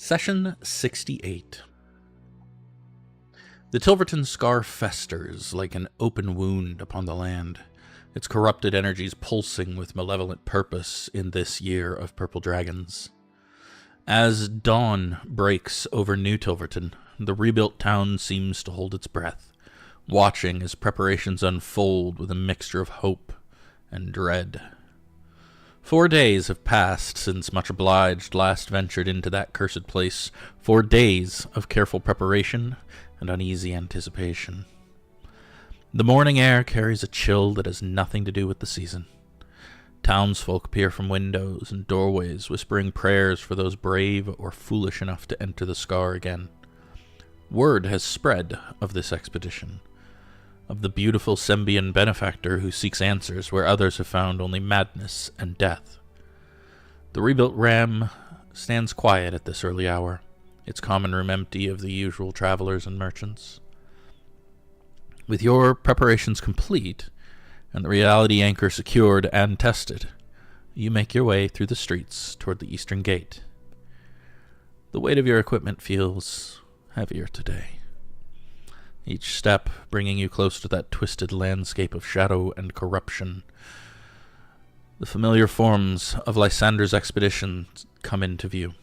Session 68. The Tilverton scar festers like an open wound upon the land, its corrupted energies pulsing with malevolent purpose in this year of purple dragons. As dawn breaks over New Tilverton, the rebuilt town seems to hold its breath, watching as preparations unfold with a mixture of hope and dread. 4 days have passed since Much Obliged last ventured into that cursed place. 4 days of careful preparation and uneasy anticipation. The morning air carries a chill that has nothing to do with the season. Townsfolk peer from windows and doorways, whispering prayers for those brave or foolish enough to enter the scar again. Word has spread of this expedition, of the beautiful Sembian benefactor who seeks answers where others have found only madness and death. The rebuilt ram stands quiet at this early hour, its common room empty of the usual travelers and merchants. With your preparations complete, and the reality anchor secured and tested, you make your way through the streets toward the eastern gate. The weight of your equipment feels heavier today, each step bringing you close to that twisted landscape of shadow and corruption. The familiar forms of Lysander's expedition come into view.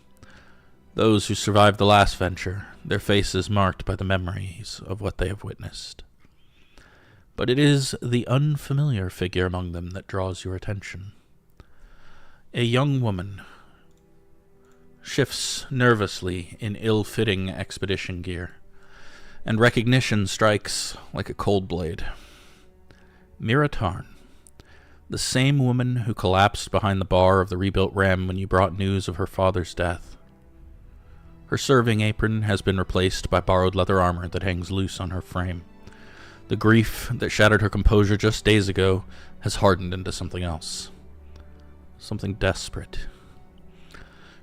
Those who survived the last venture, their faces marked by the memories of what they have witnessed. But it is the unfamiliar figure among them that draws your attention. A young woman shifts nervously in ill-fitting expedition gear, and recognition strikes like a cold blade. Mira Tarn, the same woman who collapsed behind the bar of the rebuilt ram when you brought news of her father's death. Her serving apron has been replaced by borrowed leather armor that hangs loose on her frame. The grief that shattered her composure just days ago has hardened into something else. Something desperate.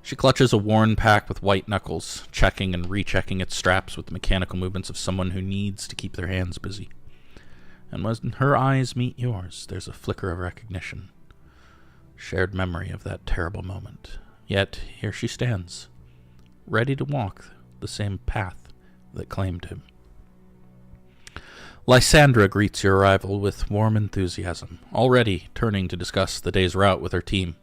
She clutches a worn pack with white knuckles, checking and rechecking its straps with the mechanical movements of someone who needs to keep their hands busy. And when her eyes meet yours, there's a flicker of recognition. Shared memory of that terrible moment. Yet, here she stands, ready to walk the same path that claimed him. Lysandra greets your arrival with warm enthusiasm, already turning to discuss the day's route with her team,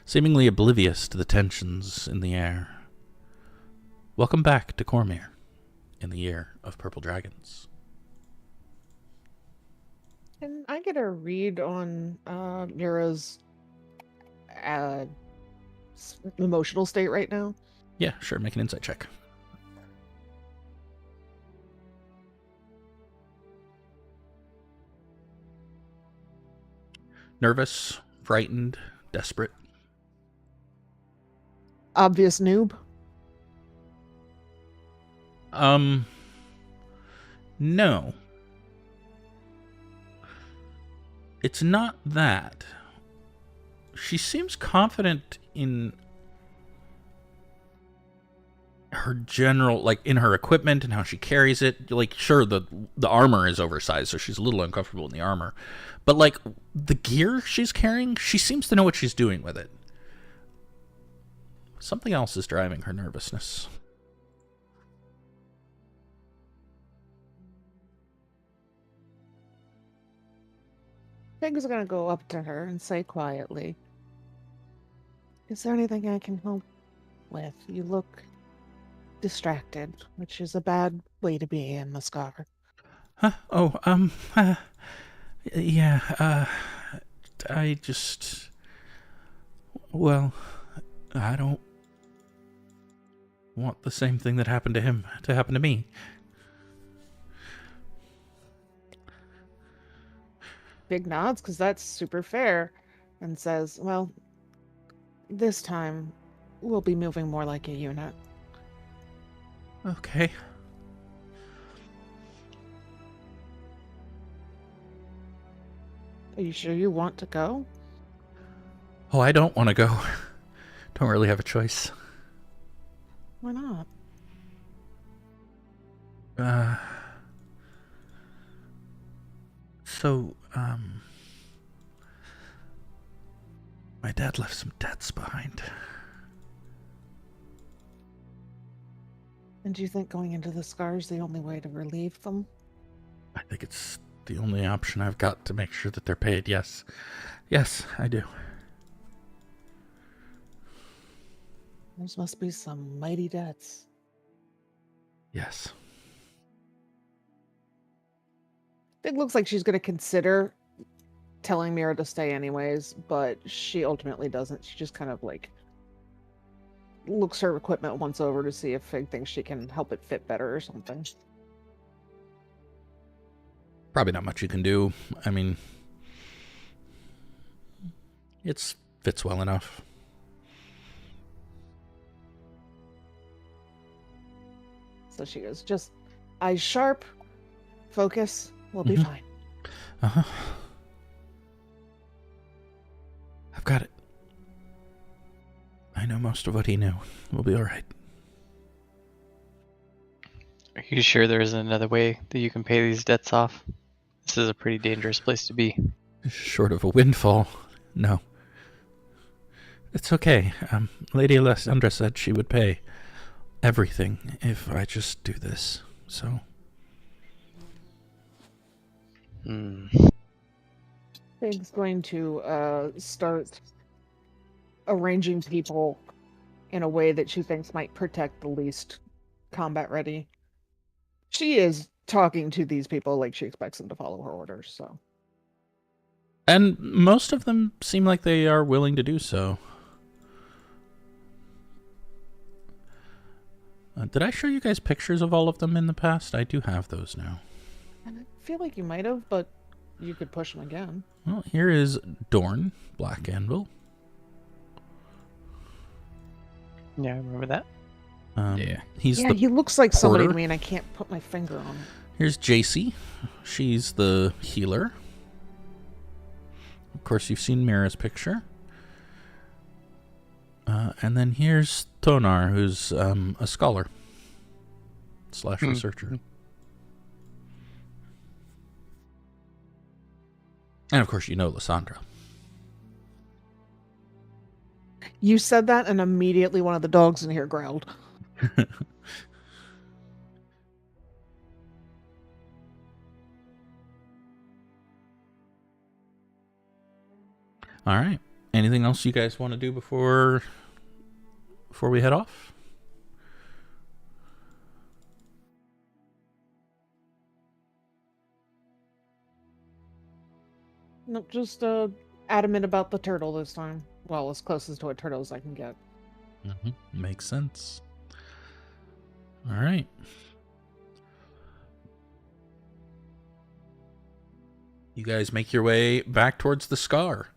seemingly oblivious to the tensions in the air. Welcome back to Cormyr, in the year of purple dragons. Can I get a read on Mira's emotional state right now? Yeah, sure, make an insight check. Nervous, frightened, desperate. Obvious noob? No. It's not that. She seems confident in her general, like, in her equipment and how she carries it. Like, sure, the armor is oversized, so she's a little uncomfortable in the armor. But, like, the gear she's carrying, she seems to know what she's doing with it. Something else is driving her nervousness. Pig's gonna go up to her and say quietly, "Is there anything I can help with? You look distracted, which is a bad way to be in the scar." Huh? Oh, yeah, I just... Well, I don't want the same thing that happened to him to happen to me. Big nods, because that's super fair, and says, "Well, this time we'll be moving more like a unit." Okay. Are you sure you want to go? Oh, I don't want to go. Don't really have a choice. Why not? So, my dad left some debts behind. And do you think going into the scar is the only way to relieve them? I think it's the only option I've got to make sure that they're paid, yes. Yes, I do. There must be some mighty debts. Yes. It looks like she's going to consider telling Mira to stay anyways, but she ultimately doesn't. She just kind of like looks her equipment once over to see if Fig thinks she can help it fit better or something. Probably not much you can do. I mean, it fits well enough. So she goes, just eyes sharp, focus, we'll be fine. Uh-huh. I've got it. I know most of what he knew. We'll be all right. Are you sure there isn't another way that you can pay these debts off? This is a pretty dangerous place to be. Short of a windfall, no. It's okay. Lady Alessandra said she would pay everything if I just do this, so... Fig's going to start arranging people in a way that she thinks might protect the least combat ready. She is talking to these people like she expects them to follow her orders, so. And most of them seem like they are willing to do so. Did I show you guys pictures of all of them in the past? I do have those now. I feel like you might have, but you could push them again. Well, here is Dorn, Black Anvil. Yeah, I remember that. He looks like somebody porter. to me, and I can't put my finger on it. Here's Jacy. She's the healer. Of course, you've seen Mira's picture. And then here's Tonar, who's a scholar / researcher. And of course, you know Lysandra. You said that, and immediately one of the dogs in here growled. All right. Anything else you guys want to do before we head off? Nope, just adamant about the turtle this time. Well, as close as to a turtle as I can get. Makes sense. All right. You guys make your way back towards the Scar.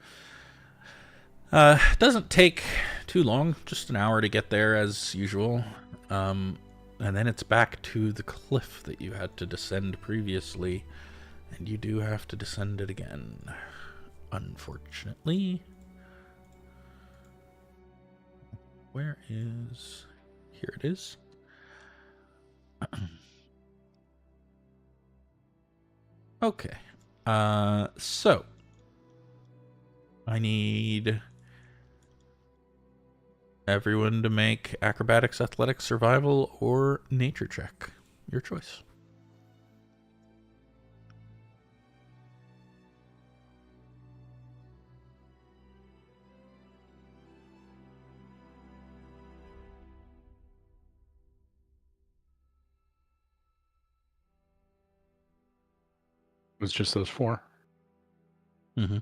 Doesn't take too long, just an hour to get there as usual. And then it's back to the cliff that you had to descend previously. And you do have to descend it again, unfortunately. Where is... Here it is. Okay. So I need everyone to make acrobatics, athletics, survival, or nature check. Your choice. It was just those 4. Mm-hmm.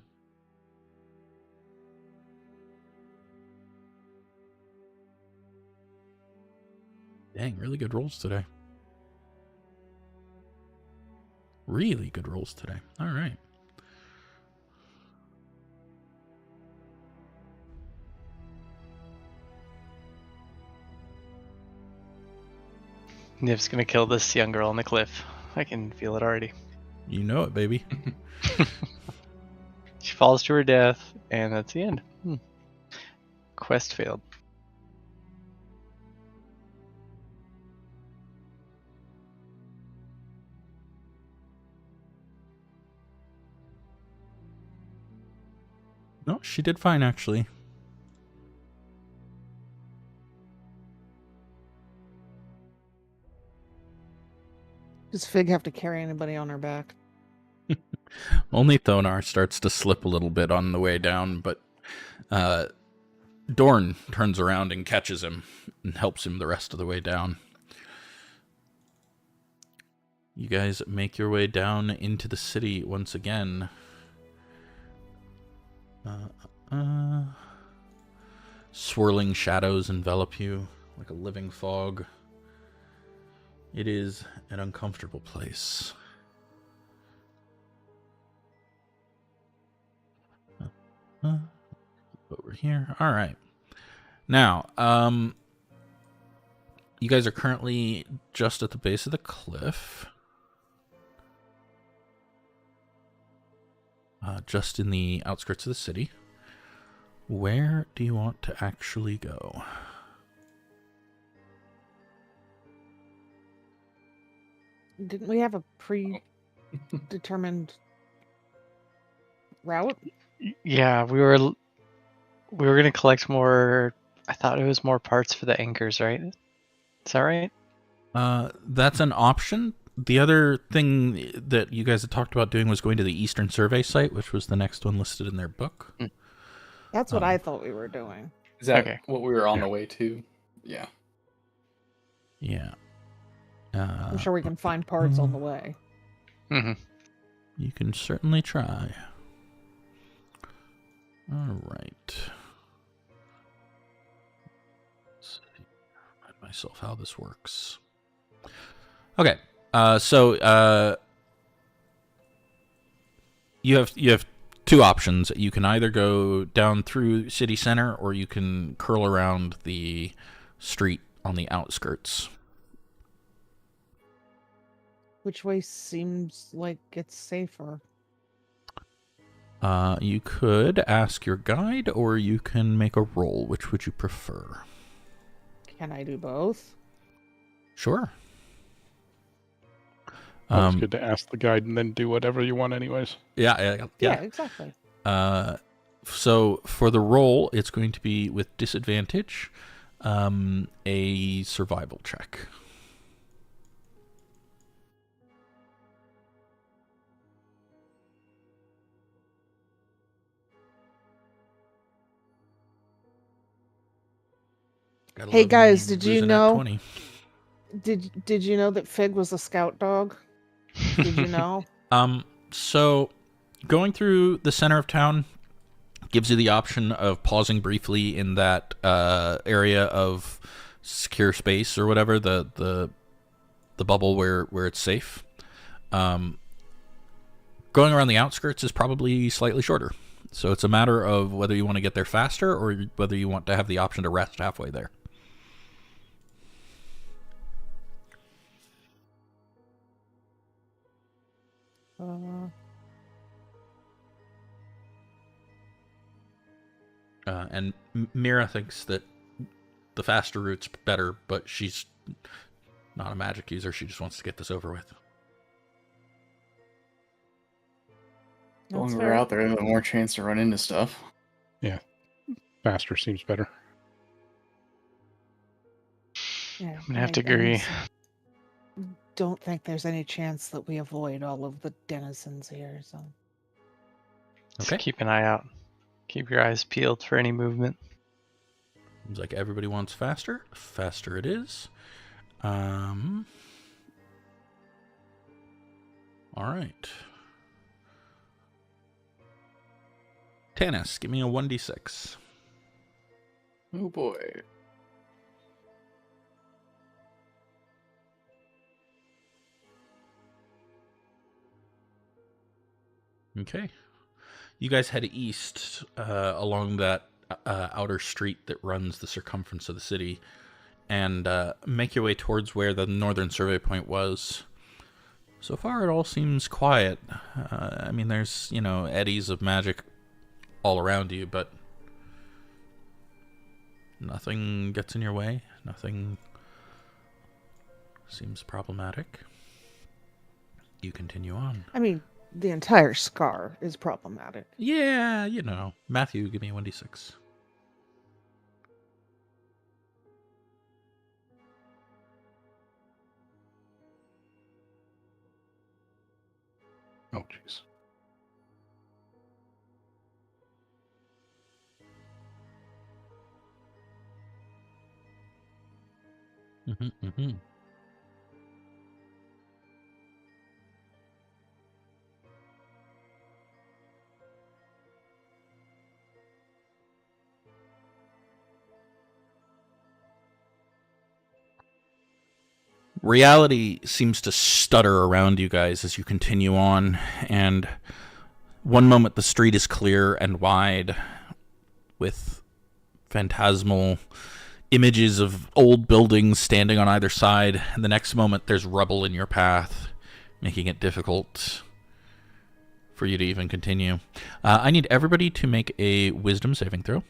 Dang, really good rolls today. Really good rolls today. All right. Niv's gonna kill this young girl on the cliff. I can feel it already. You know it, baby. She falls to her death, and that's the end. Quest failed. No, she did fine, actually. Does Fig have to carry anybody on her back? Only Thonar starts to slip a little bit on the way down, but Dorn turns around and catches him and helps him the rest of the way down. You guys make your way down into the city once again. Swirling shadows envelop you like a living fog. It is an uncomfortable place. Over here. All right. Now, you guys are currently just at the base of the cliff. Just in the outskirts of the city. Where do you want to actually go? Didn't we have a predetermined route? Yeah, we were gonna collect more. I thought it was more parts for the anchors, right? Is that right? That's an option. The other thing that you guys had talked about doing was going to the Eastern Survey site, which was the next one listed in their book. That's what I thought we were doing. Is that Okay. what we were on the way to? Yeah. Yeah. I'm sure we can find parts on the way. Mm-hmm. You can certainly try. All right. Let's see. Remind myself how this works. Okay. So you have two options. You can either go down through city center, or you can curl around the street on the outskirts. Which way seems like it's safer? You could ask your guide, or you can make a roll. Which would you prefer? Can I do both? Sure. It's good to ask the guide and then do whatever you want anyways. Yeah, exactly. So for the roll, it's going to be with disadvantage, a survival check. Hey, guys, did you Losing at know- 20. Did you know that Fig was a scout dog? Did you know? So going through the center of town gives you the option of pausing briefly in that area of secure space or whatever, the bubble where it's safe. Going around the outskirts is probably slightly shorter. So it's a matter of whether you want to get there faster or whether you want to have the option to rest halfway there. And Mira thinks that the faster route's better, but she's not a magic user. She just wants to get this over with. The longer we're out there, the more chance to run into stuff. Faster seems better. Yeah, I'm gonna have to agree. Don't think there's any chance that we avoid all of the denizens here. So Just Okay. keep an eye out. Keep your eyes peeled for any movement. Seems like everybody wants faster. Faster it is. All right. Tanis, give me a 1d6. Oh boy. Okay. You guys head east along that outer street that runs the circumference of the city and make your way towards where the northern survey point was. So far, it all seems quiet. I mean, there's, eddies of magic all around you, but nothing gets in your way. Nothing seems problematic. You continue on. I mean, the entire scar is problematic. Yeah, Matthew, give me a 1d6. Oh, jeez. Mm-hmm. Reality seems to stutter around you guys as you continue on, and one moment the street is clear and wide with phantasmal images of old buildings standing on either side, and the next moment there's rubble in your path, making it difficult for you to even continue. I need everybody to make a wisdom saving throw.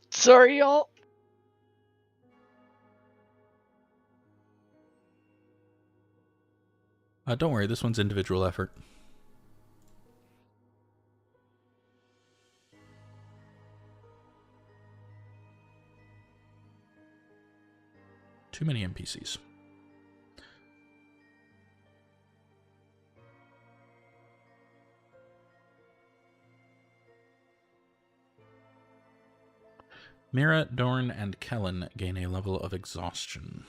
Sorry, y'all. Don't worry, this one's individual effort. Too many NPCs. Mira, Dorn, and Kaelen gain a level of exhaustion.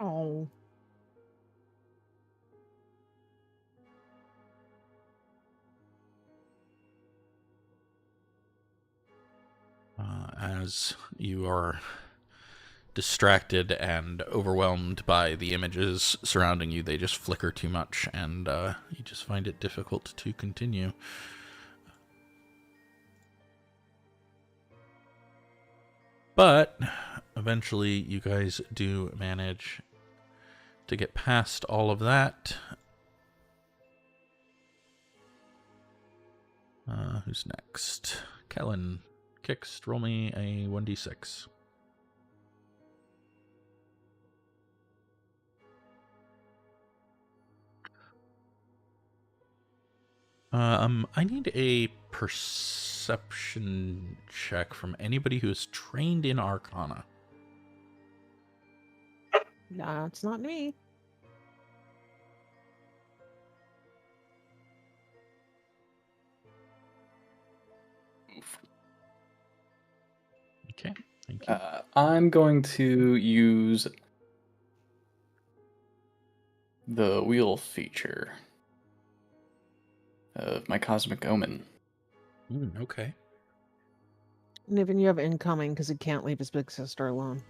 Oh. As you are distracted and overwhelmed by the images surrounding you, they just flicker too much, and you just find it difficult to continue. But eventually you guys do manage to get past all of that. Who's next? Kaelen. Kixt, roll me a 1d6. I need a perception check from anybody who is trained in Arcana. Nah, it's not me. Okay, thank you. I'm going to use the wheel feature of my Cosmic Omen. Okay. Niven, you have incoming because he can't leave his big sister alone.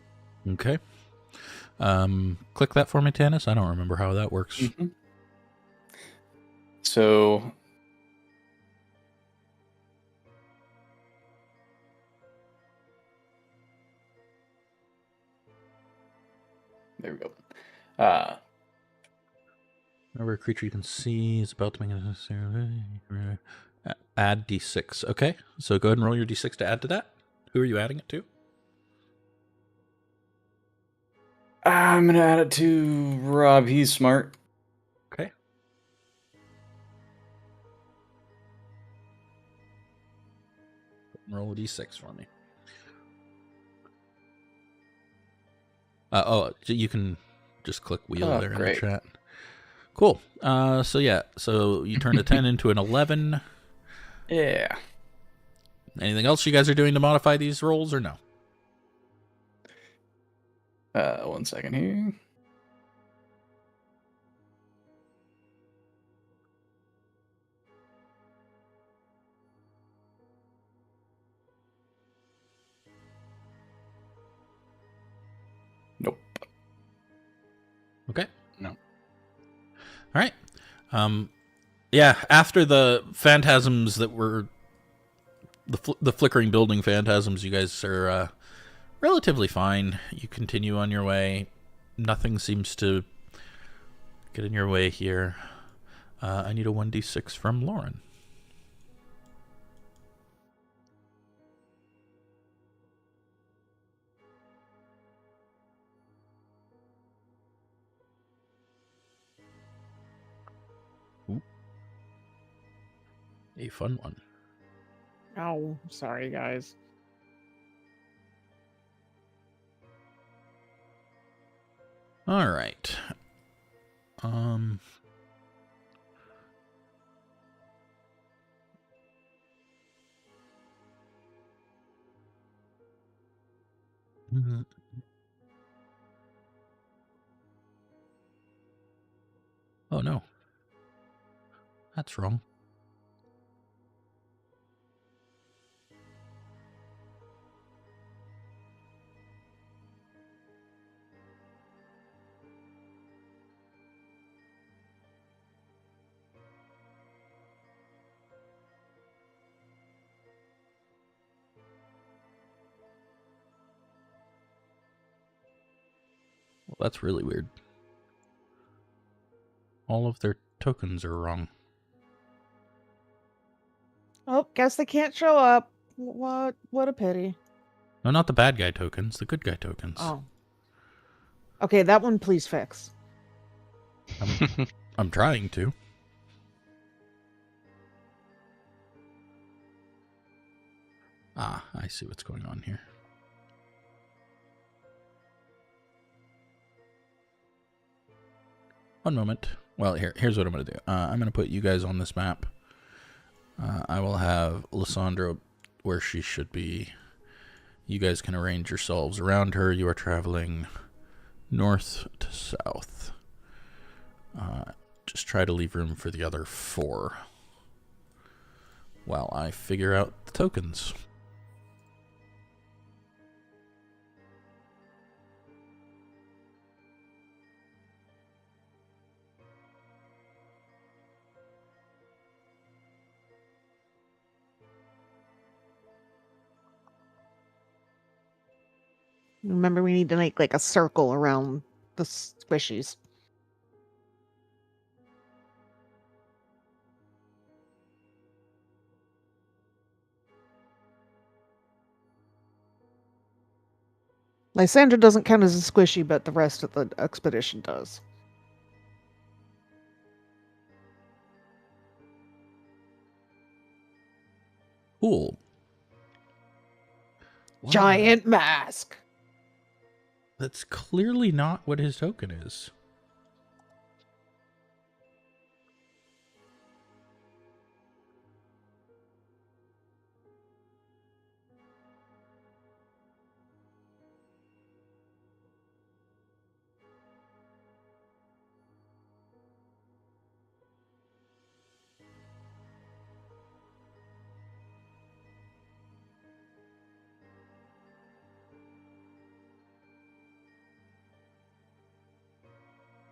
Okay. Click that for me, Tanis. I don't remember how that works. Mm-hmm. So there we go. Whenever a creature you can see is about to make a add d6. Okay, so go ahead and roll your d6 to add to that. Who are you adding it to? I'm gonna add it to Rob. He's smart. Okay. Roll a d6 for me. You can just click wheel there Great. in the chat. Cool. So you turned a 10 into an 11. Yeah. Anything else you guys are doing to modify these rolls or no? 1 second here. Nope. Okay. No. All right. Yeah, after the phantasms that were the flickering building phantasms, you guys are relatively fine. You continue on your way. Nothing seems to get in your way here. I need a 1d6 from Lauren. Ooh. A fun one. Oh, sorry, guys. All right. Mhm. Oh no. That's wrong. Well, that's really weird. All of their tokens are wrong. Oh, guess they can't show up. What a pity. No, not the bad guy tokens, the good guy tokens. Oh. Okay, that one please fix. I'm trying to. Ah, I see what's going on here. One moment. Well, here's what I'm going to do. I'm going to put you guys on this map. I will have Lysandra where she should be. You guys can arrange yourselves around her. You are traveling north to south. Just try to leave room for the other 4 while I figure out the tokens. Remember, we need to make like a circle around the squishies. Lysandra doesn't count as a squishy, but the rest of the expedition does. Cool. Wow. Giant mask. That's clearly not what his token is.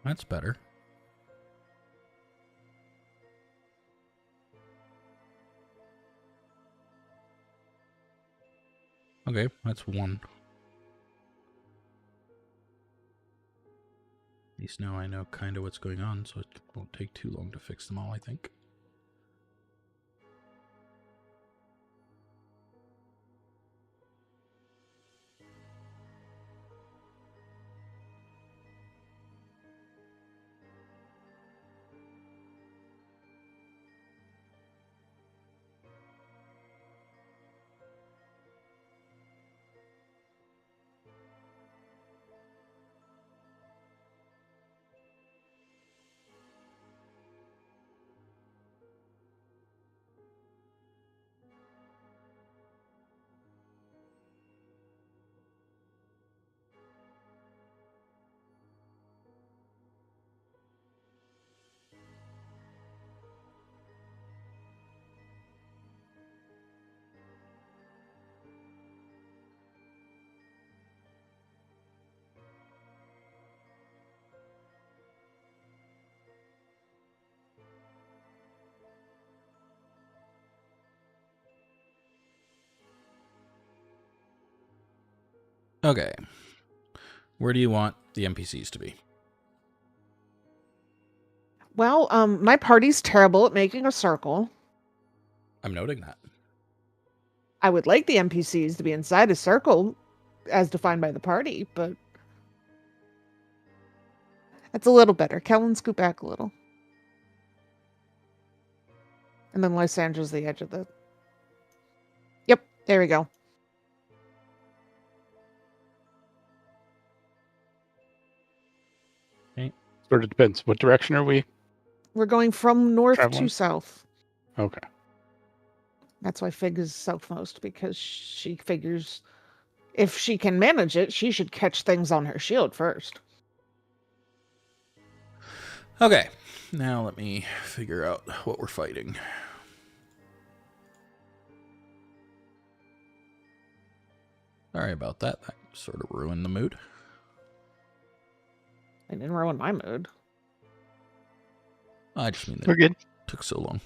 That's better. Okay, that's 1. At least now I know kind of what's going on, so it won't take too long to fix them all, I think. Okay. Where do you want the NPCs to be? Well, my party's terrible at making a circle. I'm noting that. I would like the NPCs to be inside a circle as defined by the party, but that's a little better. Kaelen, scoot back a little. And then Lysandra's the edge of the... Yep, there we go. Sort of depends. What direction are we? We're going from north Traveling? to south. Okay. That's why Fig is southmost, because she figures if she can manage it, she should catch things on her shield first. Okay, now let me figure out what we're fighting. Sorry about that. That sort of ruined the mood. I didn't ruin my mood. I just mean that We're good. it took so long.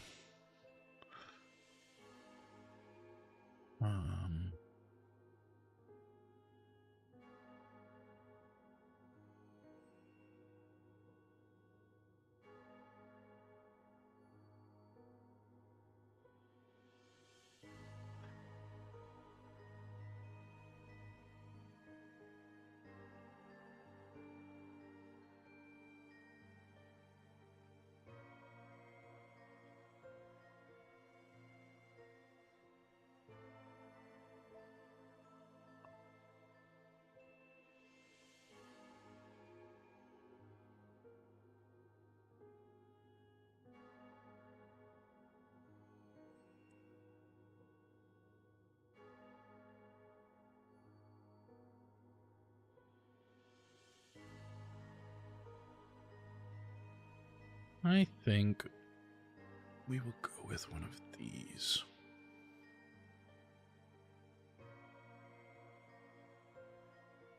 I think we will go with one of these.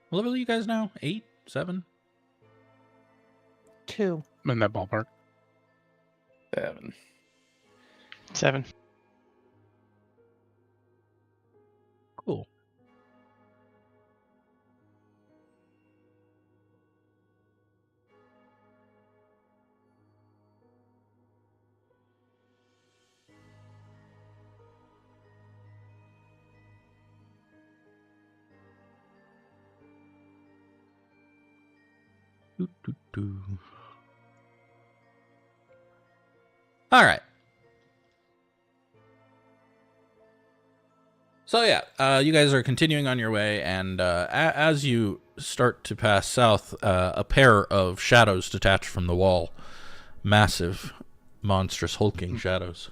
What level are you guys now? 8? 7? 2. I'm in that ballpark. 7. 7. Cool. All right. So yeah, you guys are continuing on your way, and as you start to pass south, a pair of shadows detach from the wall. Massive, monstrous, hulking shadows.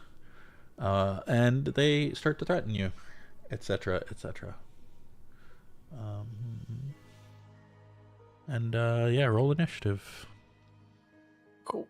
And they start to threaten you, etc., etc. Yeah, roll initiative. Cool.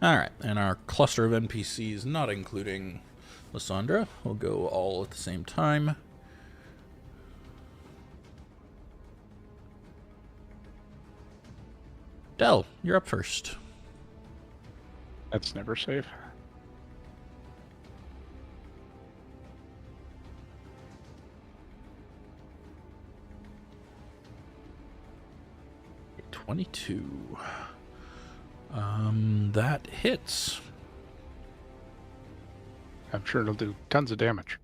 All right, and our cluster of NPCs, not including Lysandra, will go all at the same time. Del, you're up first. That's never safe. $22. That hits. I'm sure it'll do tons of damage.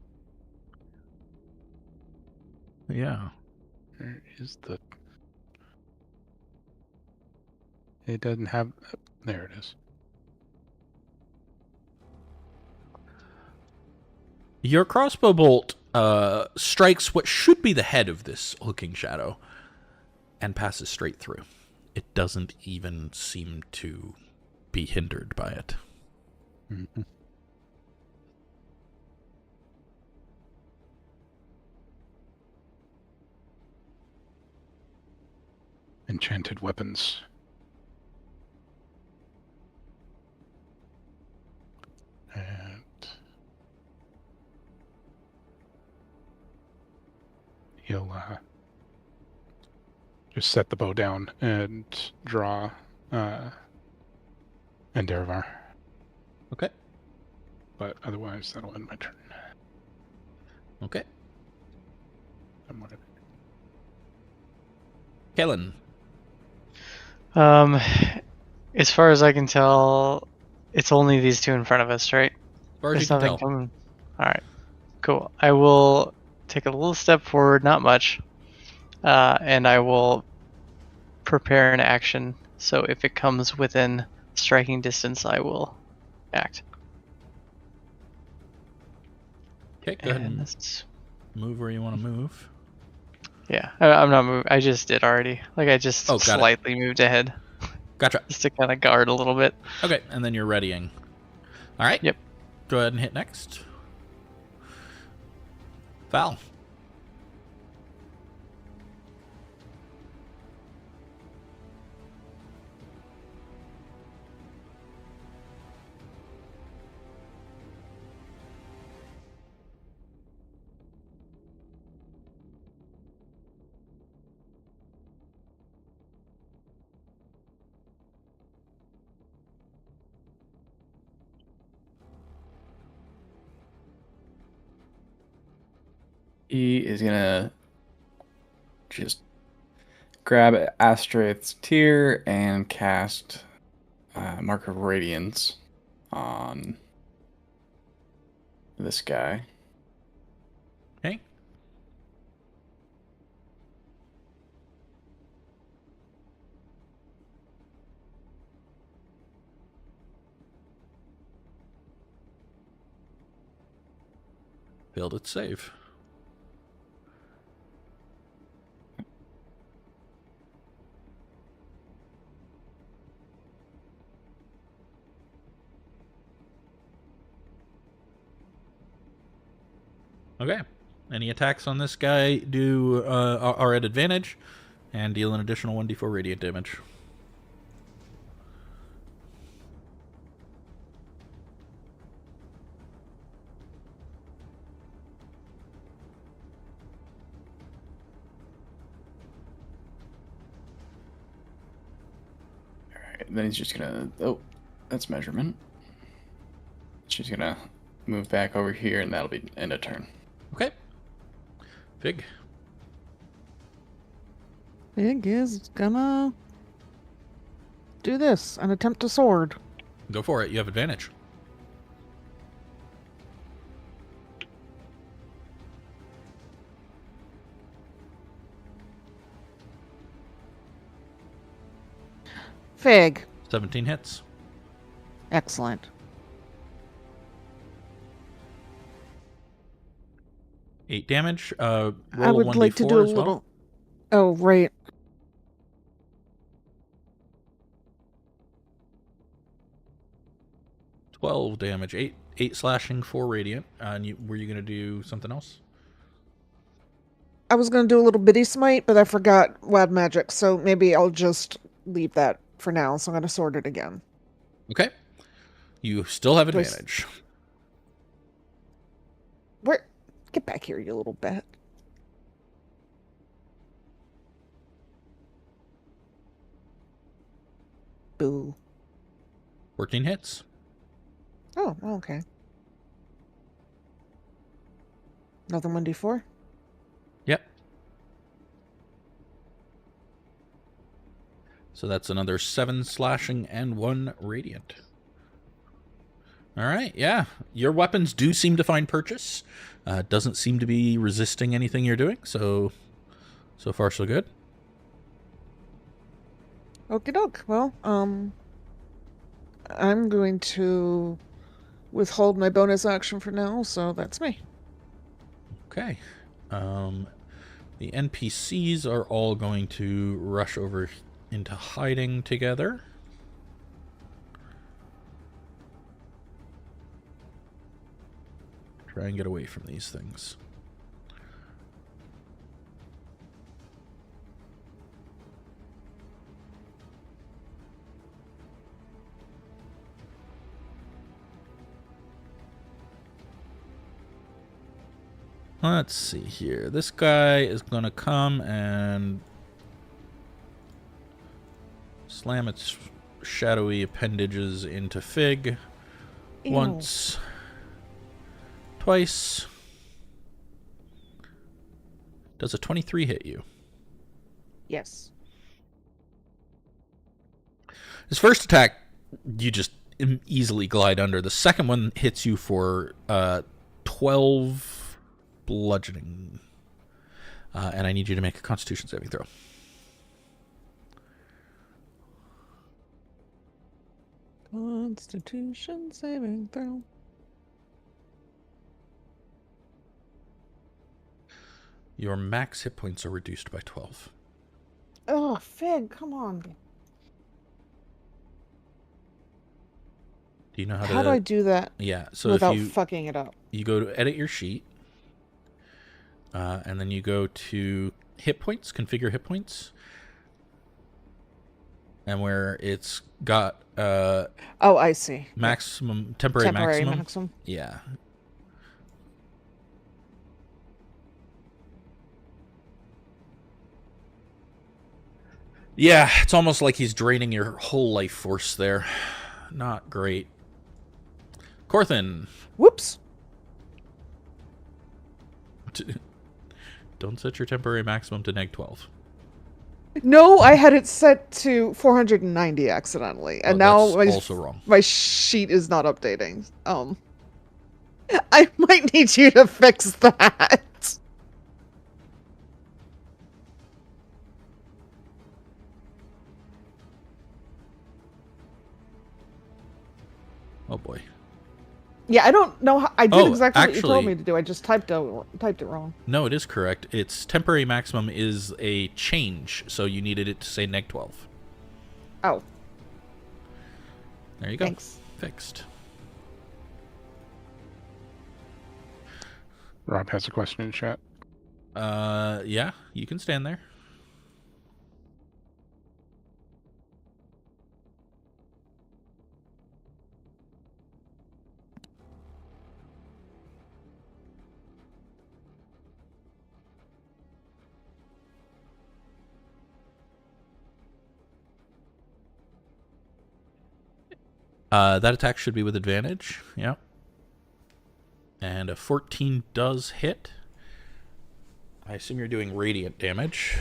Yeah. Where is the... It doesn't have... There it is. Your crossbow bolt strikes what should be the head of this looking shadow and passes straight through. It doesn't even seem to be hindered by it. Mm-hmm. Enchanted weapons. And he'll just set the bow down and draw Delryar. Okay. But otherwise, that'll end my turn. Okay. I'm gonna... Kaelen. As far as I can tell, it's only these two in front of us, right? As far as you can tell. coming. All right, cool. I will take a little step forward, not much, and I will prepare an action. So if it comes within striking distance, I will act. Okay, go ahead and that's... move where you want to move. Yeah, I'm not moving. I just did already. Like I just got it. slightly moved ahead. Gotcha. Just to kind of guard a little bit. Okay, and then you're readying. All right. Yep. Go ahead and hit next. Val. He is gonna just grab Astrath's Tear and cast Mark of Radiance on this guy. Okay. Failed its save. Okay. Any attacks on this guy are at advantage and deal an additional 1d4 radiant damage. Alright, then he's just gonna... Oh, that's measurement. She's gonna move back over here, and that'll be end of turn. Okay. Fig. Fig is gonna do this and attempt to sword. Go for it. You have advantage. Fig. 17 hits. Excellent. 8 damage. Roll I would 1d4 like to do a as well. little... Oh, right. $12 damage. 8 slashing, 4 radiant. And were you going to do something else? I was going to do a little bitty smite, but I forgot wild magic, so maybe I'll just leave that for now. So I'm going to sword it again. Okay. You still have Do I advantage. Where? Get back here, you little bat. Boo. 14 hits. Oh, okay. Another 1d4? Yep. So that's another 7 slashing and 1 radiant. All right, yeah. Your weapons do seem to find purchase. Doesn't seem to be resisting anything you're doing, so far so good. Okie doke. Well, I'm going to withhold my bonus action for now, so that's me. Okay. The NPCs are all going to rush over into hiding together. Try and get away from these things. Let's see here. This guy is going to come and slam its shadowy appendages into Fig. Ew. Once. Twice. Does a 23 hit you? Yes. His first attack, you just easily glide under. The second one hits you for 12 bludgeoning. And I need you to make a Constitution saving throw. Constitution saving throw. Your max hit points are reduced by 12. Oh, Fig, come on. Do you know how How to... do I do that Yeah, so without if you... fucking it up? You go to edit your sheet, and then you go to hit points, configure hit points, and where it's got Oh, I see. maximum temporary maximum. Yeah. Yeah, it's almost like he's draining your whole life force there. Not great. Corthyndahast. Whoops. Don't set your temporary maximum to -12. No, I had it set to 490 accidentally, and now that's also wrong. My sheet is not updating. I might need you to fix that. Oh boy. Yeah, I don't know how I did Oh, exactly what you told actually- me to do. I just typed it wrong. No, it is correct. Its temporary maximum is a change, so you needed it to say -12. Oh, There you go. thanks. Fixed. Rob has a question in chat. Yeah, you can stand there. That attack should be with advantage. Yeah. And a 14 does hit. I assume you're doing radiant damage.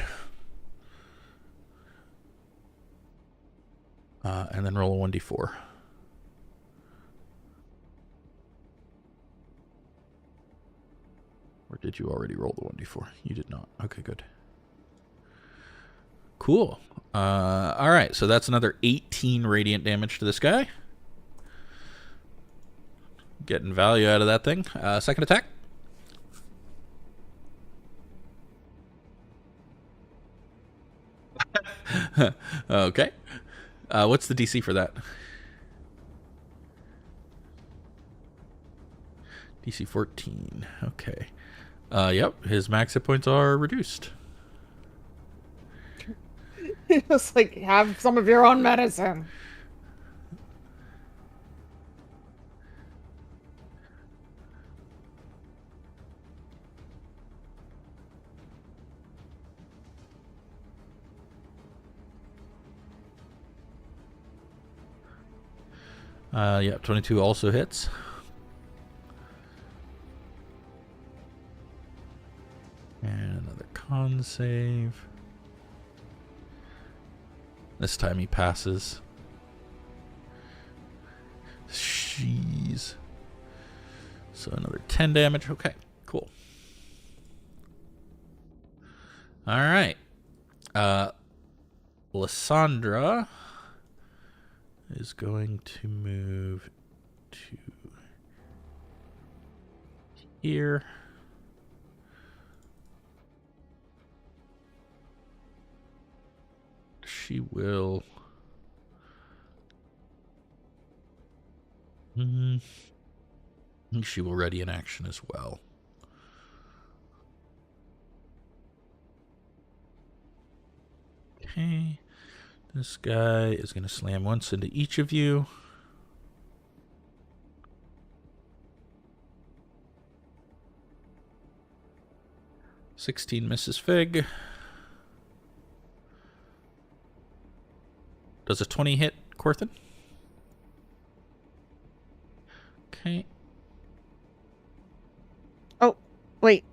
And then roll a 1d4. Or did you already roll the 1d4? You did not. Okay, good. Cool. All right, so that's another 18 radiant damage to this guy. Getting value out of that thing. Second attack. Okay. What's the DC for that? DC 14. Okay. Yep, his max hit points are reduced. It's like, have some of your own medicine. Yeah, 22 also hits. And another con save. This time he passes. Jeez. So another 10 damage. Okay, cool. All right. Lysandra is going to move to here. She will... She will ready an action as well. Okay. This guy is going to slam once into each of you. $16 misses Fig. Does a 20 hit Corthynd? Okay. Oh, wait.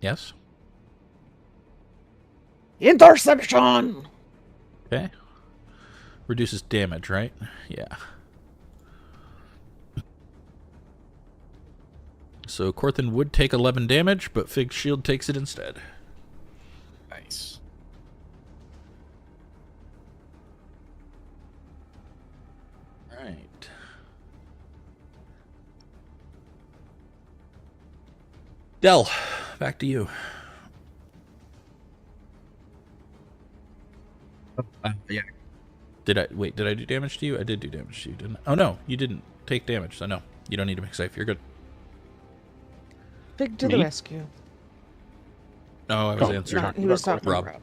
Yes. Interception! Okay. Reduces damage, right? Yeah. So Corthynd would take 11 damage, but Fig's shield takes it instead. Nice. Right. Del, back to you. Yeah. Did I do damage to you? I did do damage to you, didn't I? Oh no, you didn't take damage, so no. You don't need to make safe. You're good. Big to Me? the rescue. No, I was Oh, answering. No, he was about talking Rob. about Rob.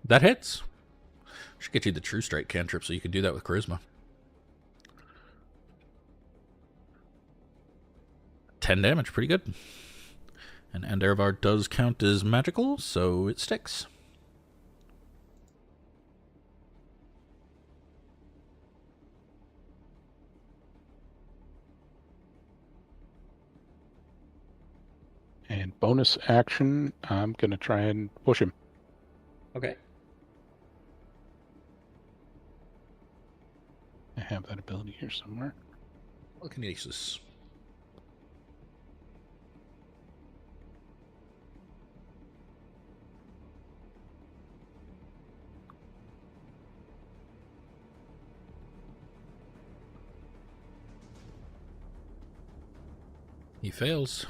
That hits. Should get you the True Strike cantrip so you can do that with Charisma. 10 damage, pretty good. And Andaravar does count as magical, so it sticks. And bonus action, I'm going to try and push him. Okay. I have that ability here somewhere. Telekinesis. He fails.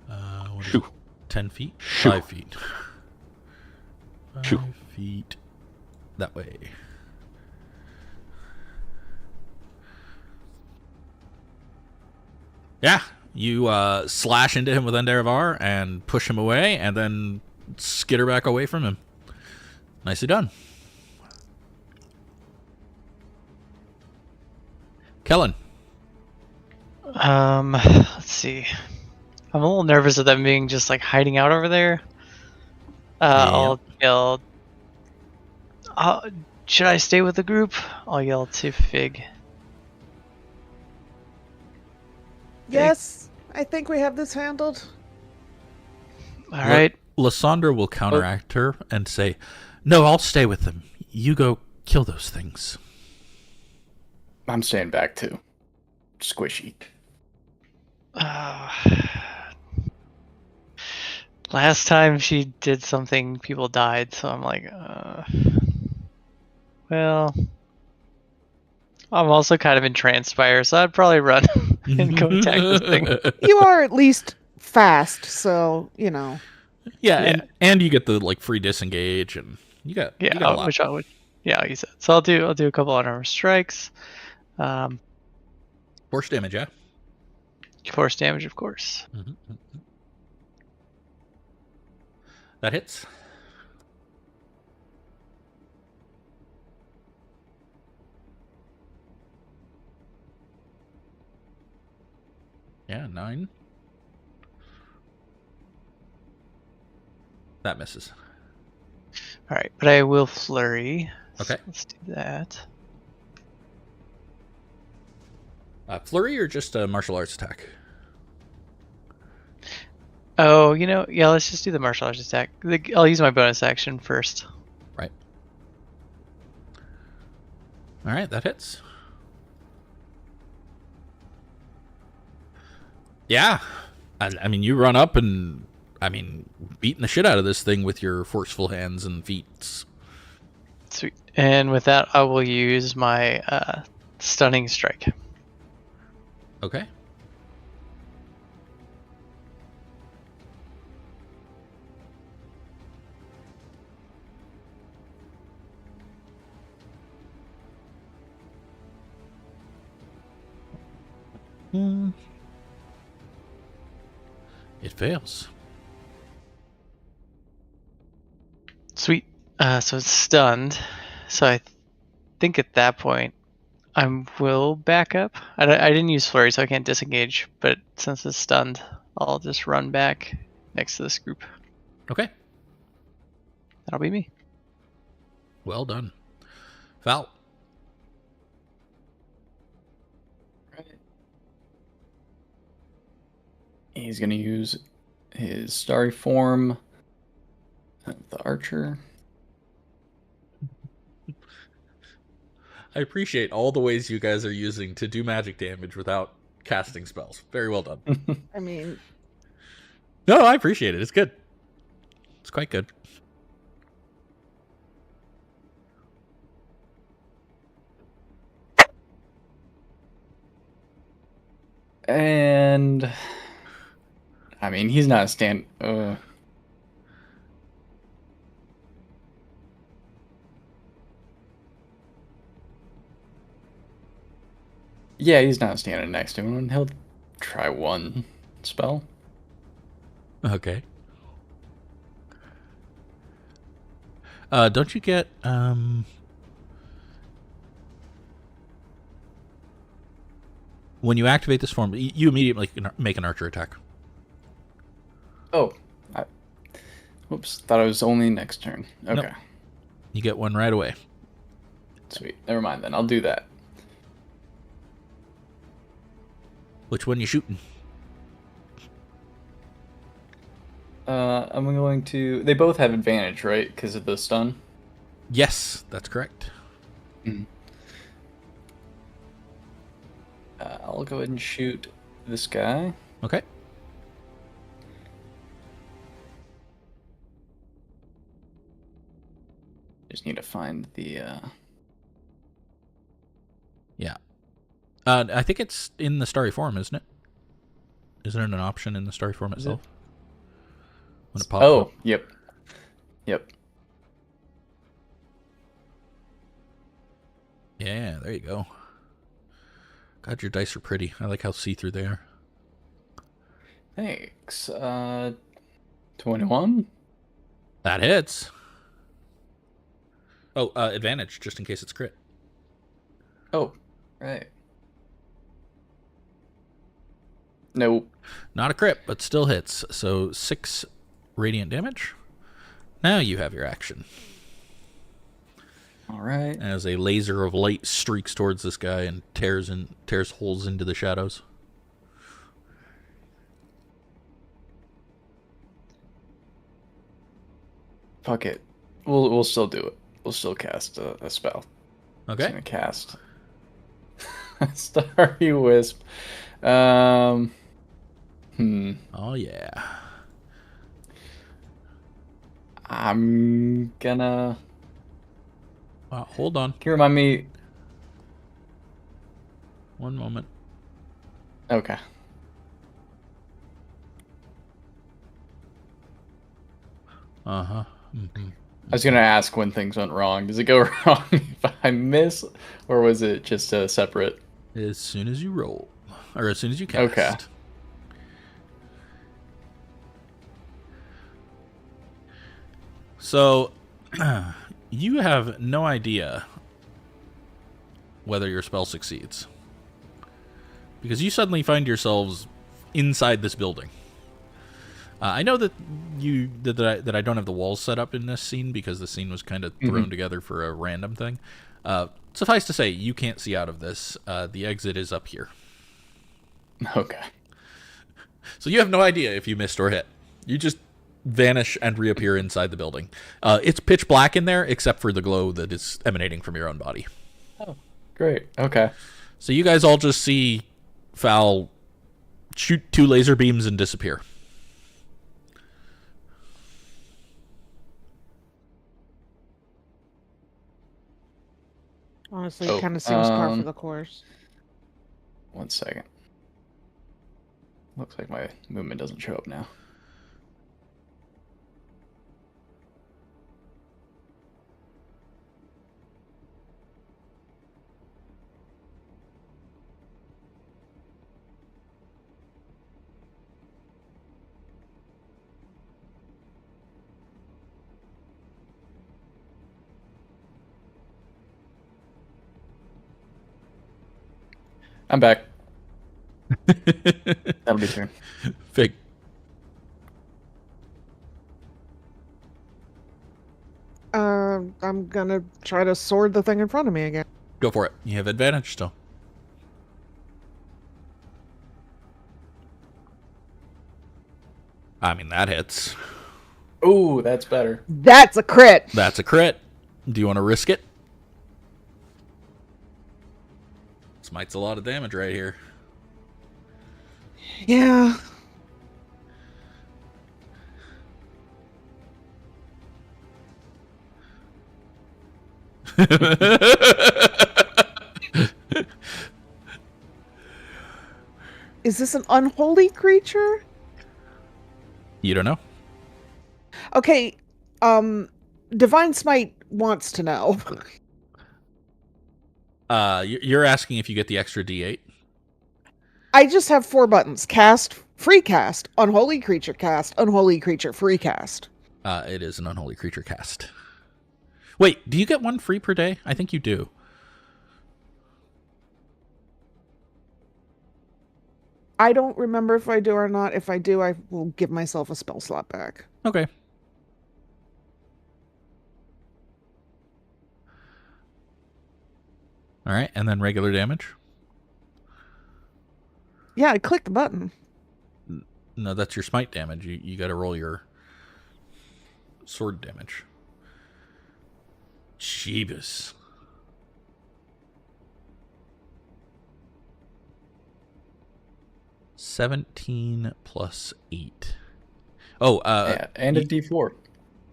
What is Shoo. it? 10 feet? Shoo. 5 feet. 5 Shoo. feet. That way. Yeah, you slash into him with Andaravar and push him away, and then skitter back away from him. Nicely done. Kaelen. Let's see. I'm a little nervous of them being just like hiding out over there. I'll yell. Should I stay with the group? I'll yell to Fig. Yes, I think we have this handled. All right. Lysandra will counteract her and say, "No, I'll stay with them. You go kill those things." I'm staying back too. Squishy. Last time she did something, people died, so I'm like, well, I'm also kind of entranced by her, so I'd probably run and go attack this thing. You are at least fast, so, you know. Yeah, and you get the like free disengage, and you got a lot. Which I would, yeah, you said. So I'll do a couple unarmed strikes. Force damage, yeah. Force damage, of course. That hits. Yeah, 9. That misses. All right, but I will flurry. Okay. So let's do that. Flurry or just a martial arts attack? Oh, yeah, let's just do the martial arts attack. I'll use my bonus action first. Right. All right, that hits. Yeah. I mean, you run up and, beating the shit out of this thing with your forceful hands and feet. Sweet. And with that, I will use my stunning strike. Okay. It fails. Sweet. So it's stunned. So I think at that point, I will back up. I didn't use flurry, so I can't disengage. But since it's stunned, I'll just run back next to this group. Okay. That'll be me. Well done. Val. Right. He's going to use his starry form of the archer. I appreciate all the ways you guys are using to do magic damage without casting spells. Very well done. I mean, No, I appreciate it. It's good. It's quite good. And he's not a stand. Yeah, he's not standing next to him. He'll try one spell. Okay. Don't you get when you activate this form, you immediately make an archer attack. Oh, whoops! Thought it was only next turn. Okay, Nope. You get one right away. sweet. Never mind then. I'll do that. Which one you shooting? I'm going to. They both have advantage, right? Because of the stun. Yes, that's correct. I'll go ahead and shoot this guy. Okay. Just need to find the. Yeah. I think it's in the starry form, isn't it? Isn't it an option in the starry form itself? When it pops Oh, up? yep. Yeah, there you go. God, your dice are pretty. I like how see-through they are. Thanks. 21. That hits. Oh, advantage, just in case it's crit. Oh, right. Nope. Not a crit, but still hits. So 6 radiant damage. Now you have your action. All right. As a laser of light streaks towards this guy and tears holes into the shadows. Fuck it. We'll still do it. We'll still cast a spell. Okay. Just gonna cast Starry Wisp. Oh yeah. I'm gonna. Hold on. Can you remind me? One moment. Okay. Uh-huh. Mm-hmm. I was gonna ask when things went wrong. Does it go wrong if I miss, or was it just a separate? As soon as you roll. Or as soon as you cast. Okay. So, you have no idea whether your spell succeeds. Because you suddenly find yourselves inside this building. I know that that I don't have the walls set up in this scene because the scene was kind of thrown together for a random thing. Suffice to say, you can't see out of this. The exit is up here. Okay. So you have no idea if you missed or hit. You just vanish and reappear inside the building. It's pitch black in there, except for the glow that is emanating from your own body. Oh, great. Okay. So you guys all just see Fal shoot 2 laser beams and disappear. Honestly, it kind of seems par for the course. 1 second. Looks like my movement doesn't show up now. I'm back. That'll be turn. Fig. I'm gonna try to sword the thing in front of me again. Go for it. You have advantage still. I mean, that hits. Ooh, that's better. That's a crit! That's a crit. Do you want to risk it? Smite's a lot of damage right here. Yeah. Is this an unholy creature? You don't know. Okay, Divine Smite wants to know. You're asking if you get the extra D8. I just have 4 buttons. Cast, free cast, unholy creature cast, unholy creature free cast. It is an unholy creature cast. Wait, do you get 1 free per day? I think you do. I don't remember if I do or not. If I do, I will give myself a spell slot back. Okay. All right, and then regular damage? Yeah, I clicked the button. No, that's your smite damage. You got to roll your sword damage. Jeebus. $17 plus 8. Oh, Yeah, and a D4.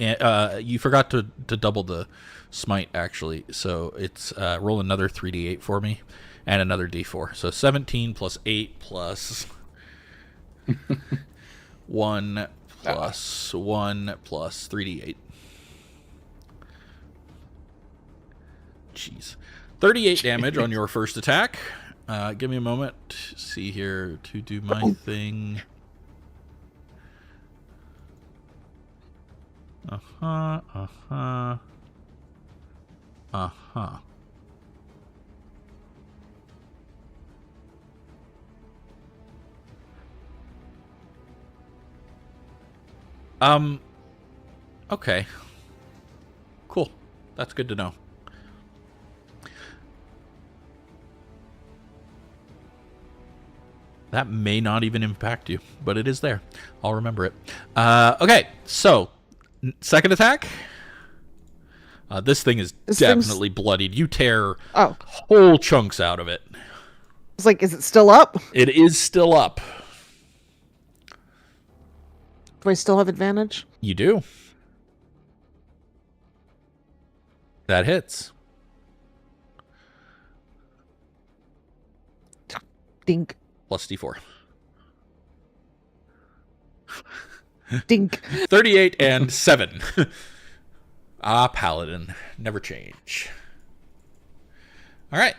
And you forgot to double the smite, actually. So it's roll another 3d8 for me and another d4. So 17 plus 8 plus 1 plus 1 plus 3d8. Jeez. 38 damage on your first attack. Give me a moment. See here to do my thing. Uh-huh. Okay. Cool. That's good to know. That may not even impact you, but it is there. I'll remember it. Okay, so second attack. This thing is definitely bloodied. You tear whole chunks out of it. It's like, is it still up? It is still up. Do I still have advantage? You do. That hits. Dink. Plus D4. Dink. 38 and 7. Paladin. Never change. All right.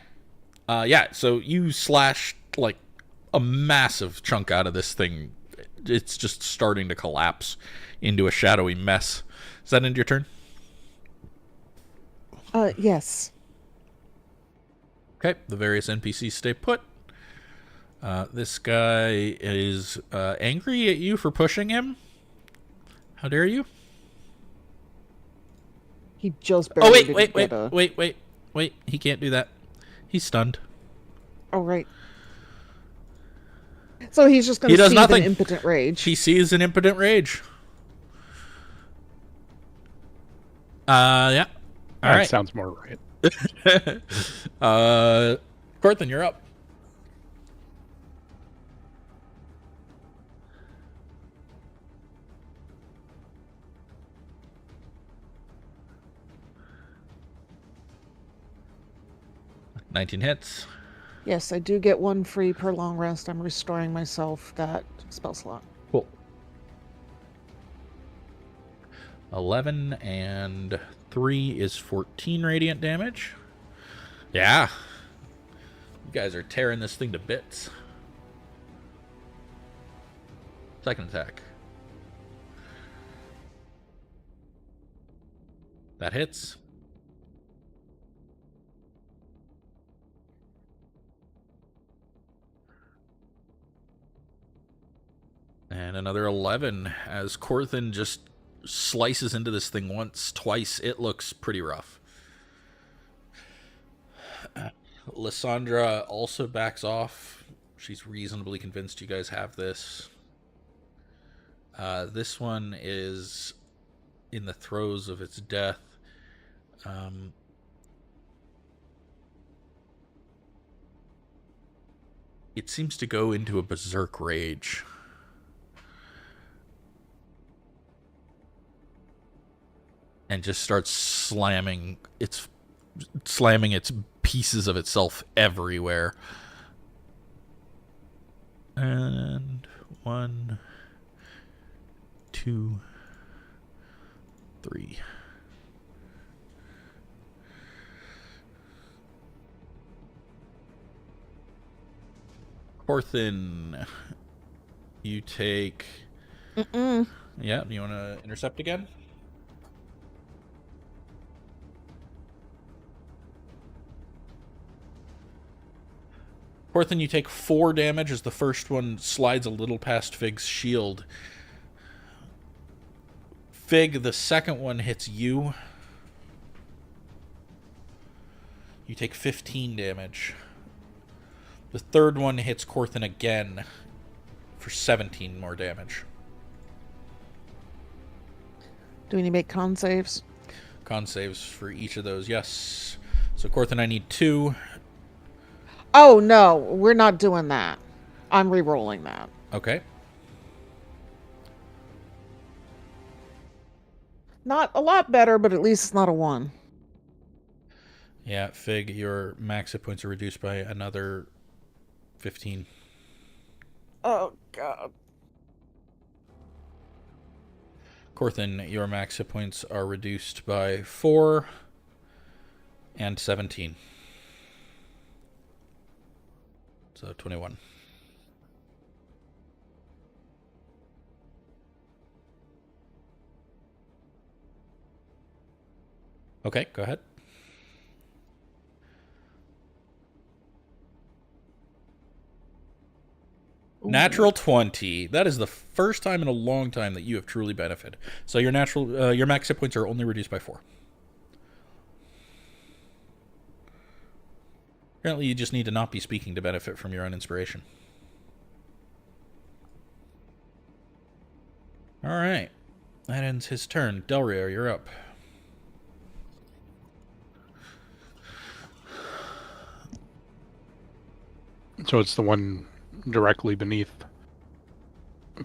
Yeah, so you slashed like a massive chunk out of this thing. It's just starting to collapse into a shadowy mess. Is that end your turn? Yes. Okay, the various NPCs stay put. This guy is angry at you for pushing him. How dare you? He just barely wait. He can't do that. He's stunned. Oh, right. So he's just going He to does see nothing. an impotent rage. He sees an impotent rage. Yeah. All That right. sounds more right. Corthin, you're up. $19 hits. Yes, I do get 1 free per long rest. I'm restoring myself that spell slot. Cool. 11 and 3 is 14 radiant damage. Yeah. You guys are tearing this thing to bits. Second attack. That hits. And another 11 as Corthin just slices into this thing once, twice. It looks pretty rough. Lysandra also backs off. She's reasonably convinced you guys have this. This one is in the throes of its death. It seems to go into a berserk rage. And just starts slamming its pieces of itself everywhere. And 1, 2, 3. Corthin, you take... Yeah, you want to intercept again? Corthin, you take 4 damage as the first one slides a little past Fig's shield. Fig, the second one hits you. You take 15 damage. The third one hits Corthin again for 17 more damage. Do we need to make con saves? Con saves for each of those, yes. So Corthin, I need 2. Oh, no, we're not doing that. I'm re-rolling that. Okay. Not a lot better, but at least it's not a 1. Yeah, Fig, your max hit points are reduced by another 15. Oh, God. Corthin, your max hit points are reduced by 4 and 17. So 21. Okay, go ahead. Ooh. Natural 20. That is the first time in a long time that you have truly benefited. So your your max hit points are only reduced by 4. Apparently you just need to not be speaking to benefit from your own inspiration. Alright. That ends his turn. Delryar, you're up. So it's the one directly beneath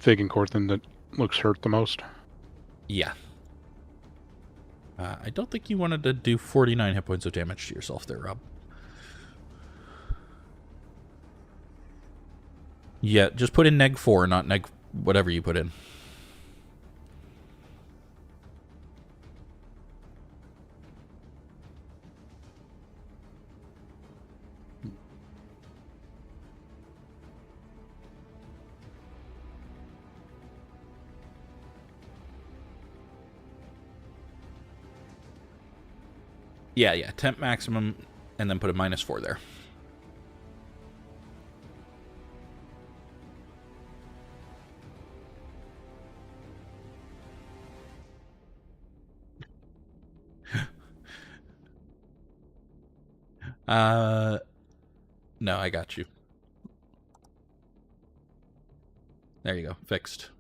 Fig and Corthin that looks hurt the most? Yeah. I don't think you wanted to do 49 hit points of damage to yourself there, Rob. Yeah, just put in neg 4, not neg whatever you put in. Yeah, temp maximum, and then put a -4 there. No, I got you. There you go. Fixed.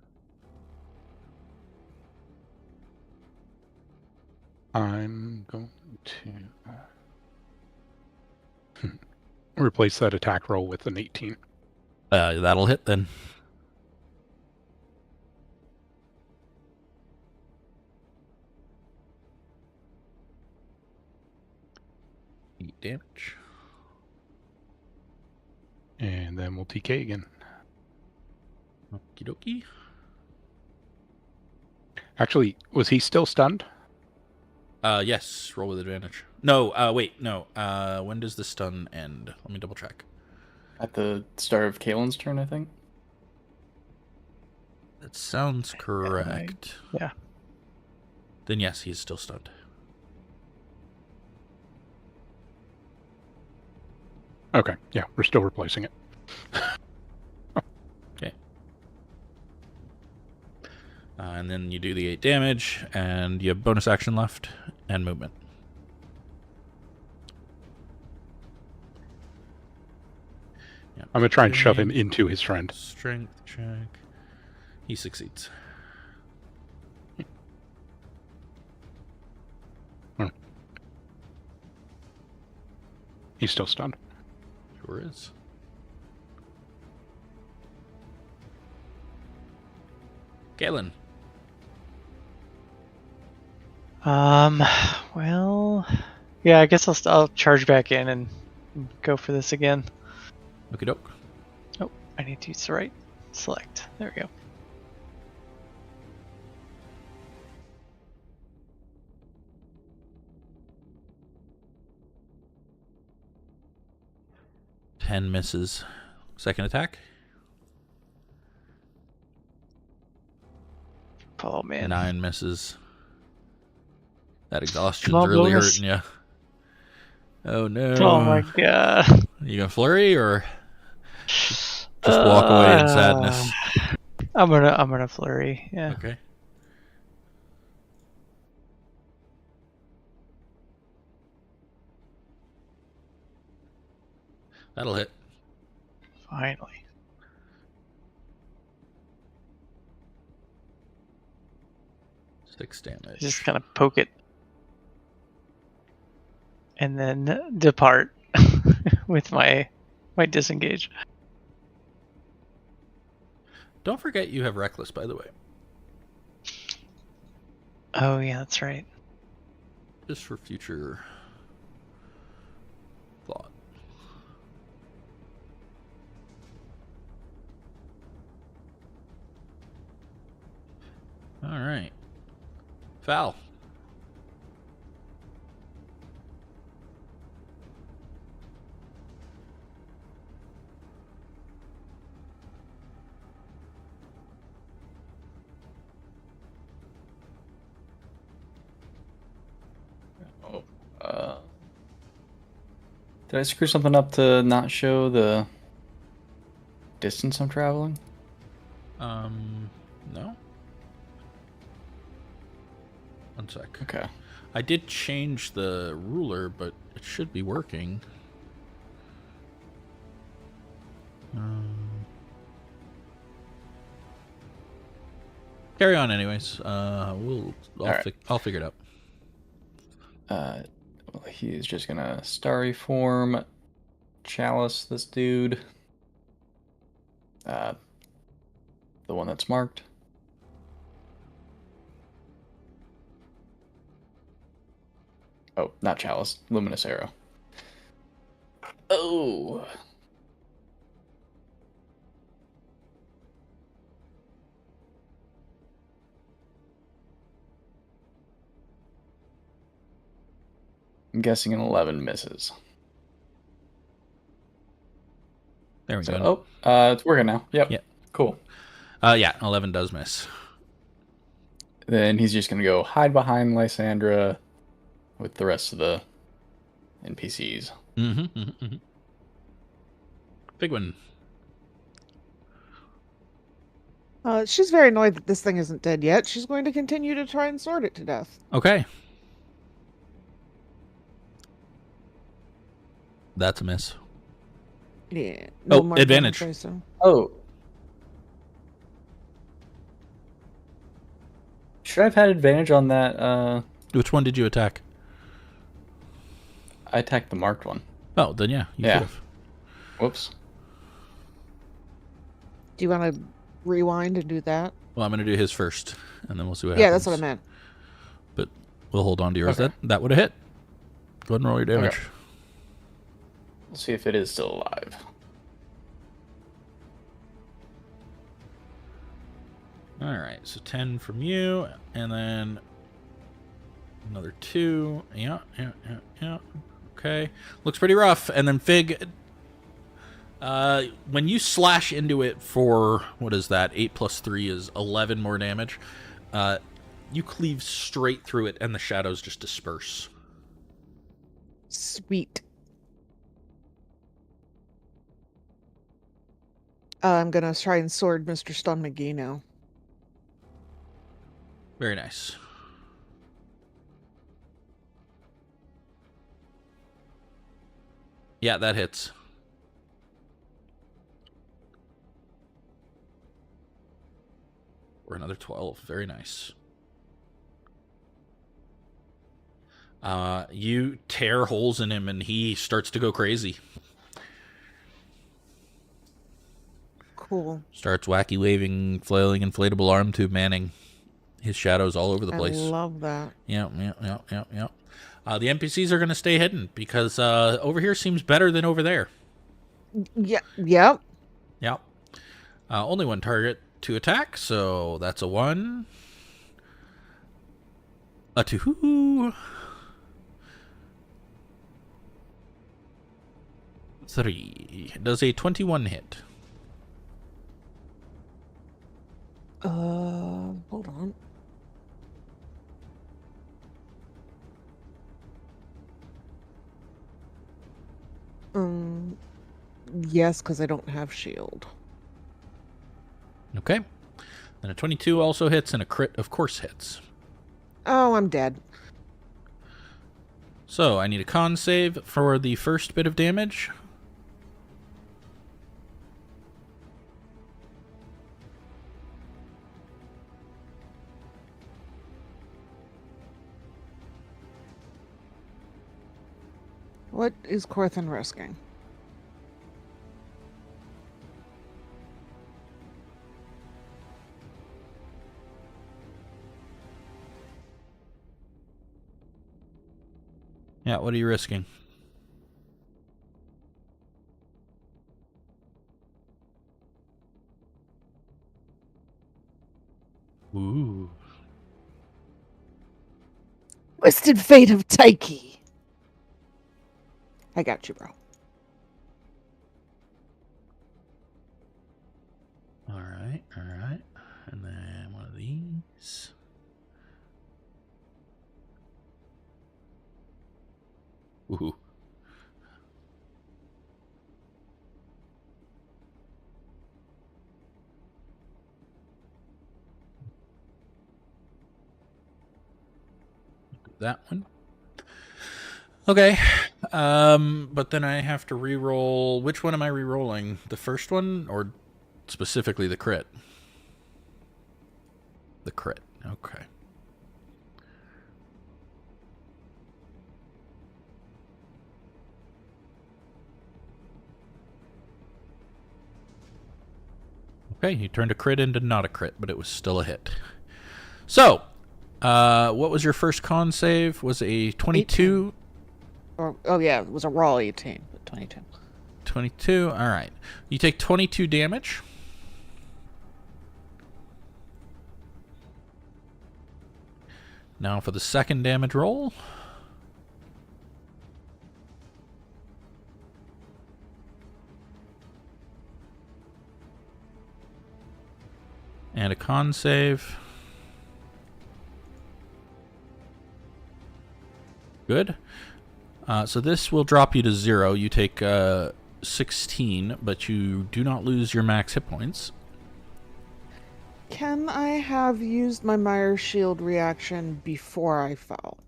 I'm going to replace that attack roll with an 18. That'll hit then. Eight damage. And then we'll TK again. Okie dokie. Actually, was he still stunned? Yes. Roll with advantage. No. Wait. No. When does the stun end? Let me double check. At the start of Kaelen's turn, I think. That sounds correct. Yeah. Then yes, he's still stunned. Okay, yeah, we're still replacing it. Okay. And then you do the 8 damage, and you have bonus action left, and movement. Yep. I'm going to try and shove him into his friend. Strength check. He succeeds. He's still stunned. Sure is. Kaelen. Well, yeah, I guess I'll charge back in and go for this again. Okie doke. Oh, I need to use the right select. There we go. Ten misses. Second attack. Oh man. 9 misses. That exhaustion's Come on, really bonus. hurting you. Oh no. Oh my god. You gonna flurry or just walk away in sadness? I'm gonna flurry. Yeah. Okay. That'll hit. Finally. Six damage. Just kind of poke it. And then depart with my disengage. Don't forget you have reckless, by the way. Oh yeah, that's right. Just for future thought. All right. Foul. Did I screw something up to not show the distance I'm traveling? No. One sec. Okay. I did change the ruler, but it should be working. Carry on, anyways. I'll figure it out. Well, he's just gonna starry form, chalice this dude. The one that's marked. Oh, not chalice, luminous arrow. Oh. I'm guessing an 11 misses. There we So, go. it's working now. Yep. Yep. Cool. Yeah, 11 does miss. Then he's just gonna go hide behind Lysandra with the rest of the NPCs. Figwyn. She's very annoyed that this thing isn't dead yet. She's going to continue to try and sword it to death. Okay. That's a miss. Yeah. Oh, more than advantage. I say so. Oh. should I have had advantage on that? Which one did you attack? I attacked the marked one. Oh, then yeah, you Yeah. should have. Whoops. Do you want to rewind and do that? Well, I'm going to do his first, and then we'll see what Yeah, happens. that's what I meant. But we'll hold on to yours. Okay. That would have hit. Go ahead and roll your damage. Okay. We'll see if it is still alive. All right, so 10 from you, and then another 2. Yeah. Okay, looks pretty rough. And then Fig, when you slash into it for, what is that? 8 plus 3 is 11 more damage. You cleave straight through it, and the shadows just disperse. Sweet. I'm going to try and sword Mr. Stun McGee now. Very nice. Yeah, that hits. Or another 12. Very nice. You tear holes in him, and he starts to go crazy. Cool. Starts wacky waving, flailing inflatable arm tube manning. His shadows all over the place. I love that. Yeah. The NPCs are going to stay hidden because over here seems better than over there. Yeah. Yep. Yep. Only one target to attack, so that's a 1. A 2. 3. Does a 21 hit? Hold on. Yes, because I don't have shield. Okay. Then a 22 also hits, and a crit, of course, hits. Oh, I'm dead. So I need a con save for the first bit of damage. What is Corthyndahast risking? Yeah, what are you risking? Ooh. Twisted Fate of Taiki. I got you, bro. All right. And then one of these. Ooh. That one. Okay. But then I have to re-roll. Which one am I re-rolling? The first one or specifically the crit? The crit. Okay. Okay, you turned a crit into not a crit, but it was still a hit. So, what was your first con save? Was a 22? 18. Oh, yeah, it was a raw 18, but 22. 22, all right. You take 22 damage. Now for the second damage roll. And a con save. Good. So this will drop you to 0. You take 16, but you do not lose your max hit points. Can I have used my Myers Shield reaction before I fell?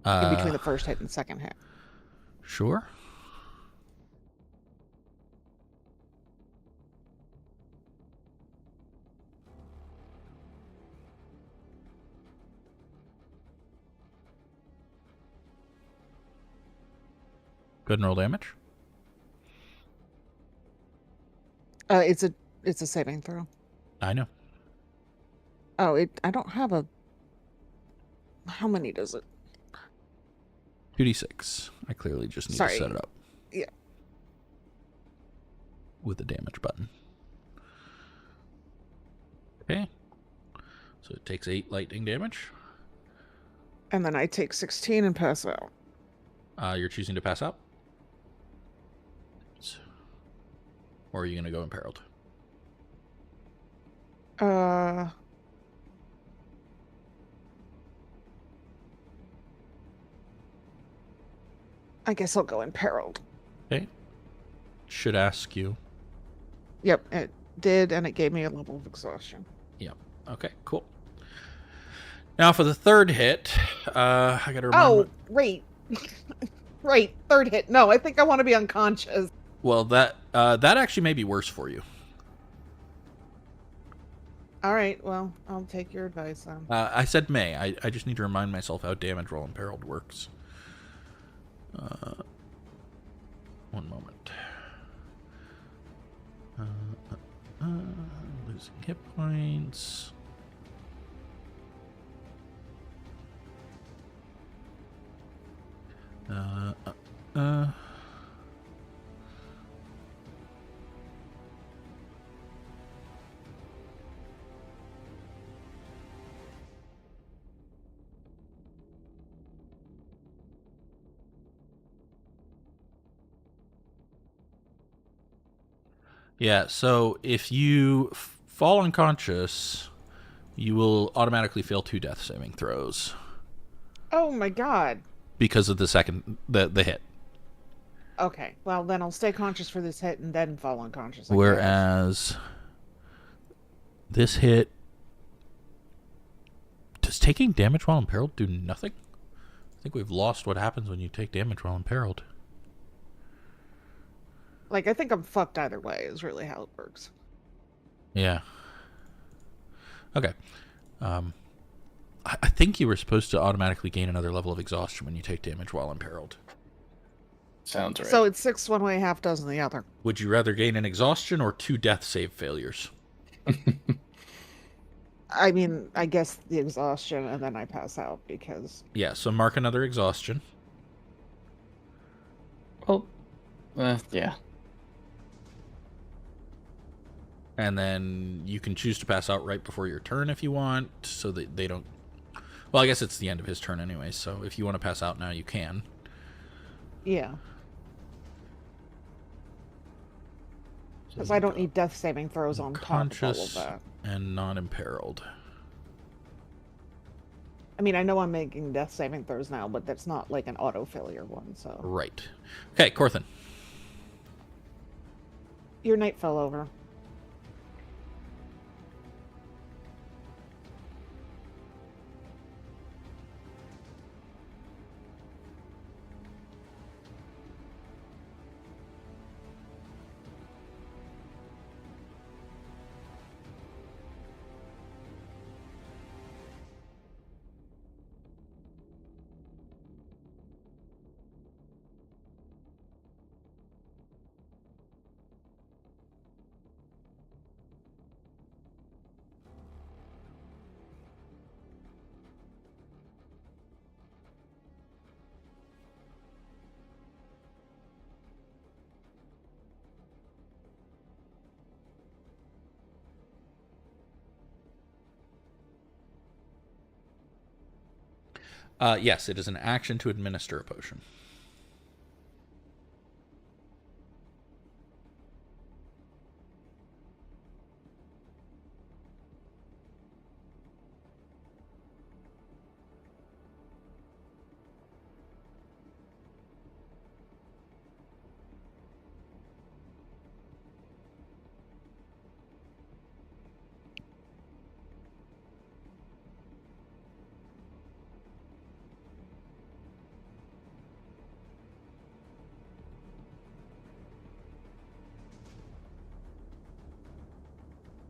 In between the first hit and second hit. Sure. Go ahead and roll damage. It's a saving throw. I know. Oh, I don't have a. How many does it? 2d6. I clearly just need to set it up. Yeah. With the damage button. Okay. So it takes 8 lightning damage. And then I take 16 and pass out. You're choosing to pass out? Or are you going to go imperiled? I guess I'll go imperiled. Okay. Should ask you. Yep, it did, and it gave me a level of exhaustion. Yep. Okay, cool. Now for the third hit, I got to remember. Oh, right. Right, third hit. No, I think I want to be unconscious. Well, that actually may be worse for you. All right, well, I'll take your advice then. I said may. I just need to remind myself how damage roll imperiled works. One moment. Losing hit points. Yeah, so if you fall unconscious, you will automatically fail 2 death saving throws. Oh my god. Because of the hit. Okay, well then I'll stay conscious for this hit and then fall unconscious. Whereas this hit, does taking damage while imperiled do nothing? I think we've lost what happens when you take damage while imperiled. Like, I think I'm fucked either way, is really how it works. Yeah. Okay. I think you were supposed to automatically gain another level of exhaustion when you take damage while imperiled. Sounds right. So it's 6 one way, half dozen the other. Would you rather gain an exhaustion or 2 death save failures? I mean, I guess the exhaustion and then I pass out because... Yeah, so mark another exhaustion. Well, yeah. And then you can choose to pass out right before your turn if you want, so that they don't... Well, I guess it's the end of his turn anyway, so if you want to pass out now, you can. Yeah. Because I don't need death saving throws on top of all of that. And not imperiled. I mean, I know I'm making death saving throws now, but that's not like an auto failure one, so... Right. Okay, Corthynd. Your night fell over. Yes, it is an action to administer a potion.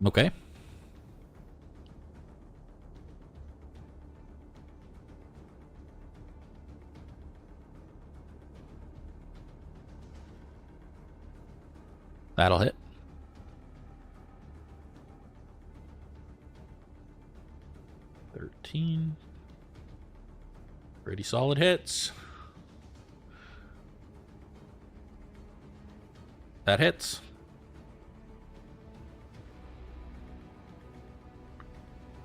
Okay. That'll hit. $13. Pretty solid hits. That hits.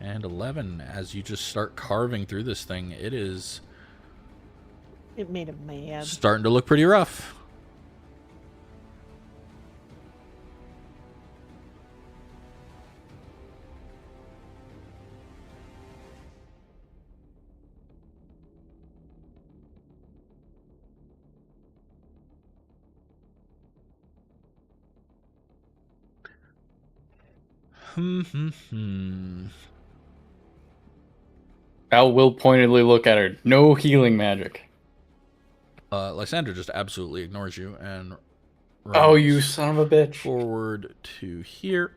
And 11. As you just start carving through this thing, it is It made him mad. starting to look pretty rough. Al will pointedly look at her. No healing magic. Lysandra just absolutely ignores you and Oh, runs you son of a bitch. forward to here.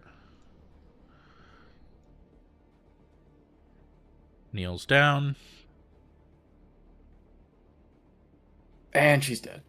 Kneels down. And she's dead.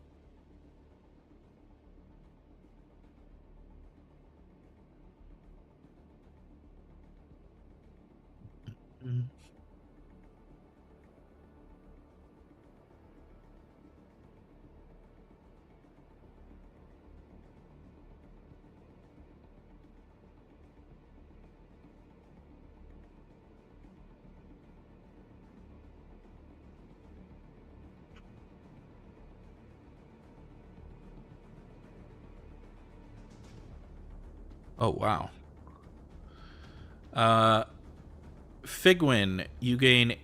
Oh, wow. Figwyn, you gain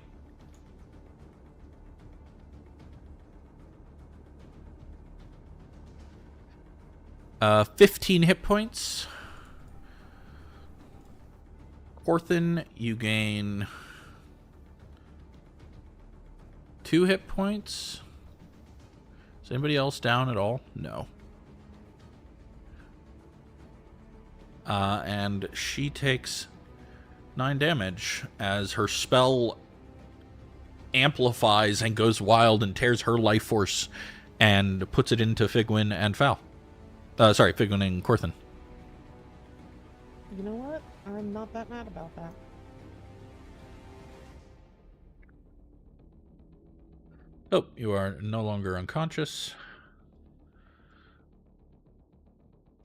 15 hit points. Corthyndahast, you gain 2 hit points. Is anybody else down at all? No. And she takes 9 damage as her spell amplifies and goes wild and tears her life force and puts it into Figwyn and Figwyn and Corthyndahast. You know what? I'm not that mad about that. Oh, you are no longer unconscious.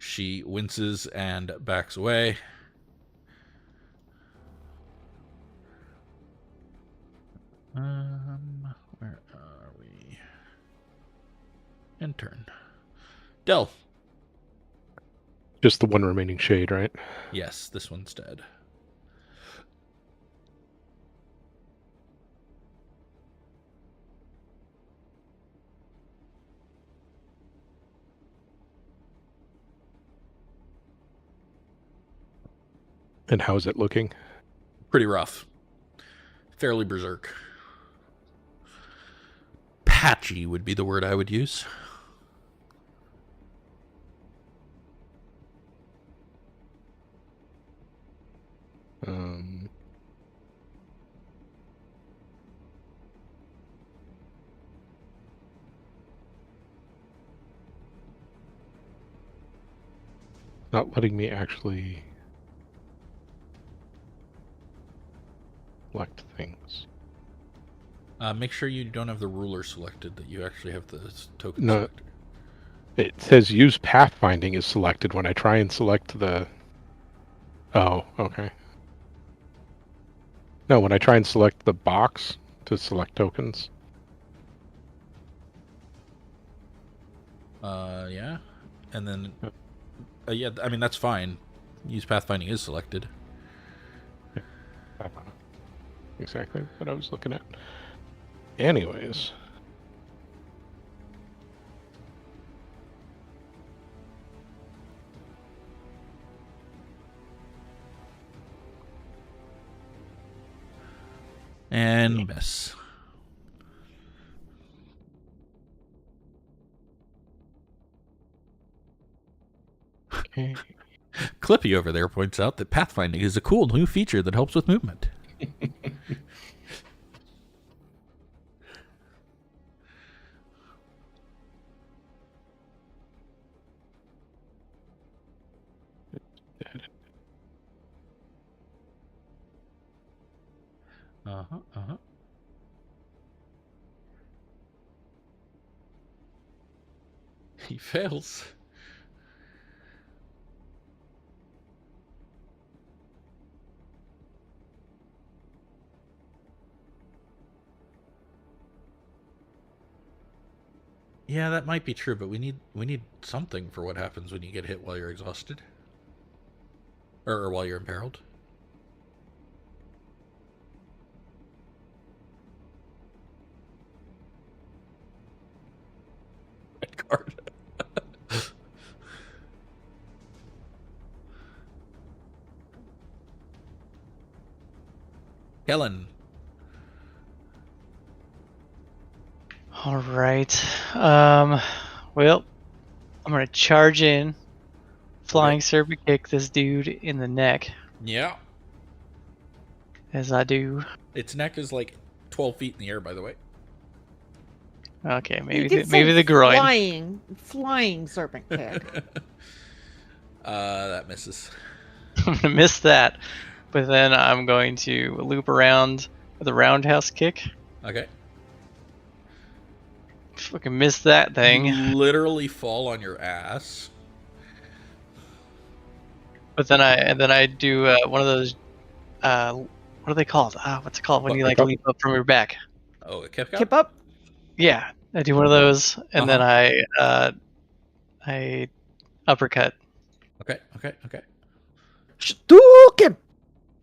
She winces and backs away. Where are we? Intern. Del. Just the one remaining shade, right? Yes, this one's dead. And how's it looking? Pretty rough. Fairly berserk. Patchy would be the word I would use. Not letting me actually select things. Make sure you don't have the ruler selected, that you actually have the token No. selected. It says use pathfinding is selected when I try and select the... Oh, okay. No, when I try and select the box to select tokens. Yeah. And then... yeah, I mean, that's fine. Use pathfinding is selected. Exactly what I was looking at. Anyways. And miss. Okay. Clippy over there points out that pathfinding is a cool new feature that helps with movement. He fails. Yeah, that might be true, but we need something for what happens when you get hit while you're exhausted. Or while you're imperiled. Red card. Kaelen. All right. Well, I'm gonna charge in, flying serpent kick this dude in the neck. Yeah. As I do. Its neck is like 12 feet in the air, by the way. Okay, You maybe did maybe say the groin. flying serpent kick. That misses. I'm gonna miss that, but then I'm going to loop around with a roundhouse kick. Okay. Fucking miss that thing. You literally fall on your ass. But then I do one of those. What are they called? What's it called when you like Kip up? leap up from your back? Oh, a kip Kip up. Yeah, I do one of those, and then I uppercut. Okay. Hadouken!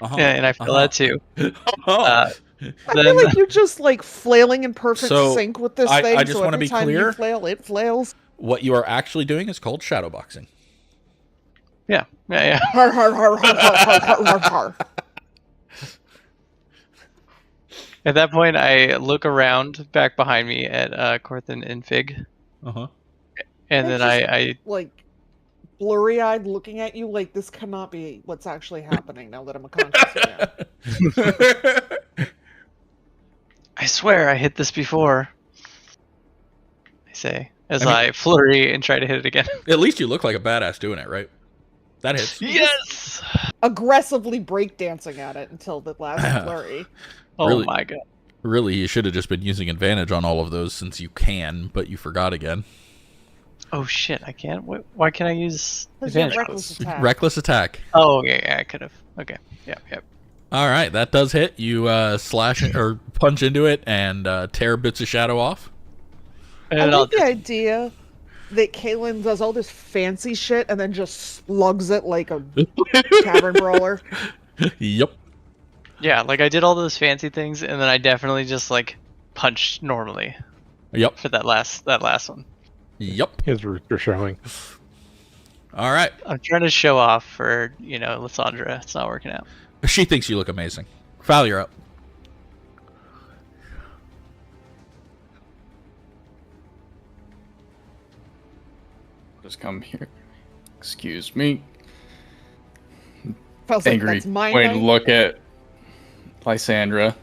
Yeah, and I feel that too. I Then feel like you're just like flailing in perfect So, sync with this I thing. just so wanna every be time clear. you flail, it flails. What you are actually doing is called shadowboxing. yeah. Har har har har har har har har har. At that point, I look around back behind me at Corthyndahast and Fig, Uh-huh. and It's then just- I Like blurry-eyed, looking at you like this cannot be what's actually happening now that I'm a conscious man. I swear I hit this before. I say as I mean- I flurry and try to hit it again. At least you look like a badass doing it, right? That hits. Yes! Aggressively breakdancing at it until the last flurry. Oh Really? my god. Really, you should have just been using advantage on all of those since you can, but you forgot again. Oh shit! I can't. Why can't I use 'Cause you have advantage? reckless attack. Reckless attack. Oh yeah, I could have. Okay. Yep. All right, that does hit. You slash it, or punch into it and tear bits of shadow off. And I I'll like the idea that Kaelen does all this fancy shit and then just slugs it like a tavern brawler. Yep. yeah, like I did all those fancy things, and then I definitely just like punched normally Yep. for that last one. Yep. His roots are showing. All right. I'm trying to show off for Lysandra. It's not working out. She thinks you look amazing. Fal, you're up. Just come here. Excuse me. Feels like Angry. that's my Wait, night. look at Lysandra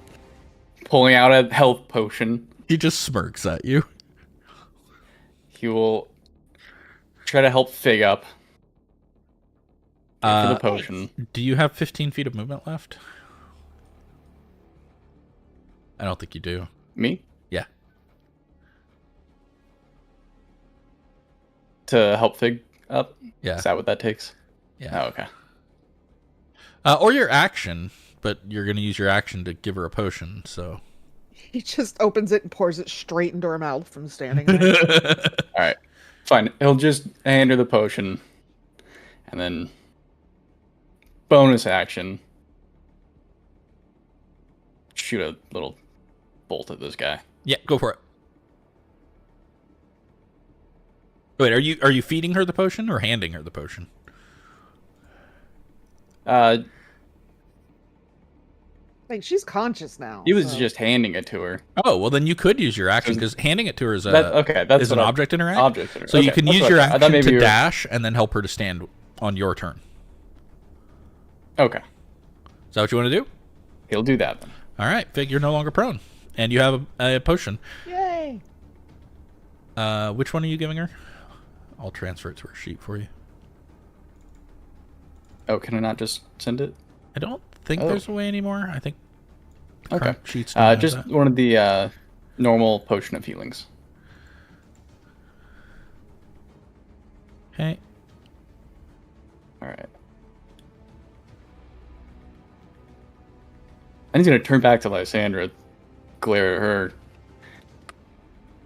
pulling out a health potion. He just smirks at you. He will try to help Fig up. For the Uh, potion. Do you have 15 feet of movement left? I don't think you do. Me? Yeah. To help Fig up? Yeah. Is that what that takes? Yeah. Oh, okay. Or your action, but you're going to use your action to give her a potion, so. He just opens it and pours it straight into her mouth from standing there. Alright. Fine. He'll just hand her the potion. And then bonus action. Shoot a little bolt at this guy. Yeah, go for it. Wait, are you feeding her the potion or handing her the potion? Like, she's conscious now. He was so- just handing it to her. Oh, well then you could use your action because handing it to her is That's is an what object interact. Object interact. So you Okay, can that's use what your I thought action maybe to you were- dash and then help her to stand on your turn. Okay. Is that what you want to do? He'll do that then. All right, Fig, you're no longer prone, and you have a potion. Yay! Which one are you giving her? I'll transfer it to her sheet for you. Oh, can I not just send it? I don't think Oh. there's a way anymore. I think Okay. Current sheets don't have Just that. one of the normal potion of healings. Okay. All right. And he's gonna turn back to Lysandra, glare at her.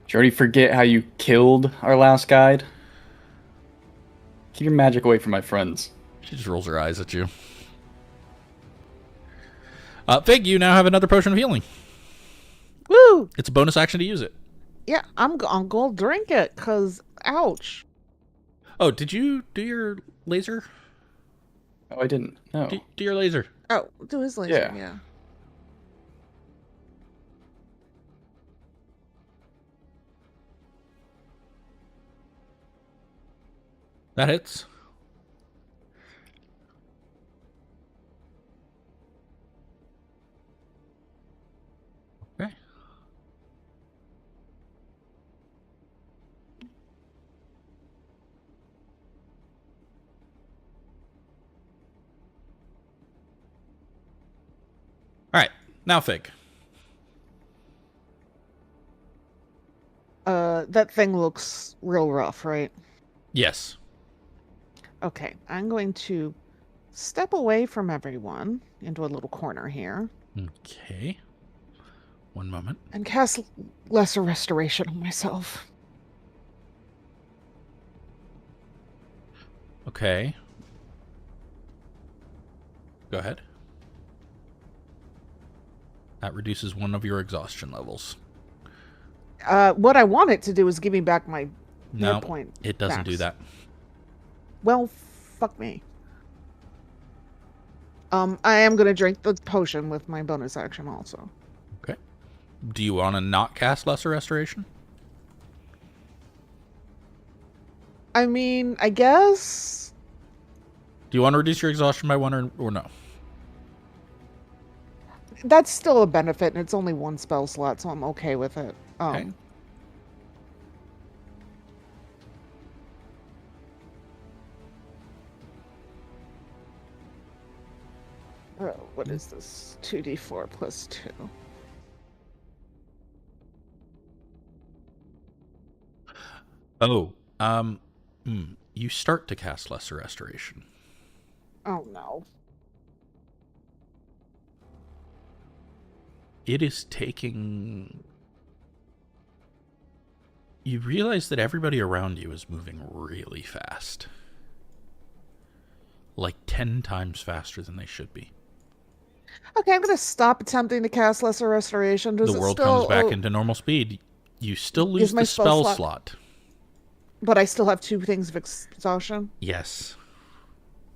Did you already forget how you killed our last guide? Keep your magic away from my friends. She just rolls her eyes at you. Fig, you now have another potion of healing. Woo! It's a bonus action to use it. Yeah, I'm going to drink it, because, ouch. Oh, did you do your laser? Oh, I didn't. No. Do your laser. Oh, do his laser, Yeah. yeah. That hits. Okay. All right, now Fig. That thing looks real rough, right? Yes. Okay, I'm going to step away from everyone into a little corner here Okay. One moment. and cast Lesser Restoration on myself. Okay. Go ahead. That reduces one of your exhaustion levels. What I want it to do is give me back my No, hit point. it doesn't do max. that. Well, fuck me. I am going to drink the potion with my bonus action also. Okay. Do you want to not cast Lesser Restoration? I mean, I guess... Do you want to reduce your exhaustion by one or no? That's still a benefit, and it's only one spell slot, so I'm okay with it. Okay. What is this? 2d4 plus 2. Oh, you start to cast Lesser Restoration. Oh, no. It is taking... You realize that everybody around you is moving really fast. Like 10 times faster than they should be. Okay, I'm going to stop attempting to cast Lesser Restoration. Does The it world still, comes back into normal speed. You still lose my the spell spell slot- slot. But I still have 2 things of exhaustion? Yes.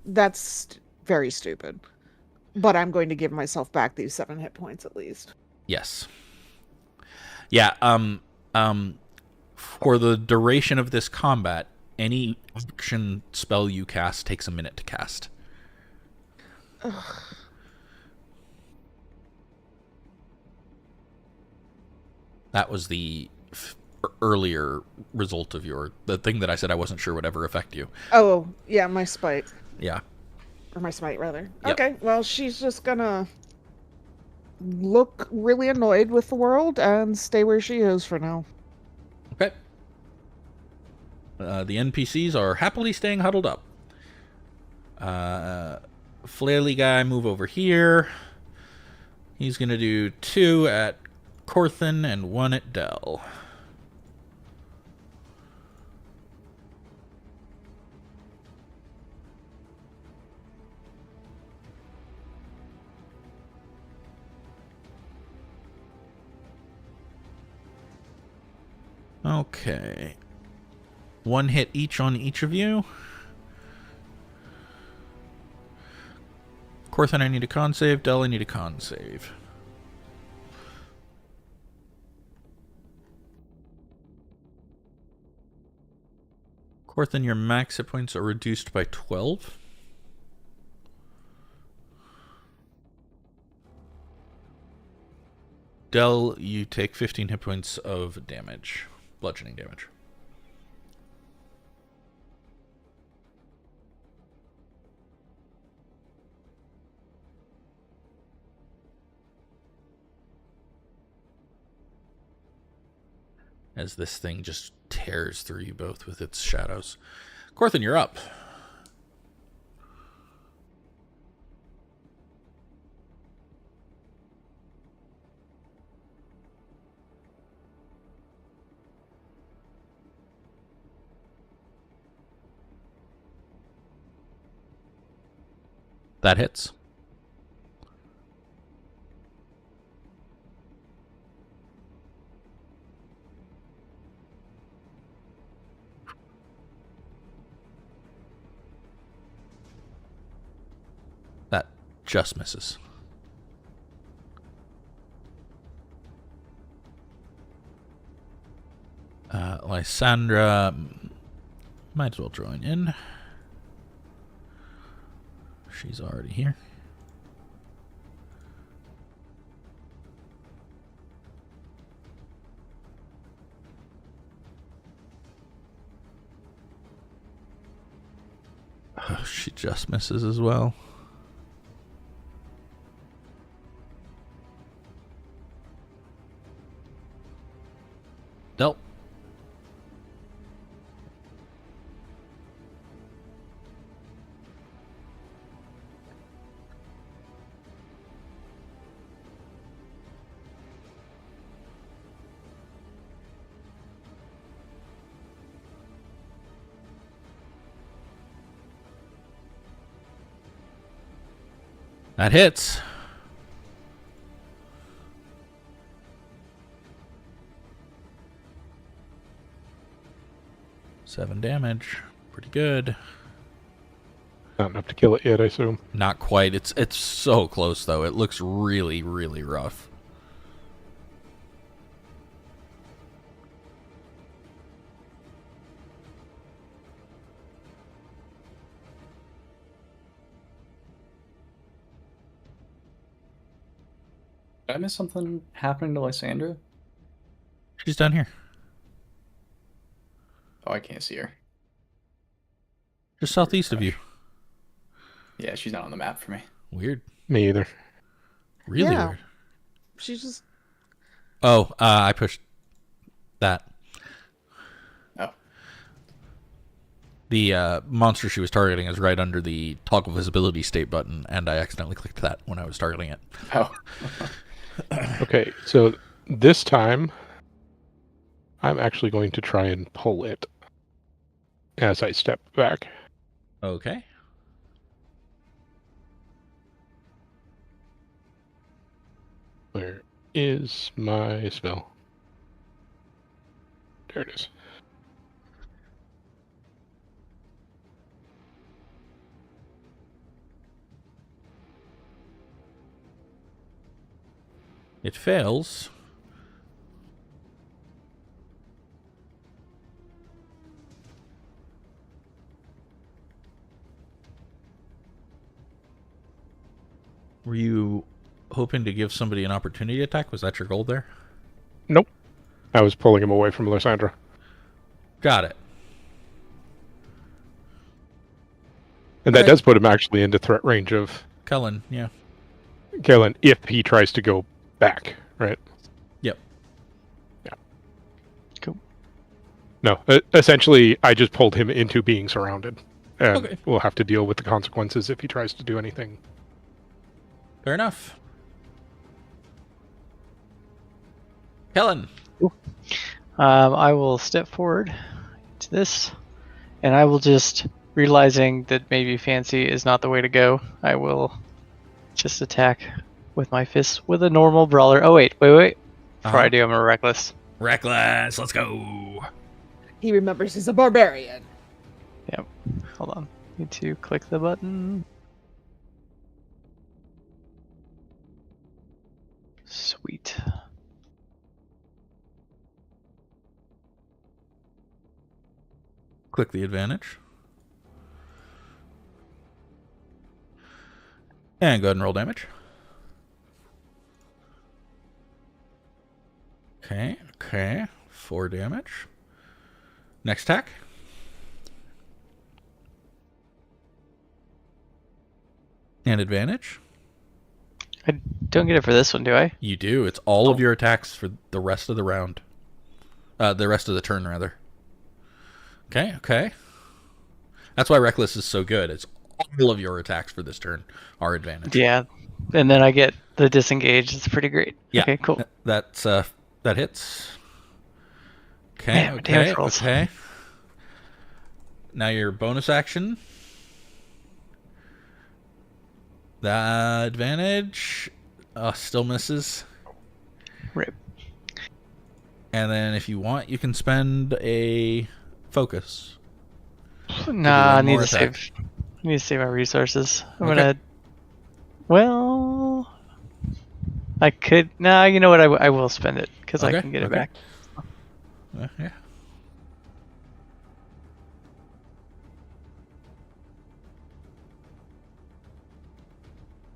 That's very stupid. But I'm going to give myself back these 7 hit points at least. Yes. Yeah, for the duration of this combat, any action spell you cast takes a minute to cast. Ugh. That was the earlier result of the thing that I said I wasn't sure would ever affect you. Oh, yeah, my spite. Yeah. Or my smite, rather. Yep. Okay, well, she's just gonna look really annoyed with the world and stay where she is for now. Okay. The NPCs are happily staying huddled up. Flaily guy, move over here. He's going to do 2 at Corthyndahast and 1 at Del. Okay. 1 hit each on each of you. Corthyndahast, I need a con save. Del, I need a con save. Corthyndahast, your max hit points are reduced by 12. Del, you take 15 hit points of damage. Bludgeoning damage. as this thing just tears through you both with its shadows. Corthynd, you're up. That hits. That just misses. Lysandra might as well join in. She's already here. Oh, she just misses as well. Nope. That hits. Seven damage. Pretty good. Not enough to kill it yet, I assume. Not quite. It's so close though. It looks really, really rough. Did I miss something happening to Lysandra? She's down here. Oh, I can't see her. Just southeast of you. Yeah, she's not on the map for me. Weird. Me either. Really Yeah. weird. She's just Oh, I pushed that. Oh. The monster she was targeting is right under the toggle visibility state button, and I accidentally clicked that when I was targeting it. Oh. Okay, so this time I'm actually going to try and pull it as I step back. Okay. Where is my spell? There it is. It fails. Were you hoping to give somebody an opportunity attack? Was that your goal there? Nope. I was pulling him away from Lysandra. Got it. And that Alright. does put him actually into threat range of Kaelen, yeah. Kaelen if he tries to go back, right? Yep. Yeah. Cool. No, essentially, I just pulled him into being surrounded. And Okay. we'll have to deal with the consequences if he tries to do anything. Fair enough. Kaelen. I will step forward to this, and I will just, realizing that maybe fancy is not the way to go, I will just attack with my fists with a normal brawler. Oh, wait. Before I do, I'm a reckless. Reckless, let's go. he remembers he's a barbarian. Yep. Hold on. Need to click the button. Sweet. Click the advantage. And go ahead and roll damage. Okay. 4 damage. Next attack. And advantage. I don't get it for this one, do I? You do. It's all of your attacks for the rest of the round. The rest of the turn, rather. Okay. That's why Reckless is so good. It's all of your attacks for this turn are advantage. Yeah, and then I get the disengage. It's pretty great. Yeah. Okay, cool. That hits. Okay, Man, my damage rolls. okay. Now your bonus action. That advantage still misses. Rip. And then if you want, you can spend a focus. Nah, I one need more to attack. save. I need to save my resources. I'm Okay. gonna. Well, I could. Nah, you know what? I will spend it because I Okay, can get it okay. back. Yeah.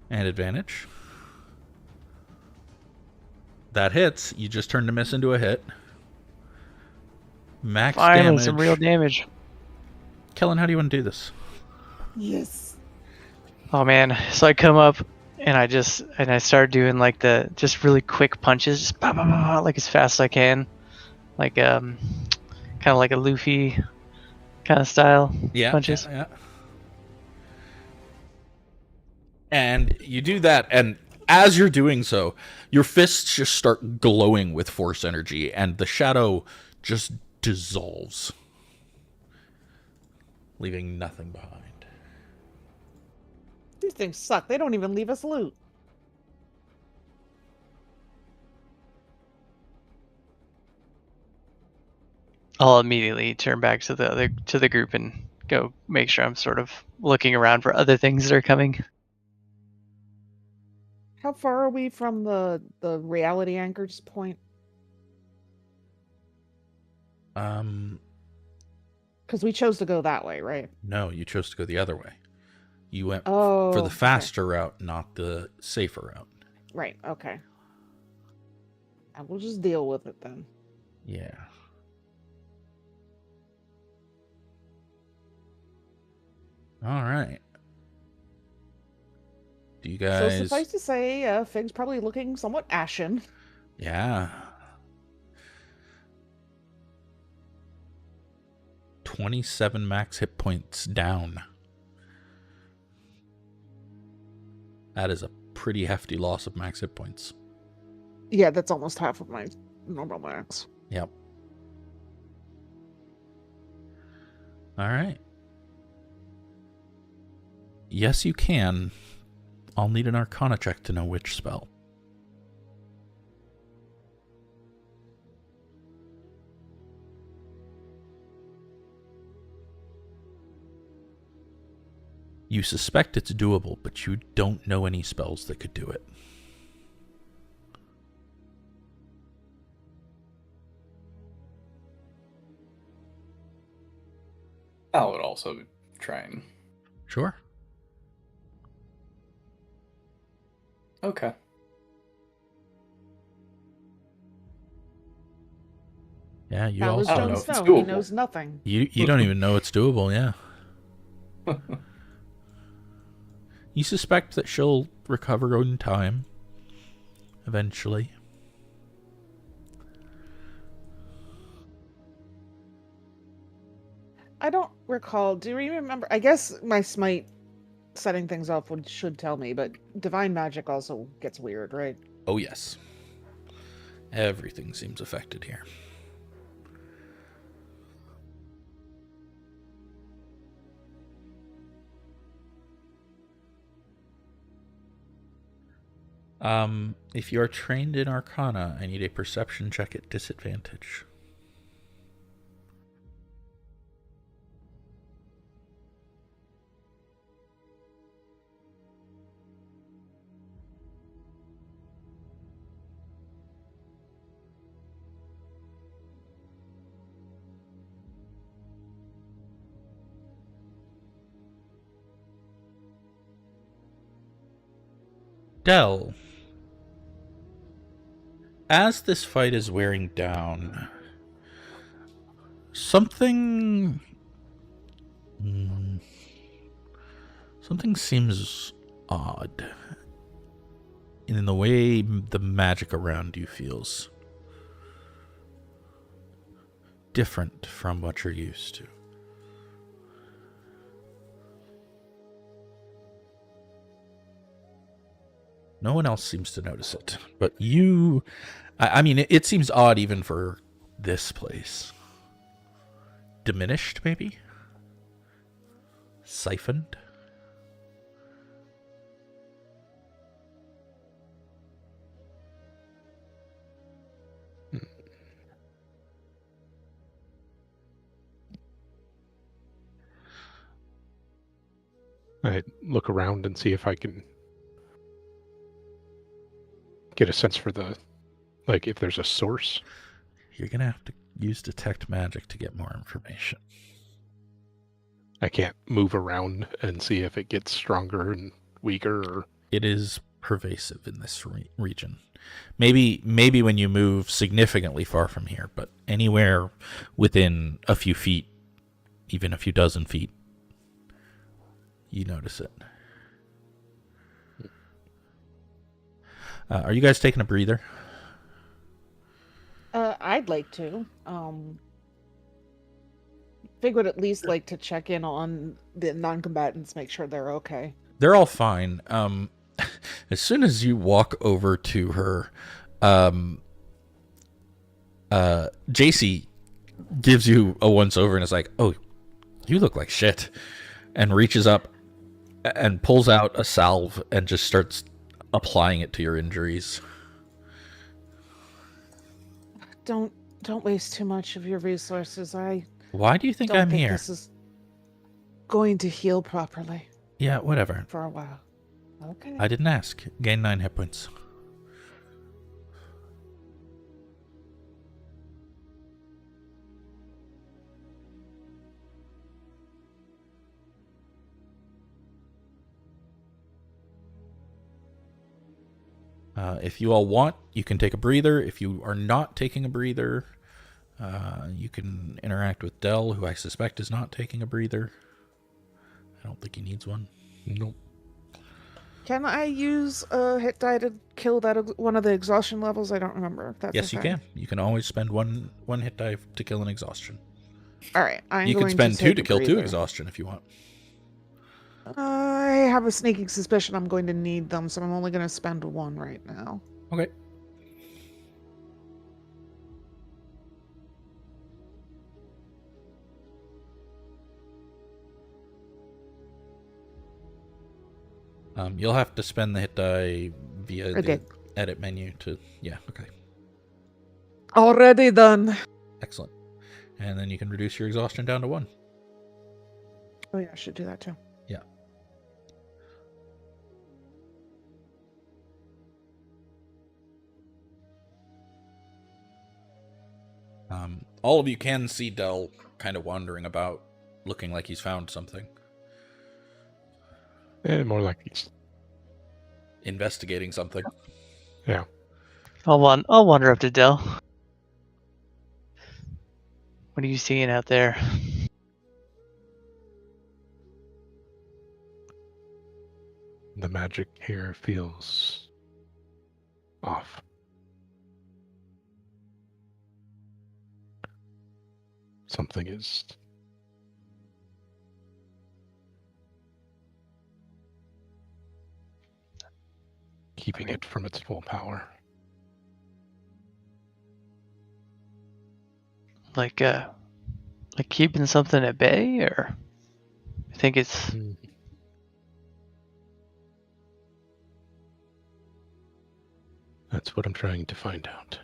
And advantage. That hits. You just turned a miss into a hit. Max Finally, damage. some real damage. Kellen, how do you want to do this? Yes. Oh man! So I come up and I start doing like the just really quick punches, just bah, bah, bah, bah, like as fast as I can, like kind of like a Luffy kind of style punches. Yeah. And you do that, and as you're doing so, your fists just start glowing with force energy, and the shadow just dissolves, leaving nothing behind. These things suck. They don't even leave us loot. I'll immediately turn back to the group and go make sure I'm sort of looking around for other things that are coming. How far are we from the reality anchor's point? Because we chose to go that way, right? No, you chose to go the other way. You went Oh, for the okay. faster route, not the safer route. Right, okay. I will just deal with it then. Yeah. All right. Do you guys... So suffice to say, Fig's probably looking somewhat ashen. Yeah. 27 max hit points down. That is a pretty hefty loss of max hit points. Yeah, that's almost half of my normal max. Yep. All right. Yes, you can. I'll need an Arcana check to know which spell. You suspect it's doable, but you don't know any spells that could do it. I would also try and... Sure. Okay. Yeah, you Now, also I don't know Stone if it's Snow, he doable. knows nothing. you don't even know it's doable, yeah. You suspect that she'll recover in time. Eventually. I don't recall. Do you remember? I guess my smite setting things off should tell me, but divine magic also gets weird, right? Oh, yes. Everything seems affected here. If you are trained in Arcana, I need a perception check at disadvantage. Del, as this fight is wearing down, something seems odd in the way the magic around you feels. different from what you're used to. No one else seems to notice it, but you... I mean, it seems odd even for this place. Diminished, maybe? Siphoned? I look around and see if I can get a sense for if there's a source. You're going to have to use detect magic to get more information. I can't move around and see if it gets stronger and weaker, or... It is pervasive in this region. Maybe when you move significantly far from here, but anywhere within a few feet, even a few dozen feet, you notice it. Are you guys taking a breather? I'd like to. Fig would at least like to check in on the non-combatants, make sure they're okay. They're all fine. As soon as you walk over to her, JC gives you a once-over and is like, "Oh, you look like shit," and reaches up and pulls out a salve and just starts applying it to your injuries. Don't waste too much of your resources. Why do you think don't I'm think here? this is going to heal properly Yeah, whatever. for a while. Okay. I didn't ask. Gain 9 hit points. If you all want, you can take a breather. If you are not taking a breather, you can interact with Del, who I suspect is not taking a breather. I don't think he needs one. Nope. Can I use a hit die to kill that one of the exhaustion levels? I don't remember if that's Yes, a you thing. can. You can always spend one hit die to kill an exhaustion. All right, You can spend 2 to kill 2 exhaustion if you want. I have a sneaking suspicion I'm going to need them, so I'm only going to spend 1 right now. Okay. You'll have to spend the hit die via the edit menu to... Yeah, okay. Already done. Excellent. And then you can reduce your exhaustion down to 1. Oh yeah, I should do that too. Yeah. All of you can see Del kind of wandering about, looking like he's found something. More like he's Investigating something. Yeah. I'll wander up to Del. What are you seeing out there? The magic here feels off. Something is keeping it from its full power. Like keeping something at bay, or I think it's That's what I'm trying to find out.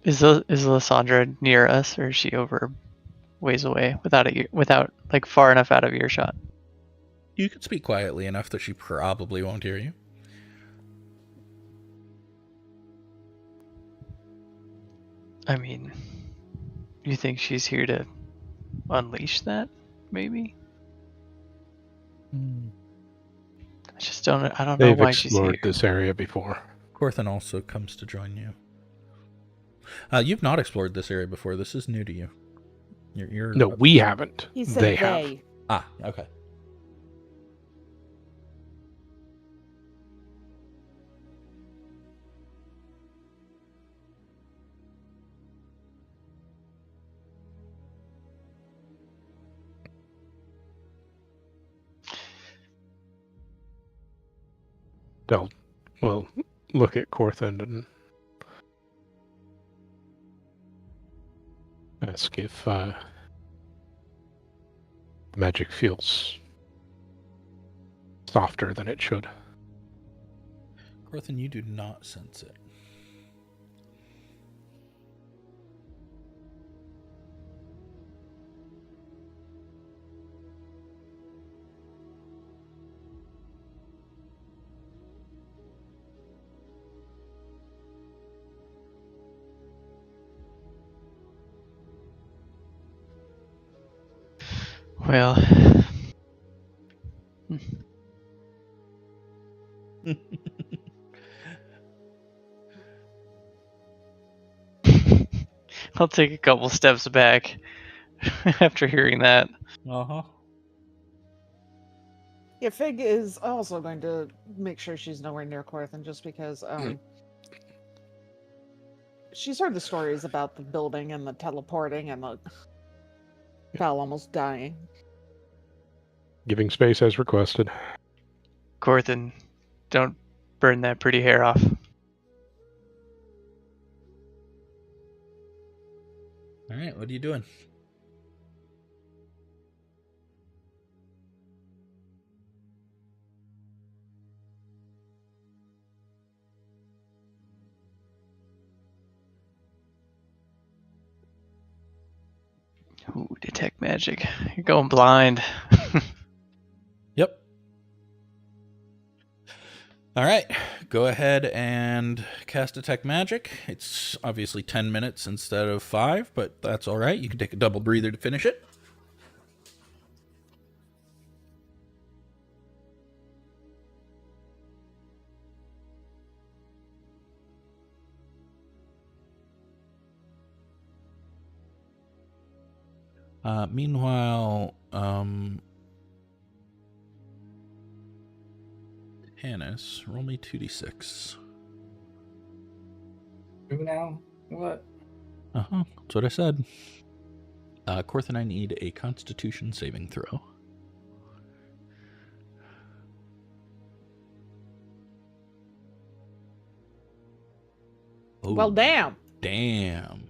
is Lysandra near us, or is she over ways away without like far enough out of earshot? You can speak quietly enough that she probably won't hear you. I mean, you think she's here to unleash that? Maybe. I just don't. I don't know They've why she's here. explored this area before. Corthyndahast also comes to join you. You've not explored this area before. This is new to you. You're No, we haven't. He said they have. Ah, okay. We'll look at Corthynd and ask if magic feels softer than it should. Corthynd, you do not sense it. Well, I'll take a couple steps back after hearing that. Uh-huh. Yeah, Fig is also going to make sure she's nowhere near Corthynd just because she's heard the stories about the building and the teleporting and the Val almost dying. Giving space as requested. Corthynd, don't burn that pretty hair off. All right, what are you doing? Ooh, detect magic. You're going blind. Yep. All right, go ahead and cast Detect Magic. It's obviously 10 minutes instead of 5, but that's all right. You can take a double breather to finish it. Meanwhile, Tanis, roll me 2d6. Who now? What? Uh-huh, that's what I said. Corthynd, I need a Constitution saving throw. Oh, Well, damn. damn.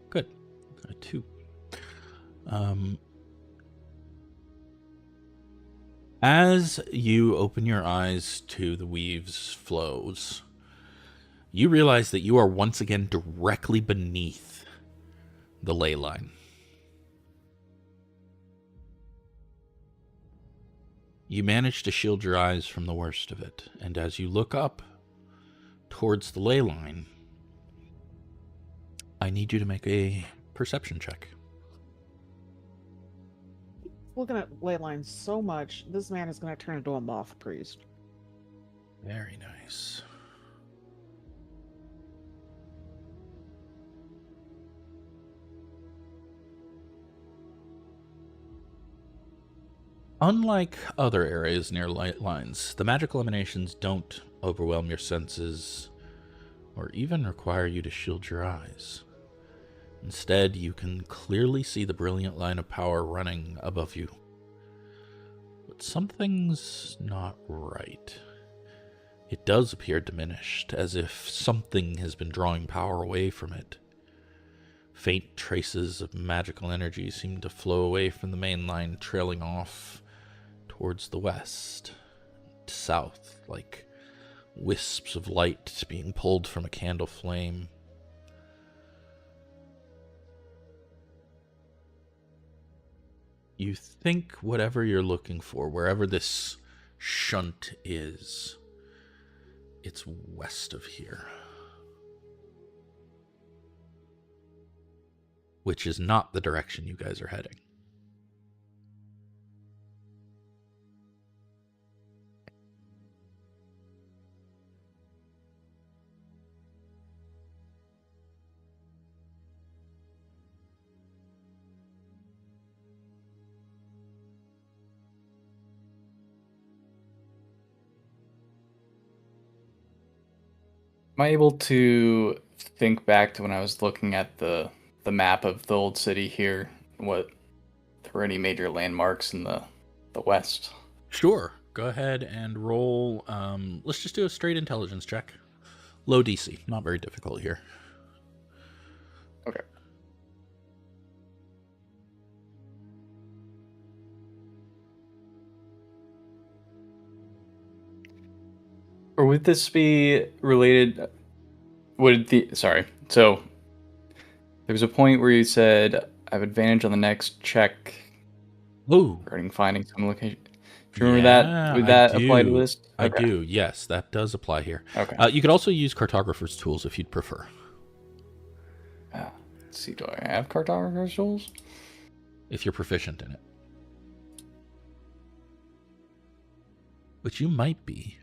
Good. 2. As you open your eyes to the weave's flows, you realize that you are once again directly beneath the ley line. You manage to shield your eyes from the worst of it, and as you look up towards the ley line, I need you to make a perception check. Looking at ley lines so much, this man is going to turn into a moth priest. Very nice. Unlike other areas near light lines, the magical emanations don't overwhelm your senses or even require you to shield your eyes. Instead, you can clearly see the brilliant line of power running above you. But something's not right. It does appear diminished, as if something has been drawing power away from it. Faint traces of magical energy seem to flow away from the main line, trailing off towards the west, to south, like wisps of light being pulled from a candle flame. You think whatever you're looking for, wherever this shunt is, it's west of here. Which is not the direction you guys are heading. Am I able to think back to when I was looking at the map of the old city here? What there were any major landmarks in the west? Sure, go ahead and roll. Let's just do a straight intelligence check. Low DC, not very difficult here. Okay. Or would this be related? So there was a point where you said I have advantage on the next check Ooh. regarding finding some location. Do you remember that? Would that apply to this? I do. Yes, that does apply here. Okay. You could also use cartographer's tools if you'd prefer. Let's see. Do I have cartographer's tools? If you're proficient in it, which you might be.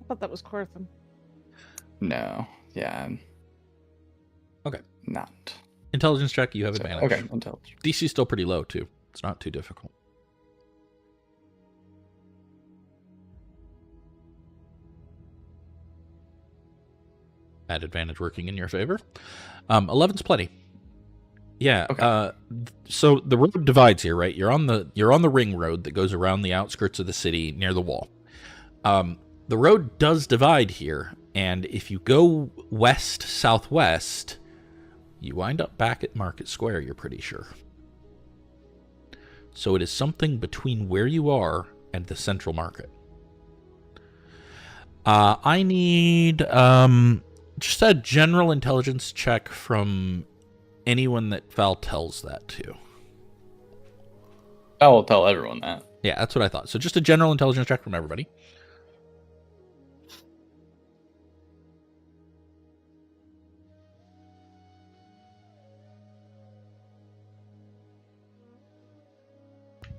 I thought that was Corthyndahast. No. Yeah. I'm Okay. Not. Intelligence check. You have advantage. Okay. Intelligence. DC's still pretty low too. It's not too difficult. At advantage working in your favor. 11's plenty. Yeah. Okay. So the road divides here, right? You're on the ring road that goes around the outskirts of the city near the wall. The road does divide here, and if you go west-southwest, you wind up back at Market Square, you're pretty sure. So it is something between where you are and the central market. I need just a general intelligence check from anyone that Val tells that to. I will tell everyone that. Yeah, that's what I thought. So just a general intelligence check from everybody.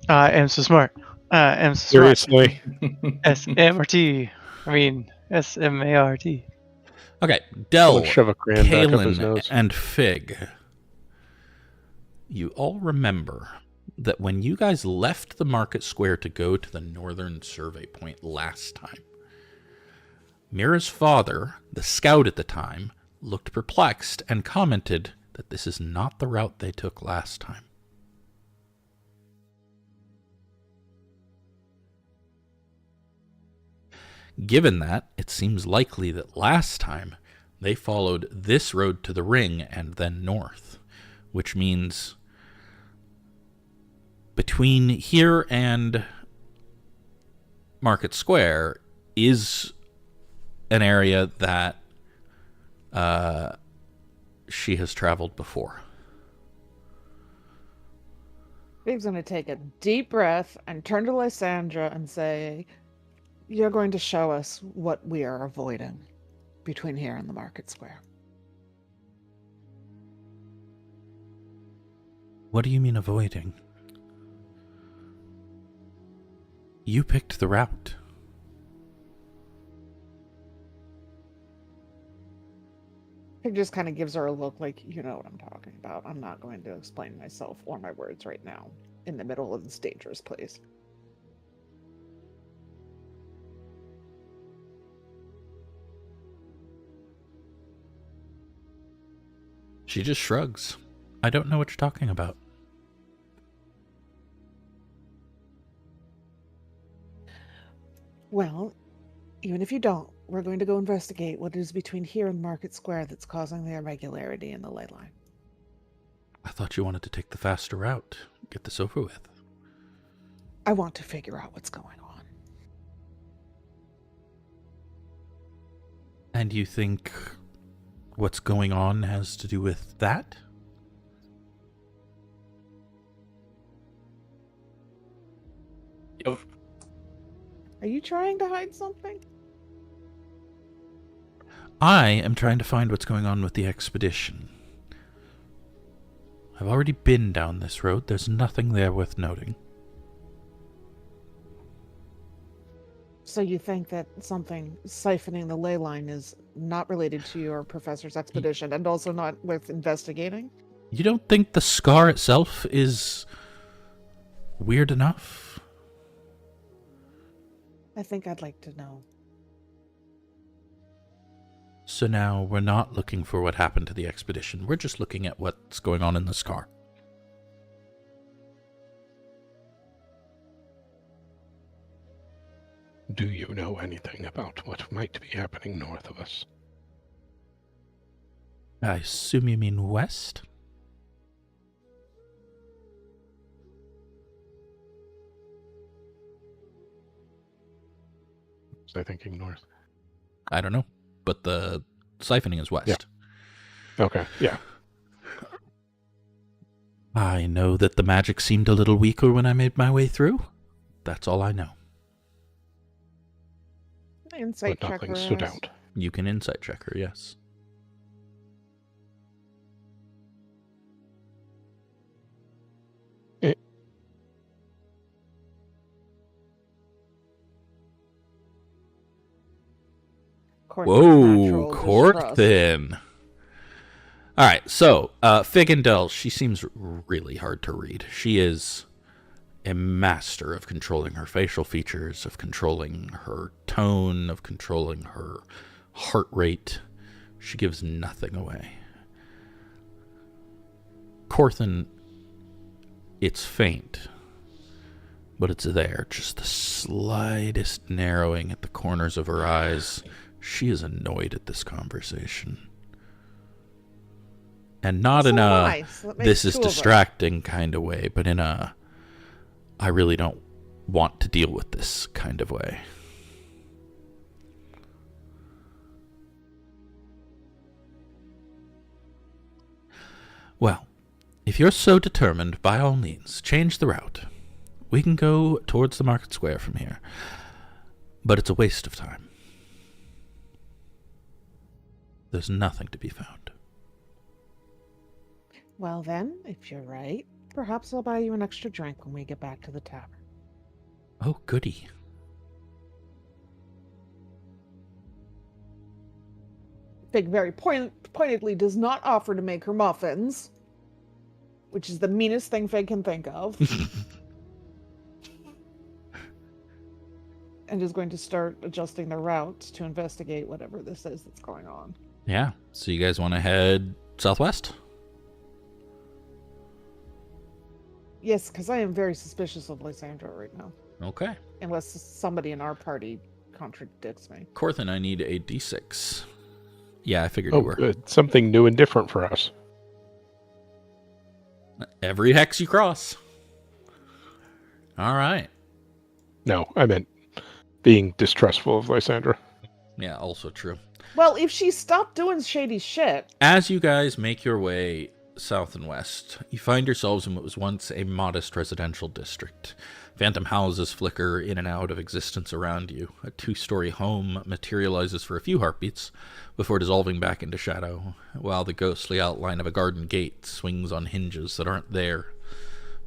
I am so smart. I am so smart. Seriously. SMRT. I mean, SMART. Okay, Del, Someone shove a crayon back up his Kaelen, nose. and Fig. You all remember that when you guys left the market square to go to the northern survey point last time, Mira's father, the scout at the time, looked perplexed and commented that this is not the route they took last time. Given that, it seems likely that last time they followed this road to the ring and then north, which means between here and Market Square is an area that she has traveled before. Big's going to take a deep breath and turn to Lysandra and say, "You're going to show us what we are avoiding between here and the market square." What do you mean avoiding? You picked the route. Pig just kind of gives her a look like, you know what I'm talking about. I'm not going to explain myself or my words right now in the middle of this dangerous place. She just shrugs. I don't know what you're talking about. Well, even if you don't, we're going to go investigate what is between here and Market Square that's causing the irregularity in the ley line. I thought you wanted to take the faster route. Get this over with. I want to figure out what's going on. And you think what's going on has to do with that? Yep. Are you trying to hide something? I am trying to find what's going on with the expedition. I've already been down this road. There's nothing there worth noting. So you think that something siphoning the ley line is not related to your professor's expedition and also not worth investigating? You don't think the scar itself is weird enough? I think I'd like to know. So now we're not looking for what happened to the expedition. We're just looking at what's going on in the scar. Do you know anything about what might be happening north of us? I assume you mean west? Was I thinking north? I don't know, but the siphoning is west. Yeah. Okay, yeah. I know that the magic seemed a little weaker when I made my way through. That's all I know. Insight But checker. nothing stood out. You can insight check her, yes. Whoa, Corthin. All right, so Figwyn, she seems really hard to read. She is a master of controlling her facial features, of controlling her tone, of controlling her heart rate. She gives nothing away. Corthin, it's faint, but it's there. Just the slightest narrowing at the corners of her eyes. She is annoyed at this conversation. And not in a, this is distracting kind of way, but in a, I really don't want to deal with this kind of way. Well, if you're so determined, by all means, change the route. We can go towards the market square from here. But it's a waste of time. There's nothing to be found. Well then, if you're right, perhaps I'll buy you an extra drink when we get back to the tavern. Oh, goody. Fig very pointedly does not offer to make her muffins, which is the meanest thing Fig can think of. And is going to start adjusting the route to investigate whatever this is that's going on. Yeah, so you guys want to head southwest? Yes, because I am very suspicious of Lysandra right now. Okay. Unless somebody in our party contradicts me. Corthin, I need a d6. Yeah, I figured Oh, you were. good. Something new and different for us. Every hex you cross. All right. No, I meant being distrustful of Lysandra. Yeah, also true. Well, if she stopped doing shady shit. As you guys make your way south and west, you find yourselves in what was once a modest residential district. Phantom houses flicker in and out of existence around you. A 2-story home materializes for a few heartbeats before dissolving back into shadow, while the ghostly outline of a garden gate swings on hinges that aren't there.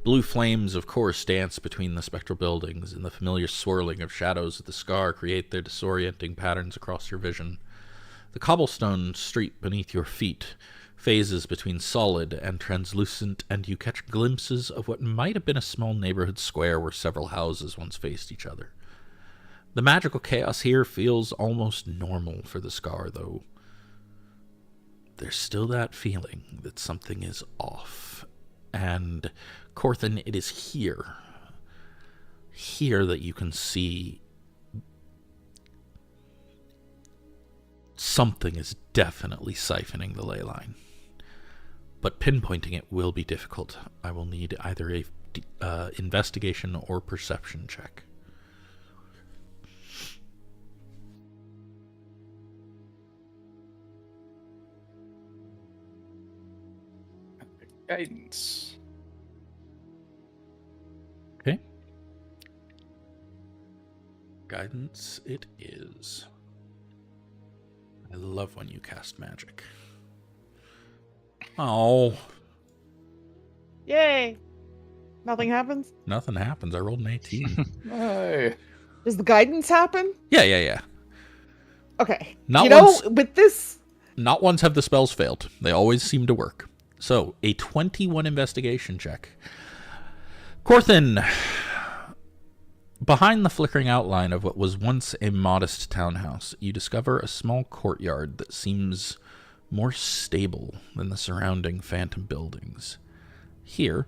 Blue flames, of course, dance between the spectral buildings, and the familiar swirling of shadows of the scar create their disorienting patterns across your vision. The cobblestone street beneath your feet phases between solid and translucent, and you catch glimpses of what might have been a small neighborhood square where several houses once faced each other. The magical chaos here feels almost normal for the scar, though there's still that feeling that something is off. And, Corthin, it is here that you can see something is definitely siphoning the ley line. But pinpointing it will be difficult. I will need either a investigation or perception check. Guidance. Okay. Guidance it is. I love when you cast magic. Oh. Yay! Nothing happens? Nothing happens. I rolled an 18. Hey. Does the guidance happen? Yeah. Okay. Not with this... Not once have the spells failed. They always seem to work. So, a 21 investigation check. Corthin, behind the flickering outline of what was once a modest townhouse, you discover a small courtyard that seems more stable than the surrounding phantom buildings. Here,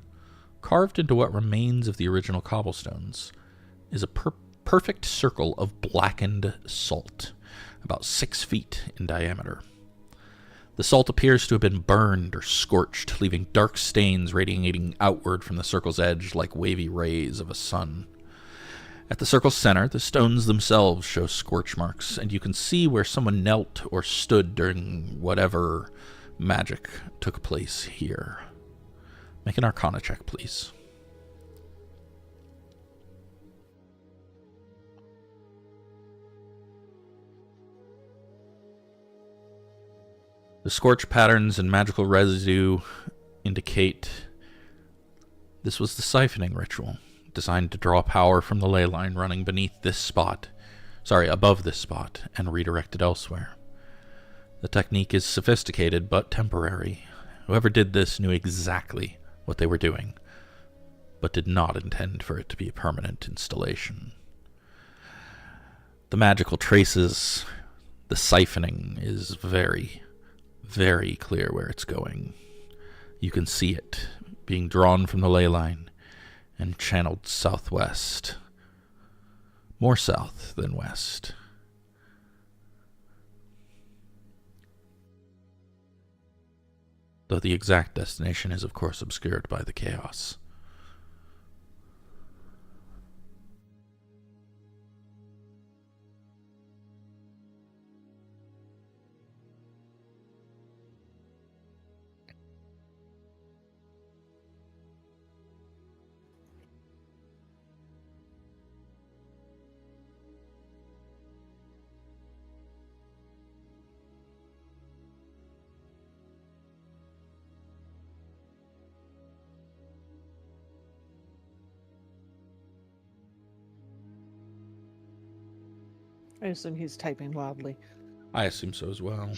carved into what remains of the original cobblestones, is a perfect circle of blackened salt, about 6 feet in diameter. The salt appears to have been burned or scorched, leaving dark stains radiating outward from the circle's edge like wavy rays of a sun. At the circle's center, the stones themselves show scorch marks, and you can see where someone knelt or stood during whatever magic took place here. Make an Arcana check, please. The scorch patterns and magical residue indicate this was the siphoning ritual, designed to draw power from the ley line running above this spot, and redirect it elsewhere. The technique is sophisticated but temporary. Whoever did this knew exactly what they were doing, but did not intend for it to be a permanent installation. The magical traces, the siphoning is very, very clear where it's going. You can see it being drawn from the ley line and channeled southwest. More south than west. Though the exact destination is, of course, obscured by the chaos. I assume he's typing wildly. I assume so as well.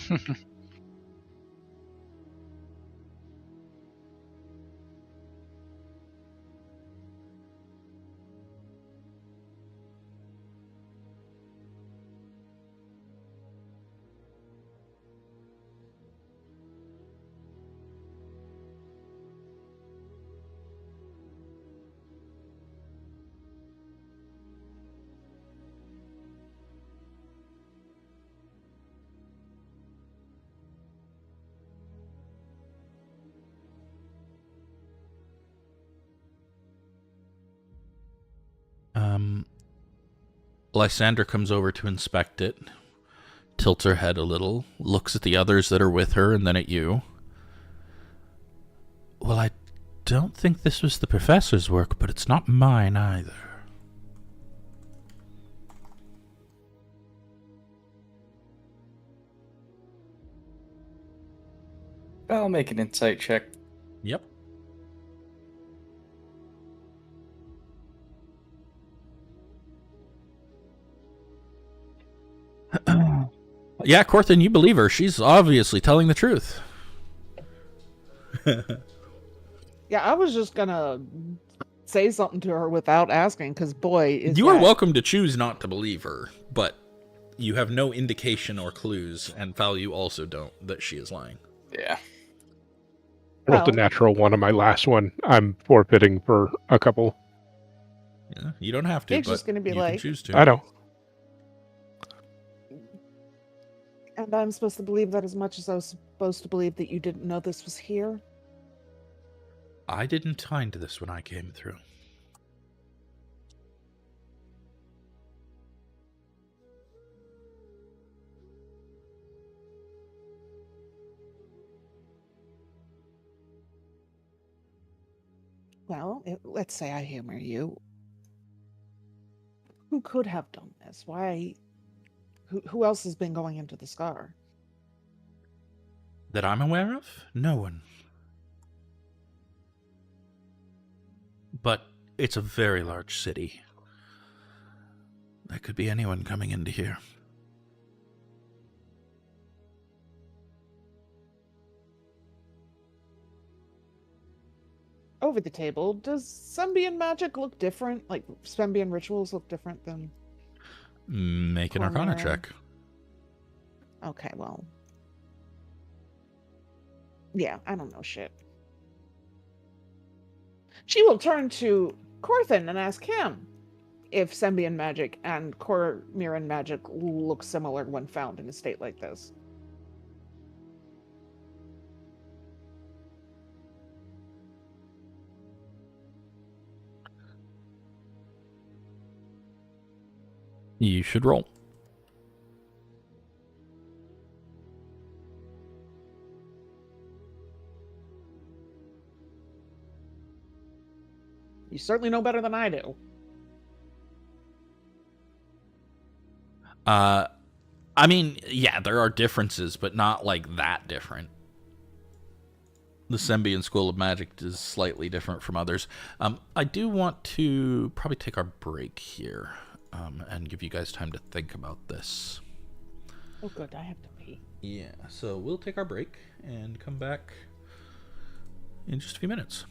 Lysander comes over to inspect it, tilts her head a little, looks at the others that are with her, and then at you. Well, I don't think this was the professor's work, but it's not mine either. I'll make an insight check. Yep. Yeah, Corthynd, you believe her. She's obviously telling the truth. Yeah, I was just gonna say something to her without asking, because boy, is You are that- welcome to choose not to believe her, but you have no indication or clues, and Val, you also don't, that she is lying. Yeah. I rolled a Well- natural one on my last one. I'm forfeiting for a couple. Yeah, you don't have to, He's but just gonna be you like- can choose to. I know. And I'm supposed to believe that as much as I was supposed to believe that you didn't know this was here? I didn't find this when I came through. Well, let's say I humor you. Who could have done this? Why? Who else has been going into the scar? That I'm aware of? No one. But it's a very large city. That could be anyone coming into here. Over the table, does Sembian magic look different? Like, Sembian rituals look different than... Make an Arcana Cormyr. check. Okay, well... Yeah, I don't know shit. She will turn to Corthynd and ask him if Symbian magic and Cormyr magic look similar when found in a state like this. You should roll. You certainly know better than I do. I mean, yeah, there are differences, but not like that different. The Symbian School of Magic is slightly different from others. I do want to probably take our break here and give you guys time to think about this. Oh, good. I have to pee. Yeah, so we'll take our break and come back in just a few minutes.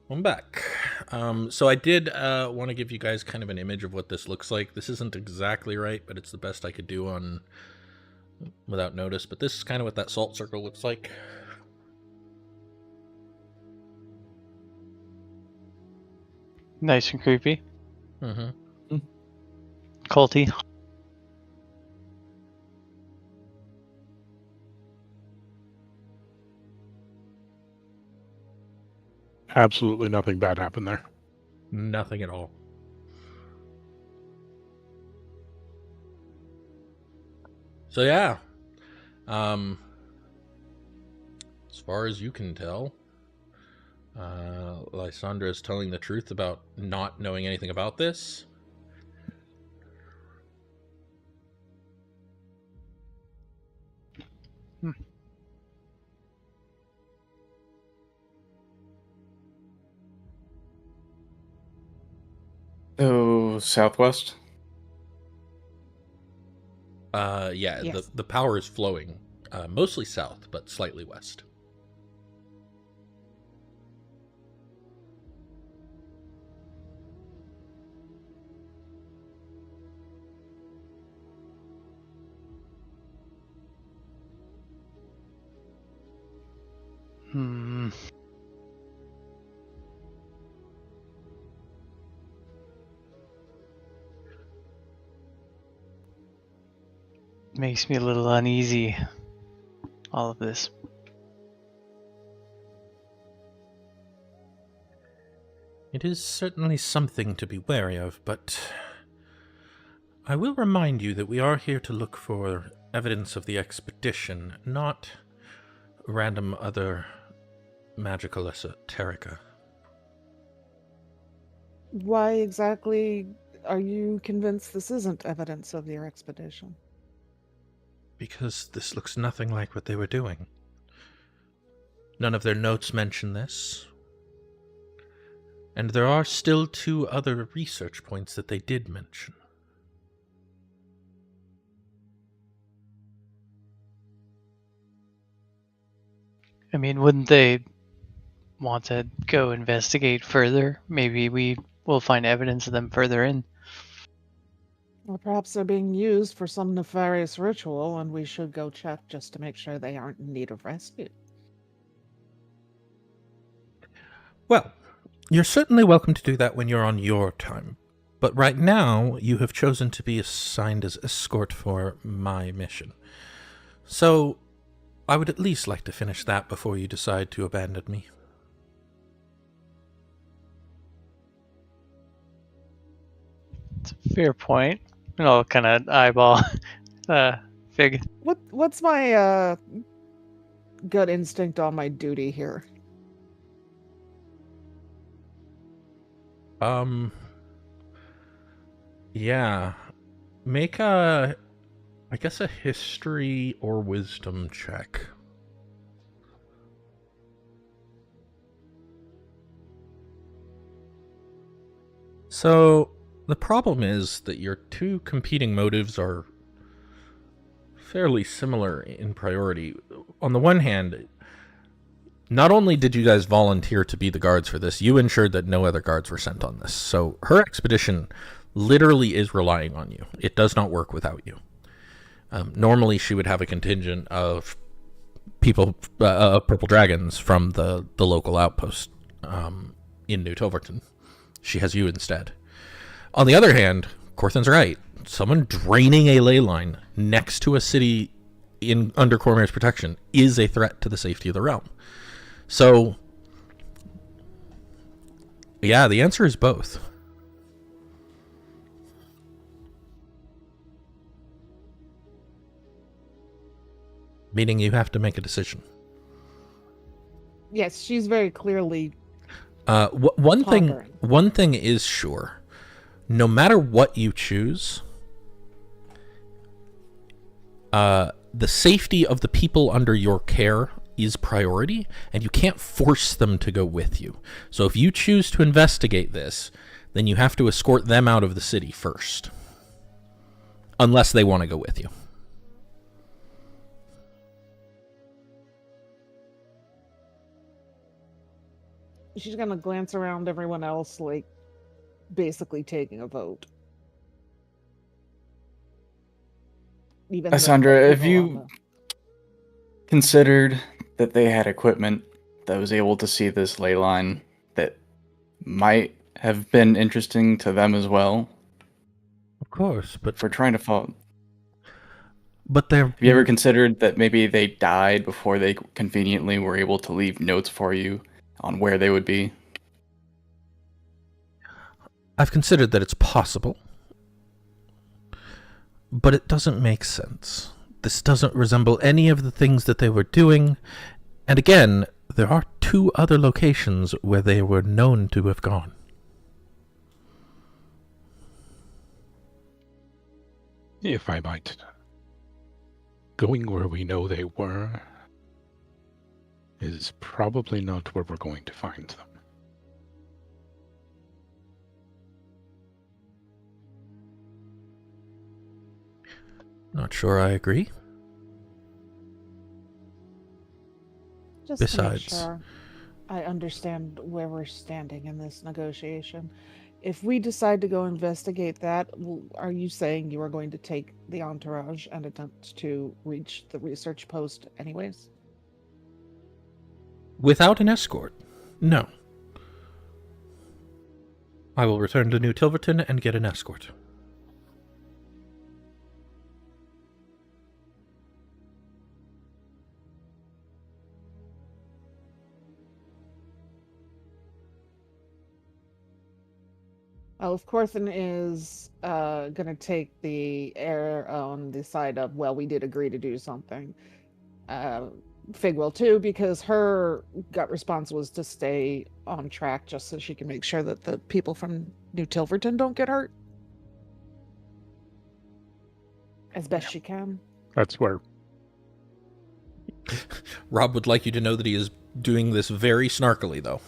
I'm back. So I did want to give you guys kind of an image of what this looks like. This isn't exactly right, but it's the best I could do on without notice. But this is kind of what that salt circle looks like. Nice and creepy. Mm-hmm. Culty. Absolutely nothing bad happened there. Nothing at all. So yeah, as far as you can tell, Lysandra is telling the truth about not knowing anything about this. Oh, southwest. Yeah, Yes. the power is flowing, mostly south, but slightly west. Hmm. Makes me a little uneasy, all of this. It is certainly something to be wary of, but I will remind you that we are here to look for evidence of the expedition, not random other magical esoterica. Why exactly are you convinced this isn't evidence of your expedition? Because this looks nothing like what they were doing. None of their notes mention this. And there are still 2 other research points that they did mention. I mean, wouldn't they want to go investigate further? Maybe we will find evidence of them further in. Or perhaps they're being used for some nefarious ritual, and we should go check just to make sure they aren't in need of rescue. Well, you're certainly welcome to do that when you're on your time. But right now, you have chosen to be assigned as escort for my mission. So, I would at least like to finish that before you decide to abandon me. It's a fair point. And I'll kind of eyeball Fig. What's my gut instinct on my duty here? Yeah. Make I guess a history or wisdom check. So, the problem is that your 2 competing motives are fairly similar in priority. On the one hand, not only did you guys volunteer to be the guards for this, you ensured that no other guards were sent on this. So her expedition literally is relying on you. It does not work without you. Normally, she would have a contingent of people, purple dragons from the local outpost in New Toverton. She has you instead. On the other hand, Corthyn's right. Someone draining a ley line next to a city under Cormyr's protection is a threat to the safety of the realm. So, yeah, the answer is both. Meaning you have to make a decision. Yes, she's very clearly One pondering. thing is sure. No matter what you choose, the safety of the people under your care is priority, and you can't force them to go with you. So if you choose to investigate this, then you have to escort them out of the city first. Unless they want to go with you. she's gonna glance around everyone else, like basically taking a vote. Even the Cassandra, have people on you considered that they had equipment that was able to see this ley line that might have been interesting to them as well? Of course, but If we're trying to follow... they're... Have you ever considered that maybe they died before they conveniently were able to leave notes for you on where they would be? I've considered that it's possible, but it doesn't make sense. This doesn't resemble any of the things that they were doing, and again, there are 2 other locations where they were known to have gone. If I might, going where we know they were is probably not where we're going to find them. Not sure I agree. Just Besides, to make sure I understand where we're standing in this negotiation. If we decide to go investigate that, are you saying you are going to take the entourage and attempt to reach the research post anyways? without an escort, no. I will return to New Tilverton and get an escort. Well, if Corthyndahast is going to take the air on the side of, well, we did agree to do something. Fig will too, because her gut response was to stay on track just so she can make sure that the people from New Tilverton don't get hurt. As best she can. That's where... Rob would like you to know that he is doing this very snarkily, though.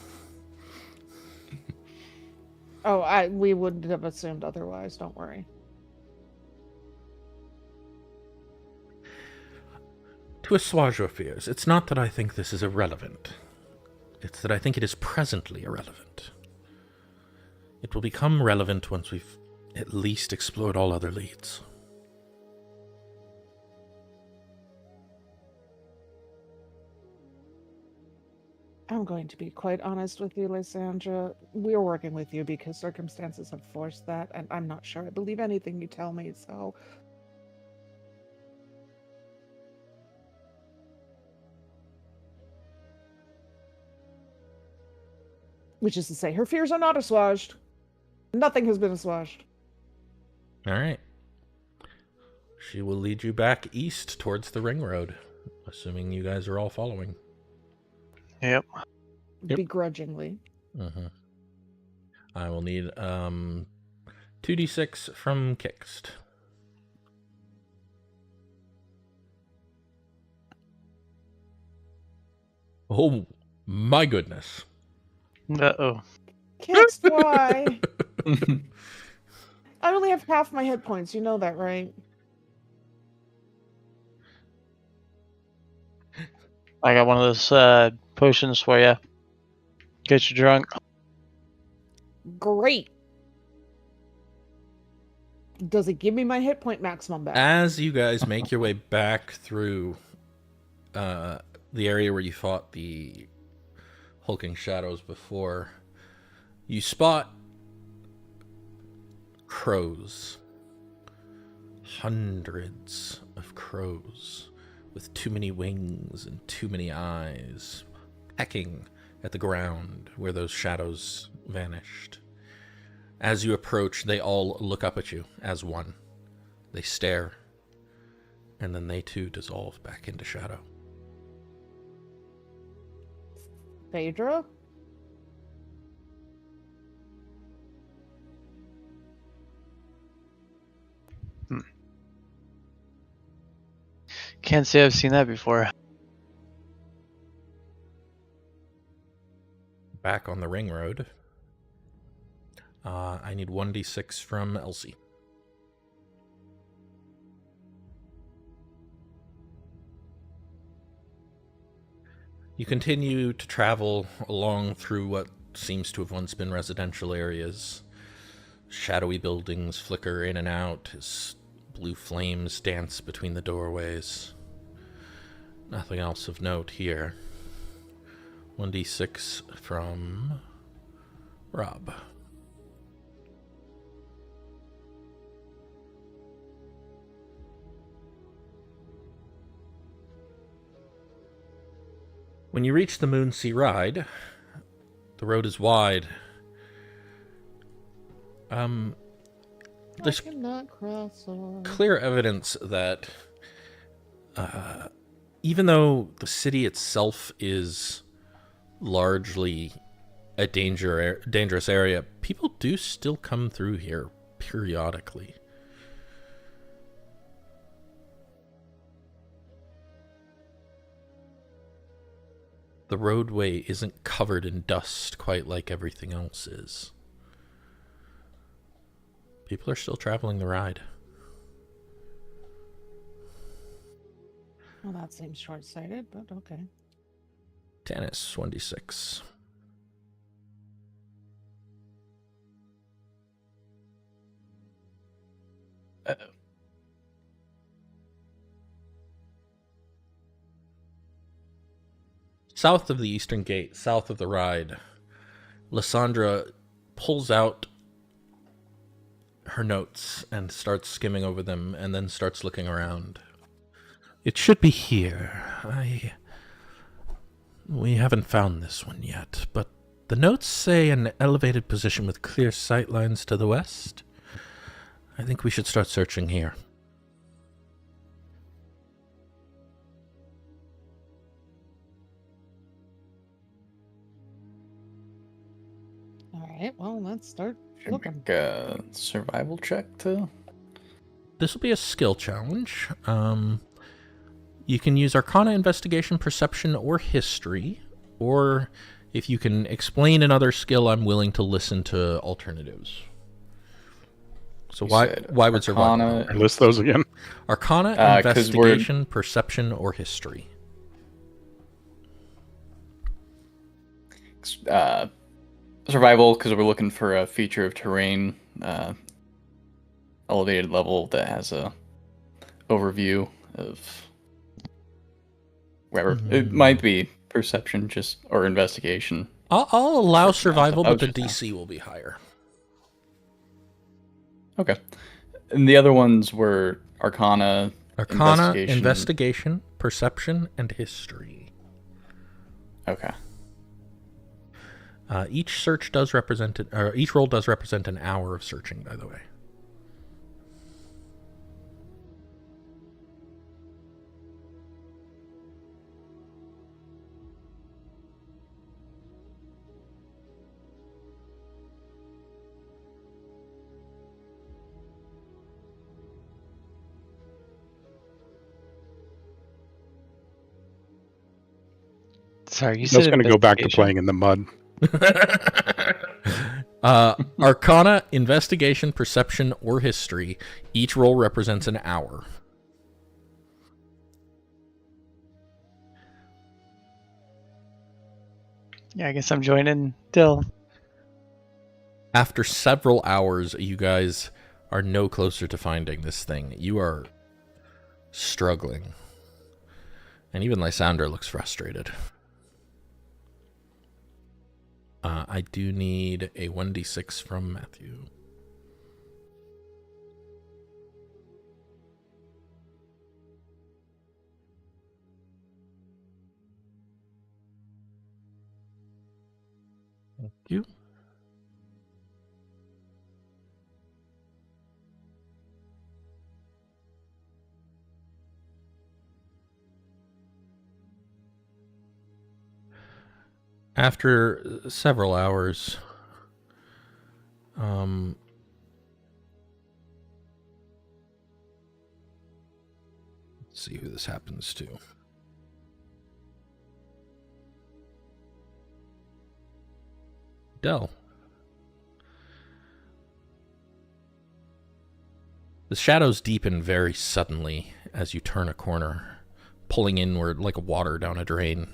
Oh, we wouldn't have assumed otherwise, don't worry. To assuage your fears, it's not that I think this is irrelevant. It's that I think it is presently irrelevant. It will become relevant once we've at least explored all other leads. I'm going to be quite honest with you, Lysandra. We're working with you because circumstances have forced that, and I'm not sure I believe anything you tell me, so... Which is to say, her fears are not assuaged. Nothing has been assuaged. All right. She will lead you back east towards the ring road, assuming you guys are all following. Yep. Begrudgingly. Mm-hmm. I will need 2d6 from Kixt. Oh, my goodness. Uh-oh. Kixt, why? I only have half my hit points. You know that, right? I got one of those potions for you. Get you drunk. Great. Does it give me my hit point maximum back? As you guys make your way back through the area where you fought the hulking shadows before, you spot crows. Hundreds of crows with too many wings and too many eyes, pecking at the ground where those shadows vanished. As you approach, they all look up at you as one. They stare, and then they too dissolve back into shadow. Phaedra? Can't say I've seen that before. Back on the ring road. I need 1d6 from Elsie. You continue to travel along through what seems to have once been residential areas. Shadowy buildings flicker in and out as blue flames dance between the doorways. Nothing else of note here. 1d6 from Rob. When you reach the Moonsea Ride, the road is wide. There's clear evidence that even though the city itself is largely a dangerous area, people do still come through here periodically. The roadway isn't covered in dust quite like everything else is. People are still traveling the ride. Well, that seems short-sighted, but okay. Tanis, 1d6. South of the Eastern Gate, south of the ride, Lysandra pulls out her notes and starts skimming over them and then starts looking around. It should be here. We haven't found this one yet, but the notes say an elevated position with clear sight lines to the west. I think we should start searching here. All right, well, let's start Should looking. make a survival check to. This will be a skill challenge. You can use Arcana, Investigation, Perception, or History, or if you can explain another skill, I'm willing to listen to alternatives. So why would survival? List those again. Arcana, 'cause Investigation, Perception, or History. Survival, because we're looking for a feature of terrain, elevated level that has a overview of wherever. It might be perception, or investigation. I'll allow survival, I but was the just DC will be higher. Okay, and the other ones were Arcana, Investigation, Perception, and History. Okay. Each search does represent each roll does represent an hour of searching, by the way. Sorry, you That's said going to go back to investigation? playing in the mud. Arcana, Investigation, Perception, or History. Each roll represents an hour. Yeah, I guess I'm joining Dill. After several hours, you guys are no closer to finding this thing. You are struggling. And even Lysandra looks frustrated. I do need a 1d6 from Matthew. Thank you. After several hours, let's see who this happens to. Del. The shadows deepen very suddenly as you turn a corner, pulling inward like water down a drain.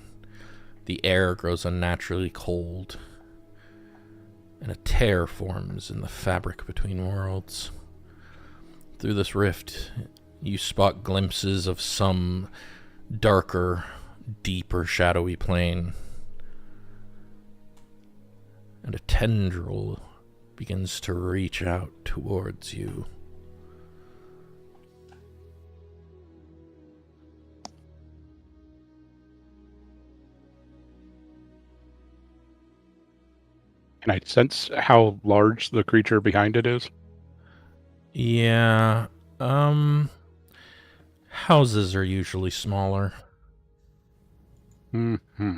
The air grows unnaturally cold. and a tear forms in the fabric between worlds. Through this rift, you spot glimpses of some darker, deeper, shadowy plane. And a tendril begins to reach out towards you. Can I sense how large the creature behind it is? Yeah, houses are usually smaller. Mm-hmm.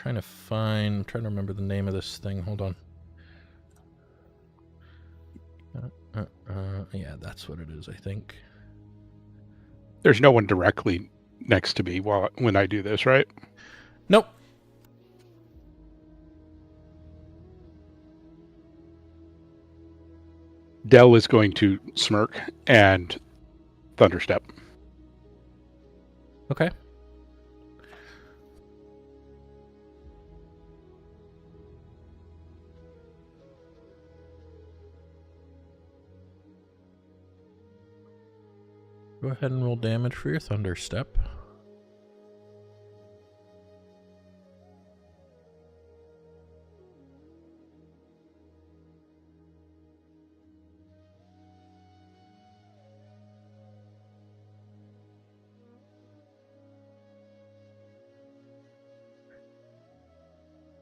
I'm trying to remember the name of this thing. Hold on. Yeah, that's what it is, I think. There's no one directly next to me when I do this, right? Nope. Del is going to smirk and thunderstep. Okay. Go ahead and roll damage for your thunderstep.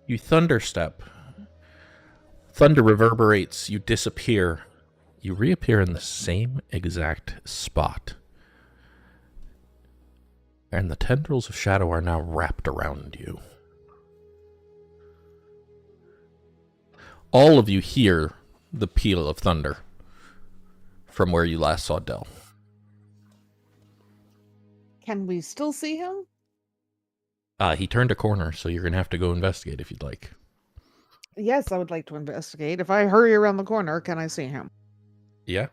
You thunderstep. Thunder reverberates. You disappear. You reappear in the same exact spot. And the tendrils of shadow are now wrapped around you. All of you hear the peal of thunder from where you last saw Del. Can we still see him? He turned a corner, so you're going to have to go investigate if you'd like. Yes, I would like to investigate. If I hurry around the corner, can I see him? Yeah?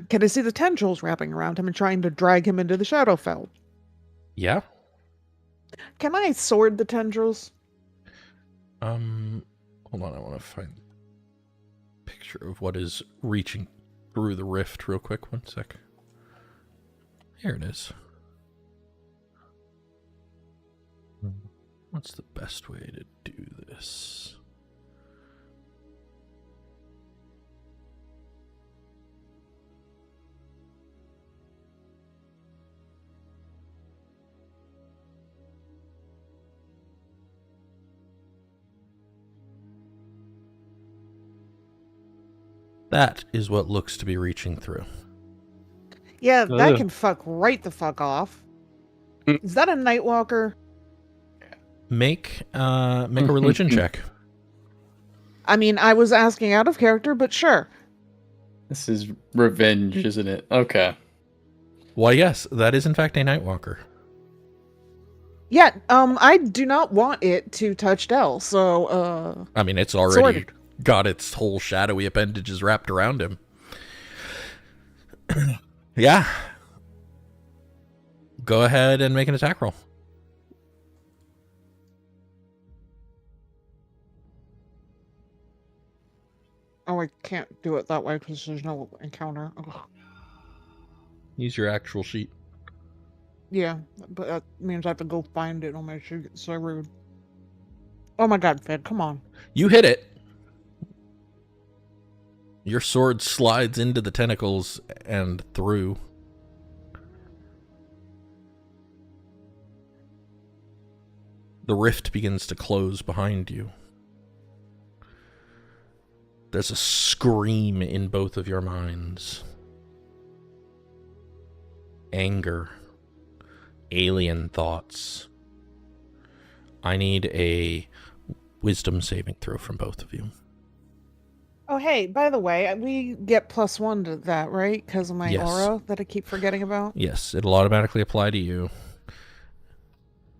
Can I see the tendrils wrapping around him and trying to drag him into the Shadowfell? Yeah? Can I sword the tendrils? Hold on, I want to find a picture of what is reaching through the rift real quick. One sec. Here it is. What's the best way to do this? That is what looks to be reaching through. Yeah, that Ugh. can fuck right the fuck off. Mm. Is that a Nightwalker? Make a religion check. I mean, I was asking out of character, but sure. This is revenge, isn't it? Okay. Why, yes, that is in fact a Nightwalker. Yeah, I do not want it to touch Del, so, I mean, it's already got its whole shadowy appendages wrapped around him. Yeah. Go ahead and make an attack roll. Oh, I can't do it that way because there's no encounter. Ugh. Use your actual sheet. Yeah, but that means I have to go find it on my sheet. It's so rude. Oh my god, Fed, come on. You hit it. Your sword slides into the tentacles and through. The rift begins to close behind you. There's a scream in both of your minds. Anger. Alien thoughts. I need a wisdom saving throw from both of you. Oh, hey, by the way, we get +1 to that, right? Because of my Yes. aura that I keep forgetting about? Yes, it'll automatically apply to you.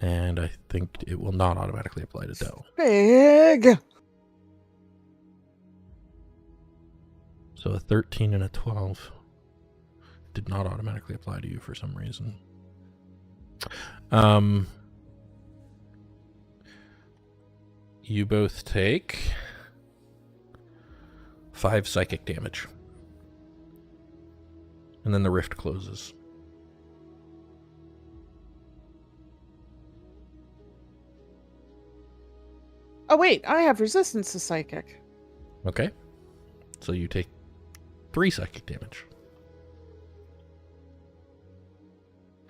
And I think it will not automatically apply to Del. Big! So a 13 and a 12 did not automatically apply to you for some reason. You both take 5 psychic damage. And then the rift closes. Oh wait, I have resistance to psychic. Okay. So you take 3 psychic damage.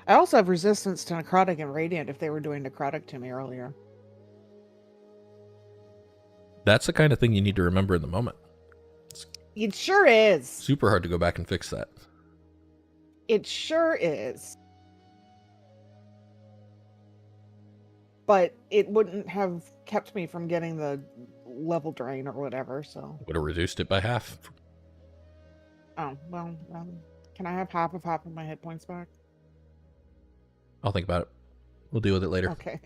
I also have resistance to necrotic and radiant if they were doing necrotic to me earlier. That's the kind of thing you need to remember in the moment. It sure is. Super hard to go back and fix that. It sure is. But it wouldn't have kept me from getting the level drain or whatever, so... Would have reduced it by half. Oh, well, can I have half of my hit points back? I'll think about it. We'll deal with it later. Okay.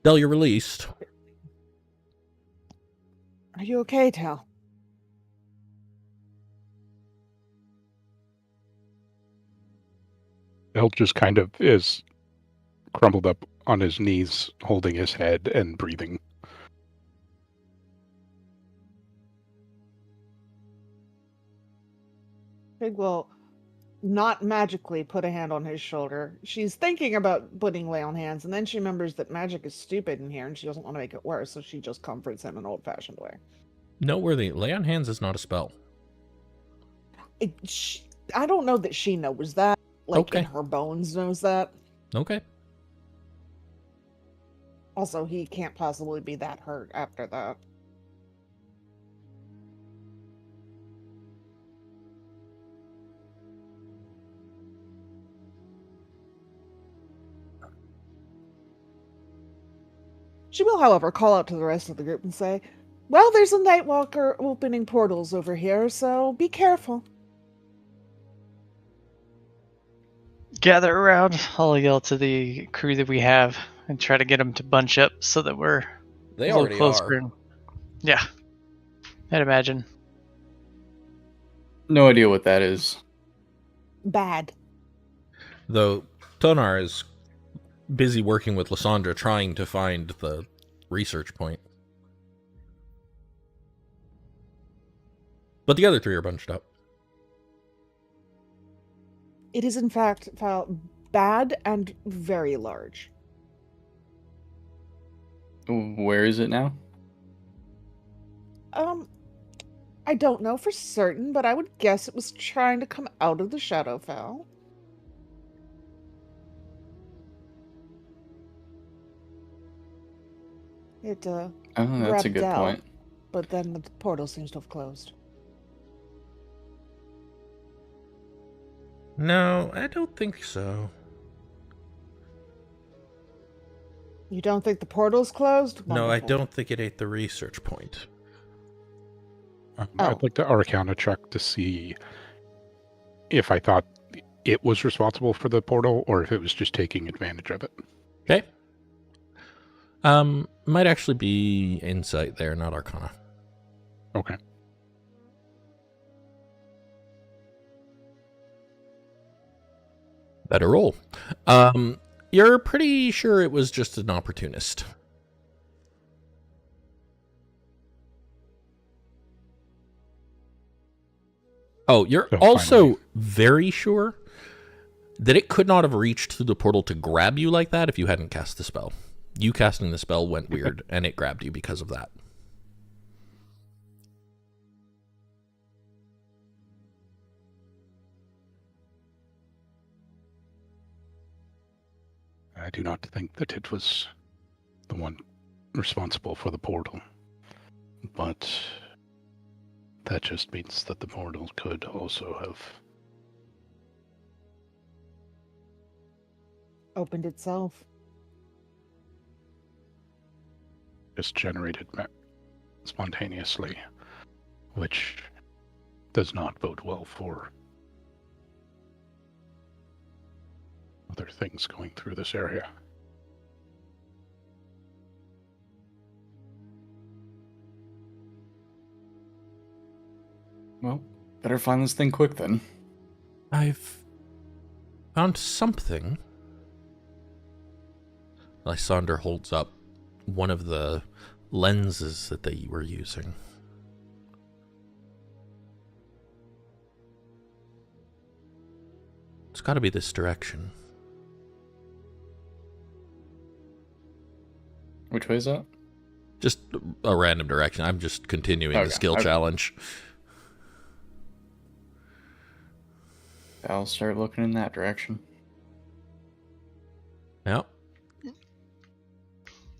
Del, you're released. Are you okay, Tal? Del just kind of is crumpled up on his knees, holding his head and breathing. Fig will not magically put a hand on his shoulder. She's thinking about putting lay on hands, and then she remembers that magic is stupid in here, and she doesn't want to make it worse, so she just comforts him in an old-fashioned way. Noteworthy, lay on hands is not a spell. I don't know that she knows that. Like, Okay. in her bones knows that. Okay. Also, he can't possibly be that hurt after that. She will, however, call out to the rest of the group and say, well, there's a Nightwalker opening portals over here, so be careful. Gather around. I'll yell to the crew that we have and try to get them to bunch up so that we're They a little already closer. are. Yeah, I'd imagine. No idea what that is. Bad. Though Tonar is busy working with Lysandra trying to find the research point. But the other 3 are bunched up. It is, in fact, bad and very large. Where is it now? I don't know for certain, but I would guess it was trying to come out of the Shadowfell. It, Oh, that's a grabbed good out, point. but then the portal seems to have closed. No, I don't think so. You don't think the portal's closed? No, I Wonderful. don't think it ate the research point. I'd like to Arcana check to see if I thought it was responsible for the portal or if it was just taking advantage of it. Okay. Might actually be insight there, not Arcana. Okay. Better roll. You're pretty sure it was just an opportunist. Oh, you're Oh, also finally. very sure that it could not have reached through the portal to grab you like that if you hadn't cast the spell. You casting the spell went weird, and it grabbed you because of that. I do not think that it was the one responsible for the portal. But that just means that the portal could also have... Opened itself. just generated spontaneously, which does not bode well for other things going through this area. Well, better find this thing quick then. I've Found something. Lysander holds up one of the lenses that they were using. It's got to be this direction. Which way is that? Just a random direction. I'm just continuing the skill challenge. I'll start looking in that direction. Yep.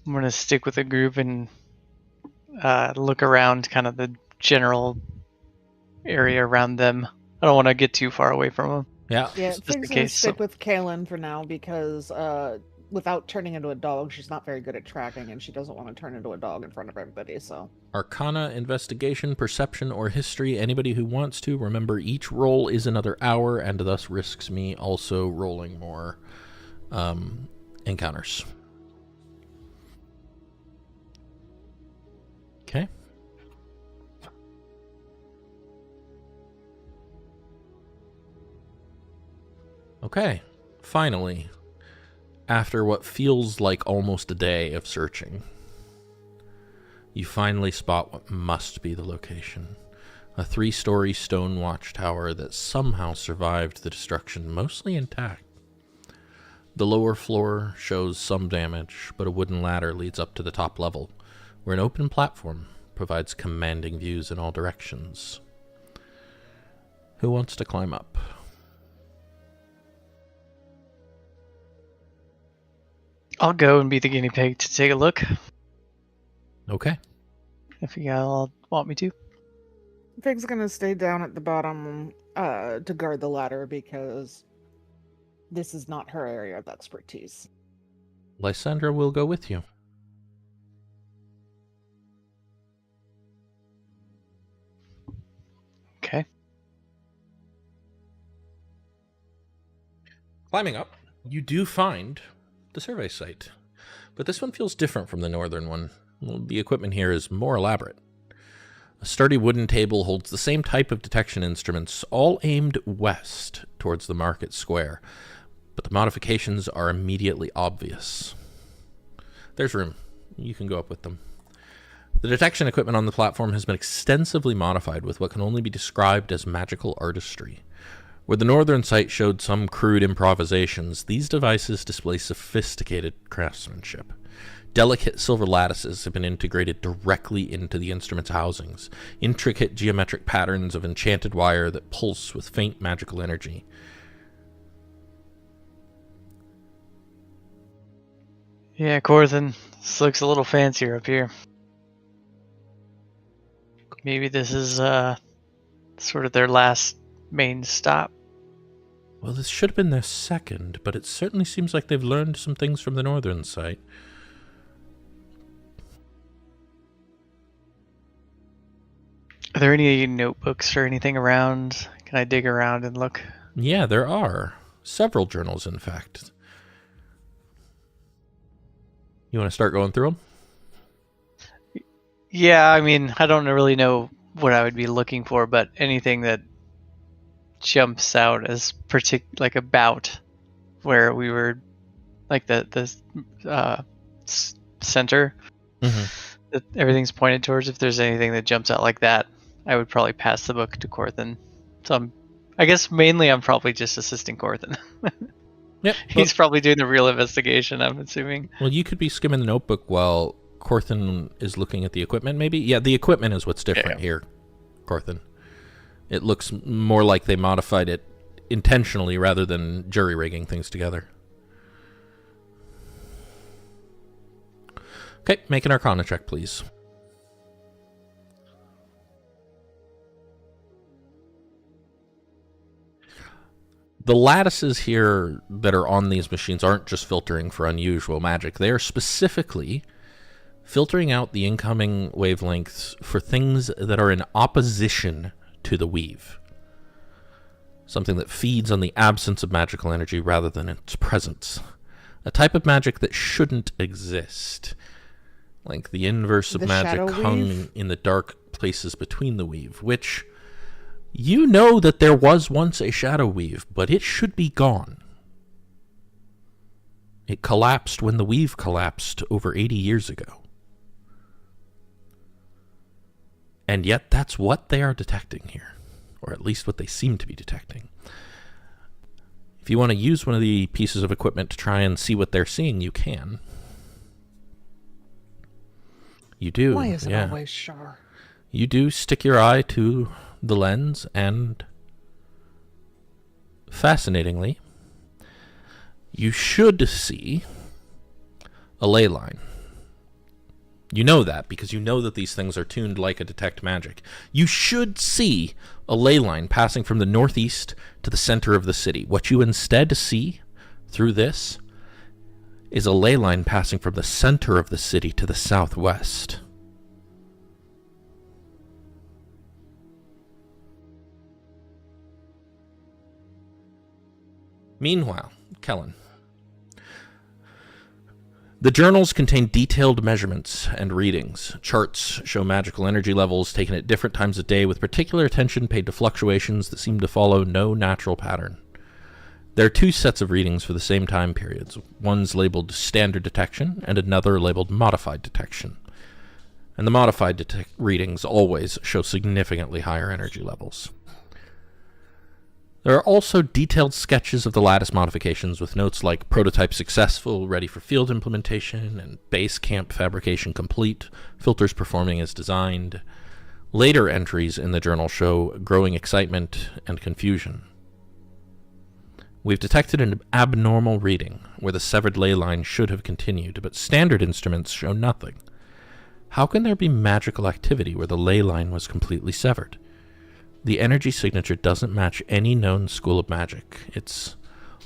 I'm going to stick with the group and look around kind of the general area around them. I don't want to get too far away from them. Yeah. Yeah, Just the Fig's gonna case, stick so- with Kaelen for now because without turning into a dog, she's not very good at tracking, and she doesn't want to turn into a dog in front of everybody. So Arcana, investigation, perception, or history. Anybody who wants to. Remember, each roll is another hour, and thus risks me also rolling more encounters. Okay. Okay. Finally, after what feels like almost a day of searching, you finally spot what must be the location. A 3-story stone watchtower that somehow survived the destruction, mostly intact. The lower floor shows some damage, but a wooden ladder leads up to the top level, where an open platform provides commanding views in all directions. Who wants to climb up? I'll go and be the guinea pig to take a look, Okay. if you all want me to. Fig's gonna stay down at the bottom to guard the ladder because this is not her area of expertise. Lysandra will go with you. Okay. Climbing up, you do find the survey site, but this one feels different from the northern one. The equipment here is more elaborate. A sturdy wooden table holds the same type of detection instruments, all aimed west towards the market square, but the modifications are immediately obvious. There's room. You can go up with them. The detection equipment on the platform has been extensively modified with what can only be described as magical artistry. Where the northern site showed some crude improvisations, these devices display sophisticated craftsmanship. Delicate silver lattices have been integrated directly into the instrument's housings, intricate geometric patterns of enchanted wire that pulse with faint magical energy. Yeah, Corthyndahast, this looks a little fancier up here. Maybe this is sort of their last main stop. Well, this should have been their second, but it certainly seems like they've learned some things from the northern site. Are there any notebooks or anything around? Can I dig around and look? Yeah, there are. Several journals, in fact. You want to start going through them? Yeah, I mean, I don't really know what I would be looking for, but anything that jumps out as like about where we were, like the center that everything's pointed towards. If there's anything that jumps out like that, I would probably pass the book to Corthyndahast. So I guess mainly I'm probably just assisting Corthyndahast. Yep. He's probably doing the real investigation, I'm assuming. Well, you could be skimming the notebook while Corthyndahast is looking at the equipment, maybe? Yeah, the equipment is what's different here, Corthyndahast. It looks more like they modified it intentionally rather than jury-rigging things together. Okay, make an Arcana check, please. The lattices here that are on these machines aren't just filtering for unusual magic. They are specifically filtering out the incoming wavelengths for things that are in opposition to the weave. Something that feeds on the absence of magical energy rather than its presence. A type of magic that shouldn't exist. Like the inverse of The magic shadow hung weave? in the dark places between the weave, which... You know that there was once a shadow weave, but it should be gone. It collapsed when the weave collapsed over 80 years ago. And yet that's what they are detecting here, or at least what they seem to be detecting. If you want to use one of the pieces of equipment to try and see what they're seeing, you can. You do. Why is it always sure? You do stick your eye to the lens, and fascinatingly, you should see a ley line. You know that because you know that these things are tuned like a detect magic. You should see a ley line passing from the northeast to the center of the city. What you instead see through this is a ley line passing from the center of the city to the southwest. Meanwhile, Kaelen. The journals contain detailed measurements and readings. Charts show magical energy levels taken at different times of day with particular attention paid to fluctuations that seem to follow no natural pattern. There are two sets of readings for the same time periods. One's labeled standard detection and another labeled modified detection. And the modified readings always show significantly higher energy levels. There are also detailed sketches of the lattice modifications with notes like prototype successful, ready for field implementation, and base camp fabrication complete, filters performing as designed. Later entries in the journal show growing excitement and confusion. We've detected an abnormal reading where the severed ley line should have continued, but standard instruments show nothing. How can there be magical activity where the ley line was completely severed? The energy signature doesn't match any known school of magic. It's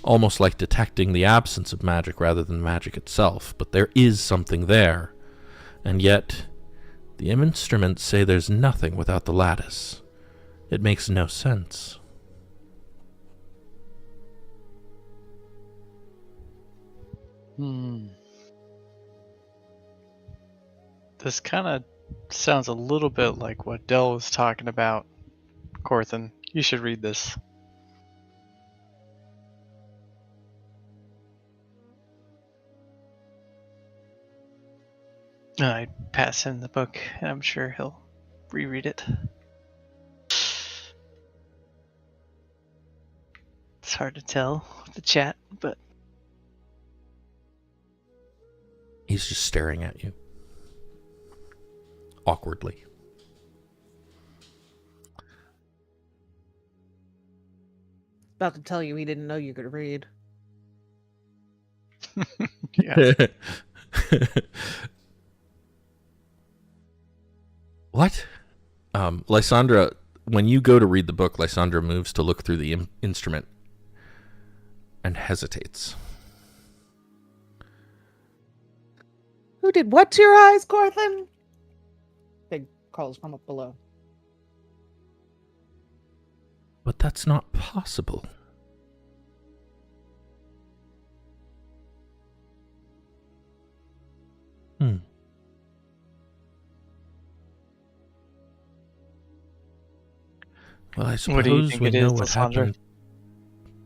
almost like detecting the absence of magic rather than magic itself, but there is something there. And yet, the instruments say there's nothing without the lattice. It makes no sense. This kind of sounds a little bit like what Del was talking about. Corthynd, you should read this. I pass him the book, and I'm sure he'll reread it. It's hard to tell with the chat, but... He's just staring at you. Awkwardly. About to tell you he didn't know you could read. Yeah. What? Lysandra, when you go to read the book, Lysandra moves to look through the instrument and hesitates. Who did what to your eyes, Corthynd? Big calls from up below. But that's not possible. Well, I suppose What do you think we it know is, what Lysandra? happened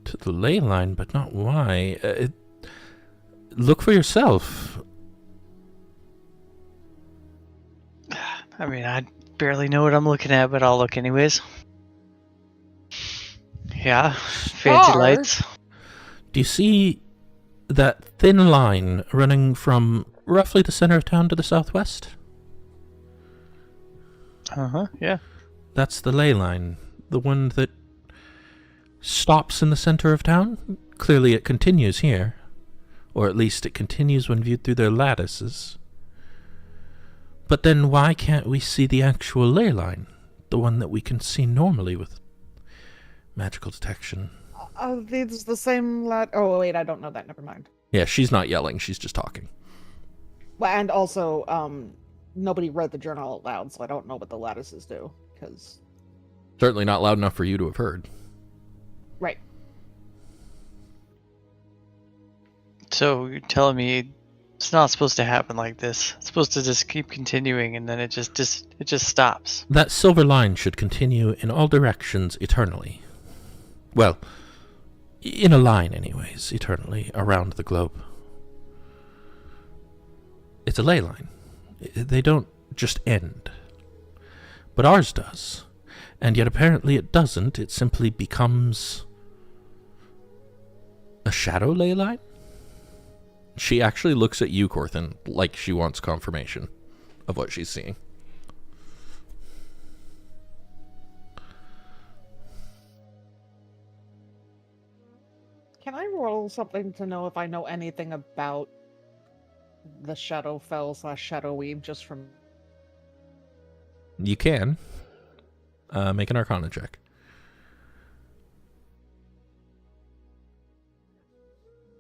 to the ley line, but not why. Look for yourself. I mean, I barely know what I'm looking at, but I'll look anyways. Yeah, fancy Star? lights. Do you see that thin line running from roughly the center of town to the southwest? Uh-huh, yeah. That's the ley line. The one that stops in the center of town? Clearly it continues here. Or at least it continues when viewed through their lattices. But then why can't we see the actual ley line? The one that we can see normally with magical detection. It's the same Oh, wait, I don't know that. Never mind. Yeah, she's not yelling. She's just talking. Well, and also, nobody read the journal out loud, so I don't know what the lattices do. Because Certainly not loud enough for you to have heard. right. So you're telling me it's not supposed to happen like this. It's supposed to just keep continuing, and then it just stops. That silver line should continue in all directions eternally. Well, in a line anyways, eternally around the globe. It's a ley line. They don't just end. But ours does. And yet apparently it doesn't. It simply becomes a shadow ley line? She actually looks at you, Corthynd, like she wants confirmation of what she's seeing. Can I roll something to know if I know anything about the Shadowfell / Shadow Weave just from... You can. Make an Arcana check.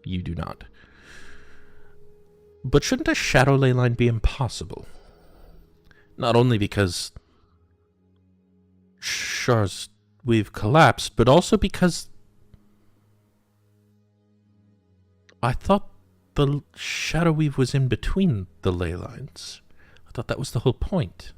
You do not. But shouldn't a shadow ley line be impossible? Not only because Shar's Weave collapsed, but also because I thought the Shadow Weave was in between the ley lines. I thought that was the whole point.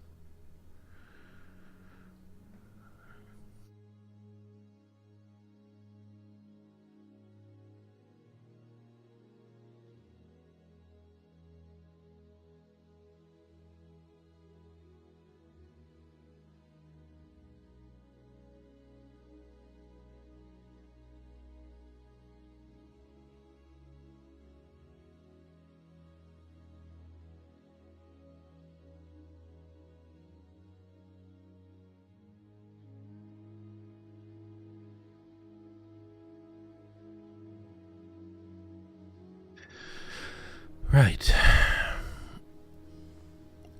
Right.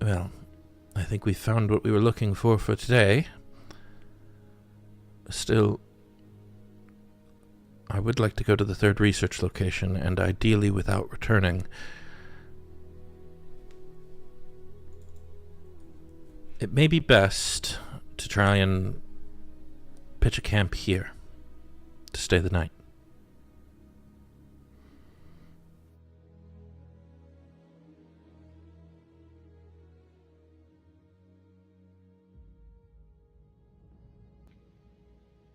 Well, I think we found what we were looking for today. Still, I would like to go to the third research location, and ideally without returning. It may be best to try and pitch a camp here to stay the night.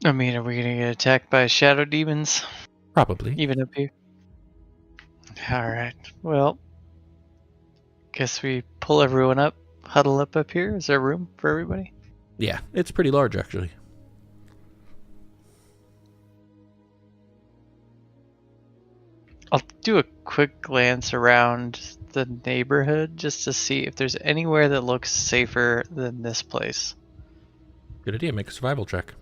I mean, are we gonna get attacked by shadow demons? Probably. Even up here? Alright, well, guess we pull everyone up, huddle up here. Is there room for everybody? Yeah, it's pretty large, actually. I'll do a quick glance around the neighborhood just to see if there's anywhere that looks safer than this place. Good idea. Make a survival check.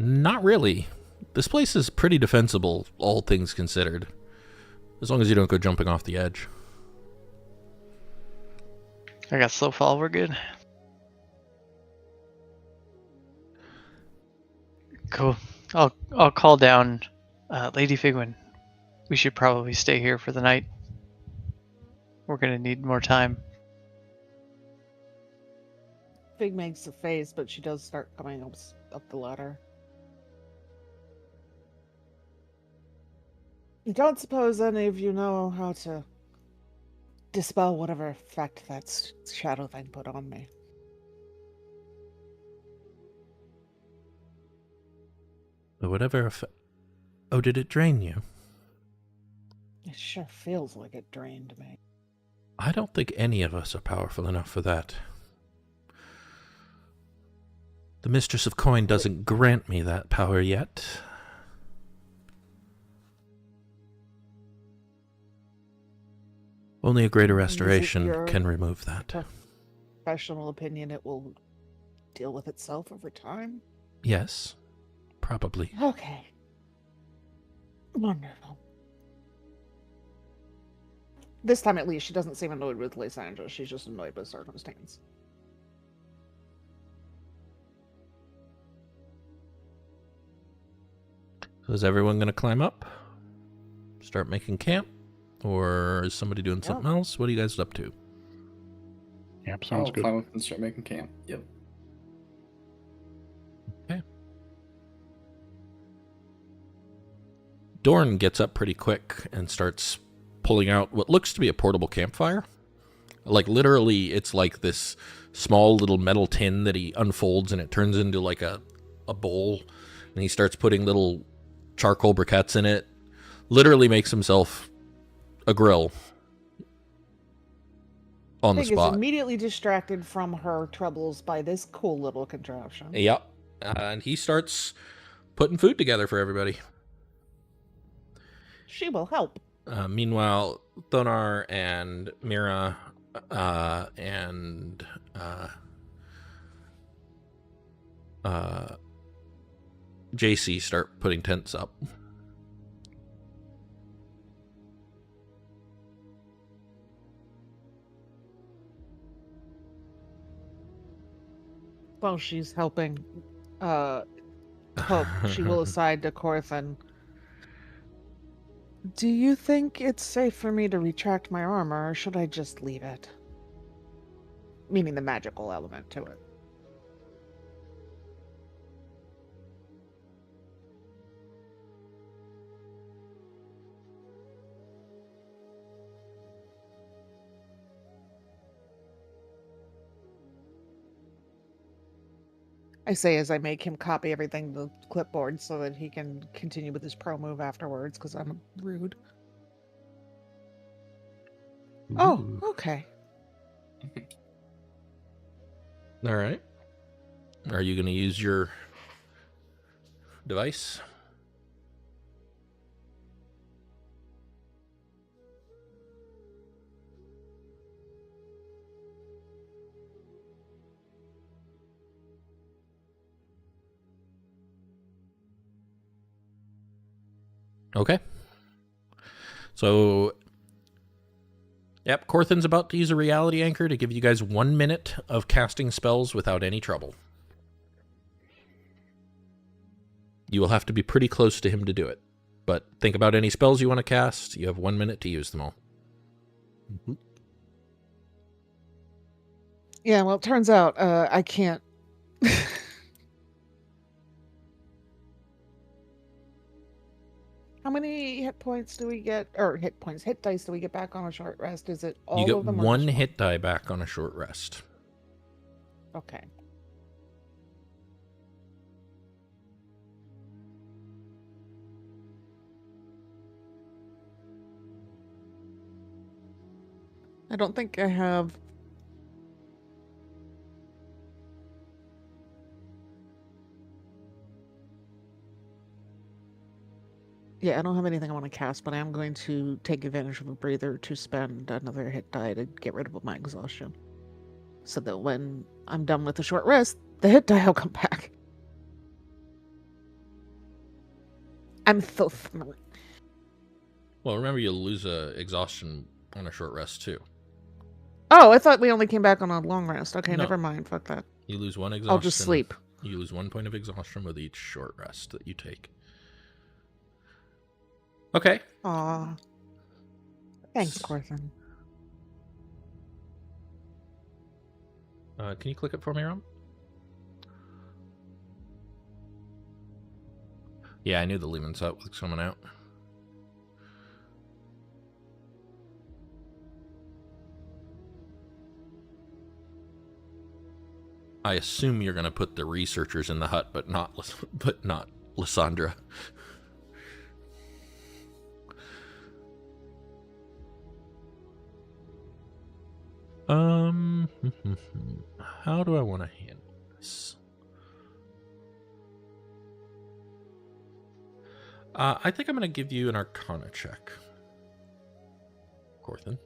Not really. This place is pretty defensible, all things considered. As long as you don't go jumping off the edge. I got slow fall, we're good. Cool. I'll call down Lady Figwyn. We should probably stay here for the night. We're gonna need more time. Fig makes a face, but she does start coming up the ladder. I don't suppose any of you know how to dispel whatever effect that shadow thing put on me. Whatever effect... Oh, did it drain you? It sure feels like it drained me. I don't think any of us are powerful enough for that. The Mistress of Coin doesn't grant me that power yet. Only a greater restoration can remove that. Professional opinion, it will deal with itself over time? Yes, probably. Okay. Wonderful. This time at least, she doesn't seem annoyed with Lysandra. She's just annoyed with circumstance. So is everyone going to climb up? Start making camp? Or is somebody doing something else? What are you guys up to? Yep, sounds good. Climb up and start making camp. Yep. Okay. Dorn gets up pretty quick and starts pulling out what looks to be a portable campfire. Like, literally, it's like this small little metal tin that he unfolds and it turns into like a bowl. And he starts putting little charcoal briquettes in it. Literally makes himself a grill on the Pig is spot. immediately distracted from her troubles by this cool little contraption. Yep. And he starts putting food together for everybody. She will help. Meanwhile, Thonar and Mira and JC start putting tents up. While she's helping cook, she will aside to Corthynd. Do you think it's safe for me to retract my armor, or should I just leave it? Meaning the magical element to it. I say as I make him copy everything to the clipboard so that he can continue with his pro move afterwards, because I'm rude. Oh, okay. All right. Are you going to use your device? Okay. So, yep, Corthyn's about to use a reality anchor to give you guys 1 minute of casting spells without any trouble. You will have to be pretty close to him to do it. But think about any spells you want to cast. You have 1 minute to use them all. Mm-hmm. Yeah, well, it turns out I can't. How many hit points do we get? Or hit dice do we get back on a short rest? Is it all You of get them? one hit die back on a short rest. Okay. I don't think I have. Yeah, I don't have anything I want to cast, but I am going to take advantage of a breather to spend another hit die to get rid of my exhaustion. So that when I'm done with the short rest, the hit die will come back. I'm so smart. Well, remember you'll lose exhaustion on a short rest too. Oh, I thought we only came back on a long rest. Okay, No. never mind. Fuck that. You lose one exhaustion. I'll just sleep. You lose 1 point of exhaustion with each short rest that you take. Okay. Aw. Thanks, Corthynd. Can you click it for me, Ron? Yeah, I knew the Lehman's up was coming out. I assume you're going to put the researchers in the hut, but not Lysandra. How do I want to handle this? I think I'm going to give you an Arcana check, Corthynd.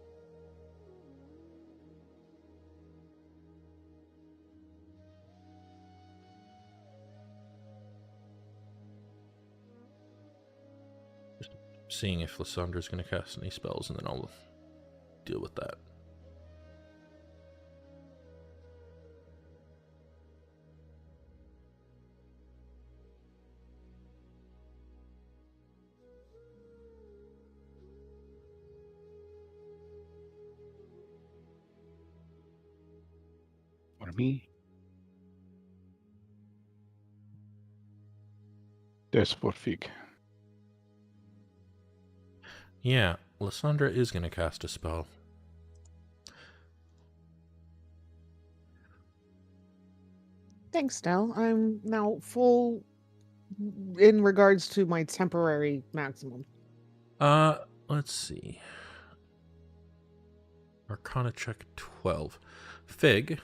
Just seeing if Lysandra's going to cast any spells, and then I'll deal with that. Or me? There's for Fig. Yeah, Lysandra is going to cast a spell. Thanks, Del. I'm now full in regards to my temporary maximum. Let's see. Arcana check 12. Fig.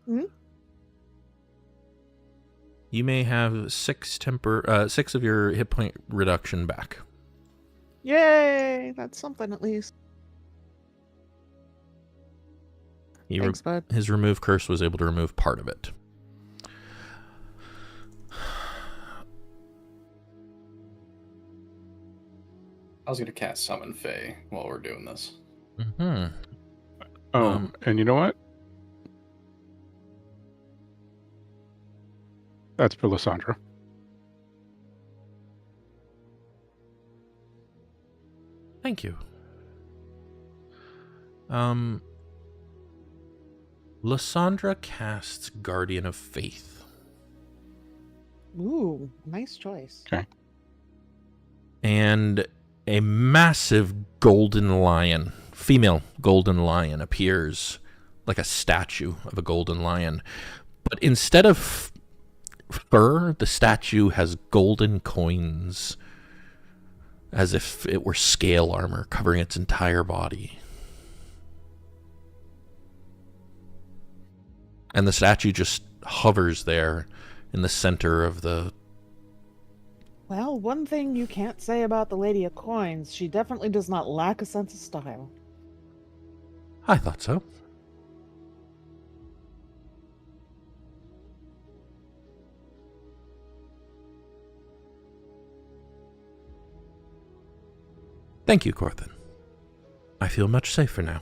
Hmm? You may have 6 of your hit point reduction back. Yay! That's something at least. Thanks, bud. His remove curse was able to remove part of it. I was gonna cast Summon Fae while we're doing this. Mm-hmm. And you know what? That's for Lysandra. Thank you. Lysandra casts Guardian of Faith. Ooh, nice choice. Okay. And a massive golden lion, female golden lion, appears like a statue of a golden lion. But instead of fur, the statue has golden coins, as if it were scale armor covering its entire body. And the statue just hovers there in the center of the... Well, one thing you can't say about the Lady of Coins, she definitely does not lack a sense of style. I thought so. Thank you, Corthynd. I feel much safer now.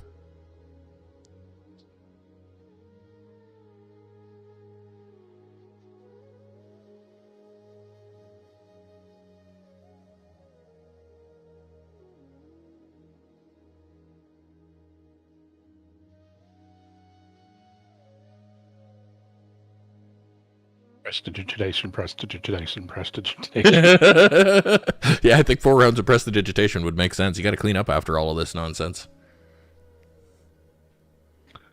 Prestidigitation. Yeah, I think 4 rounds of prestidigitation would make sense. You got to clean up after all of this nonsense.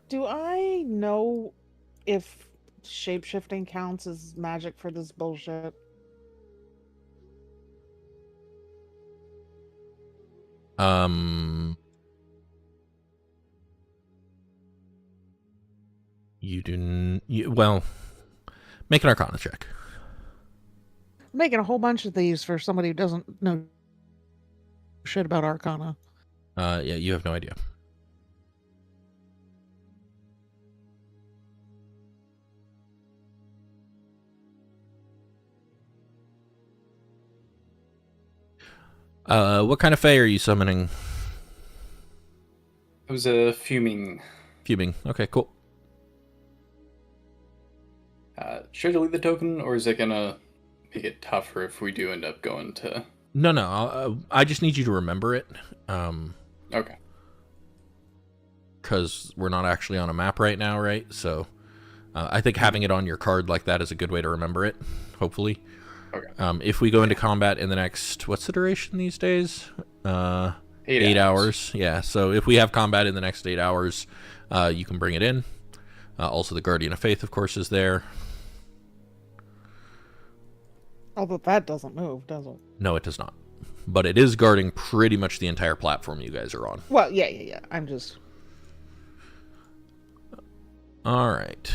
Do I know if shapeshifting counts as magic for this bullshit? You do... well, make an Arcana check. I'm making a whole bunch of these for somebody who doesn't know shit about Arcana. Yeah, you have no idea. What kind of Fae are you summoning? It was a fuming. Fuming. Okay, cool. Should I delete the token, or is it gonna make it tougher if we do end up going to... No. I just need you to remember it. Okay. Because we're not actually on a map right now, right? So I think having it on your card like that is a good way to remember it, hopefully. Okay. If we go into combat in the next... what's the duration these days? 8 hours. Yeah, so if we have combat in the next 8 hours, you can bring it in. Also, the Guardian of Faith, of course, is there. Although that doesn't move, does it? No, it does not. But it is guarding pretty much the entire platform you guys are on. Well, yeah. I'm just... All right.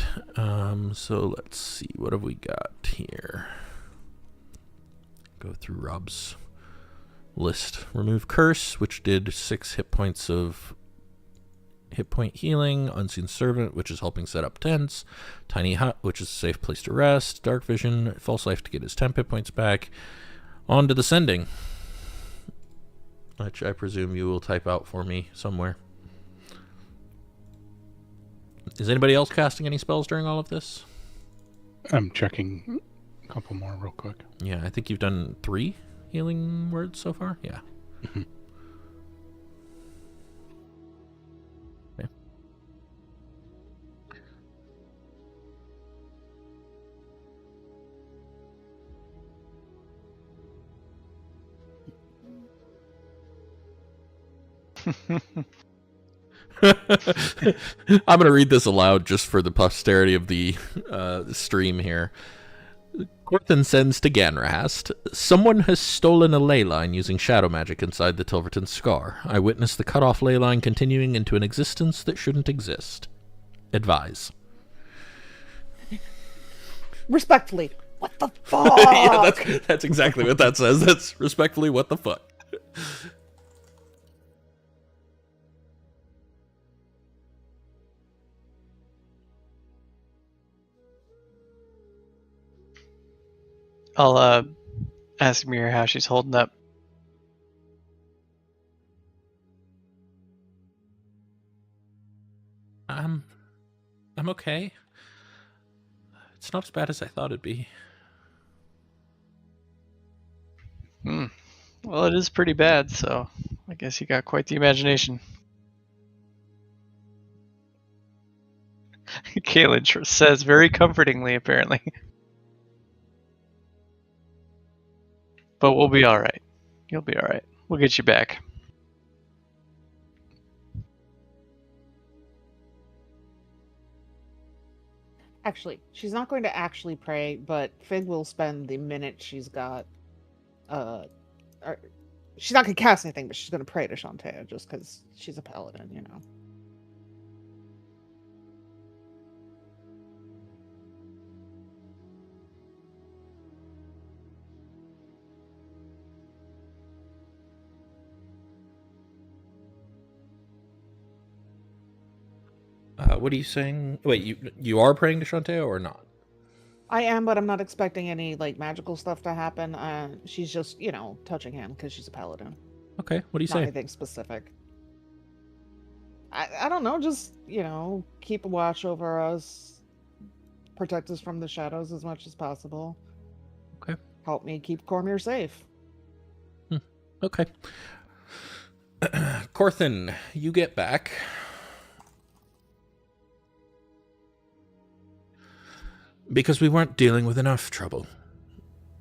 So let's see. What have we got here? Go through Rob's list. Remove Curse, which did 6 hit points of hit point healing. Unseen Servant, which is helping set up tents. Tiny Hut, which is a safe place to rest. Dark Vision, False Life to get his 10 hit points back. On to the Sending, which I presume you will type out for me somewhere. Is anybody else casting any spells during all of this? I'm checking a couple more real quick. Yeah, I think you've done 3 healing words so far. Yeah. Mm-hmm. Okay. I'm going to read this aloud just for the posterity of the stream here. Corthin sends to Ganrast. Someone has stolen a ley line using shadow magic inside the Tilverton Scar. I witnessed the cut-off ley line continuing into an existence that shouldn't exist. Advise. Respectfully, what the fuck? Yeah, that's exactly what that says. That's respectfully what the fuck. I'll ask Mira how she's holding up. I'm okay. It's not as bad as I thought it'd be. Well, it is pretty bad, so I guess you got quite the imagination. Kaelen says very comfortingly, apparently. But we'll be alright. You'll be alright. We'll get you back. Actually, she's not going to actually pray, but Fig will spend the minute she's got, she's not going to cast anything, but she's going to pray to Shantae just because she's a paladin, you know. What are you saying? Wait, you are praying to Shantae or not? I am, but I'm not expecting any, like, magical stuff to happen. She's just, you know, touching him because she's a paladin. Okay, what do you Not say? anything specific. I don't know, just, you know, keep a watch over us. Protect us from the shadows as much as possible. Okay. Help me keep Cormyr safe. Okay. Corthin, you get back. Because we weren't dealing with enough trouble.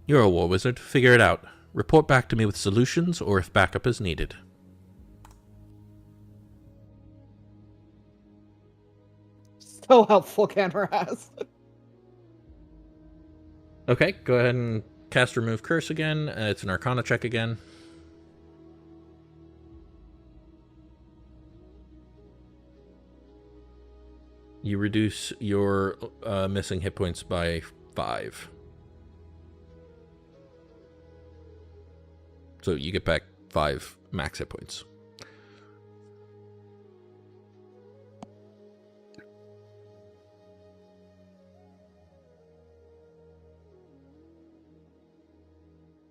You're a war wizard. Figure it out. Report back to me with solutions or if backup is needed. So helpful, Tammarast. Okay, go ahead and cast Remove Curse again. It's an Arcana check again. You reduce your missing hit points by 5. So you get back 5 max hit points.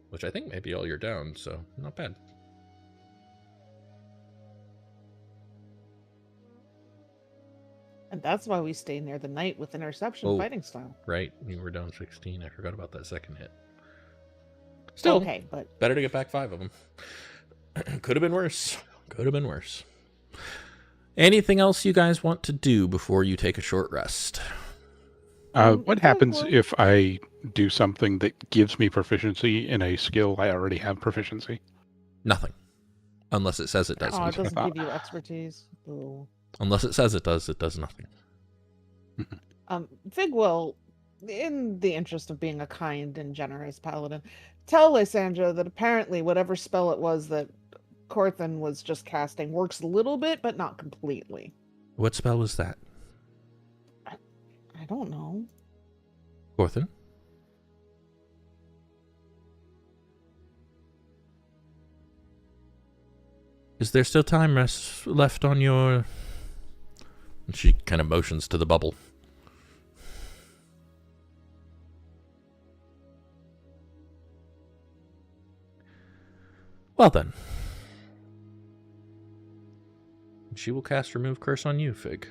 Which I think may be all you're down, so not bad. And that's why we stay near the knight with interception fighting style. Right, you were down 16. I forgot about that second hit. Still, okay, but better to get back 5 of them. Could have been worse. Could have been worse. Anything else you guys want to do before you take a short rest? What happens if I do something that gives me proficiency in a skill I already have proficiency? Nothing. Unless it says it does. Oh, it doesn't give you expertise. Ooh. Unless it says it does nothing. Fig will, in the interest of being a kind and generous paladin, tell Lysandra that apparently whatever spell it was that Corthin was just casting works a little bit, but not completely. What spell was that? I don't know. Corthin? Is there still time left on your... And she kind of motions to the bubble. Well then. She will cast Remove Curse on you, Fig.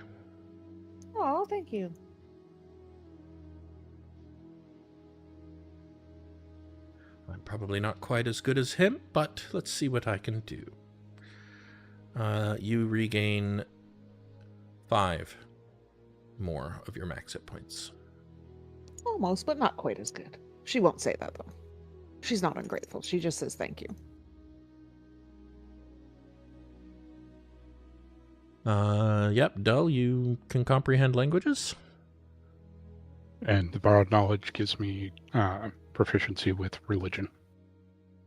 Oh, thank you. I'm probably not quite as good as him, but let's see what I can do. You regain 5 more of your max hit points. Almost, but not quite as good. She won't say that, though. She's not ungrateful. She just says thank you. Yep, Dull, you can comprehend languages? And the borrowed knowledge gives me proficiency with religion.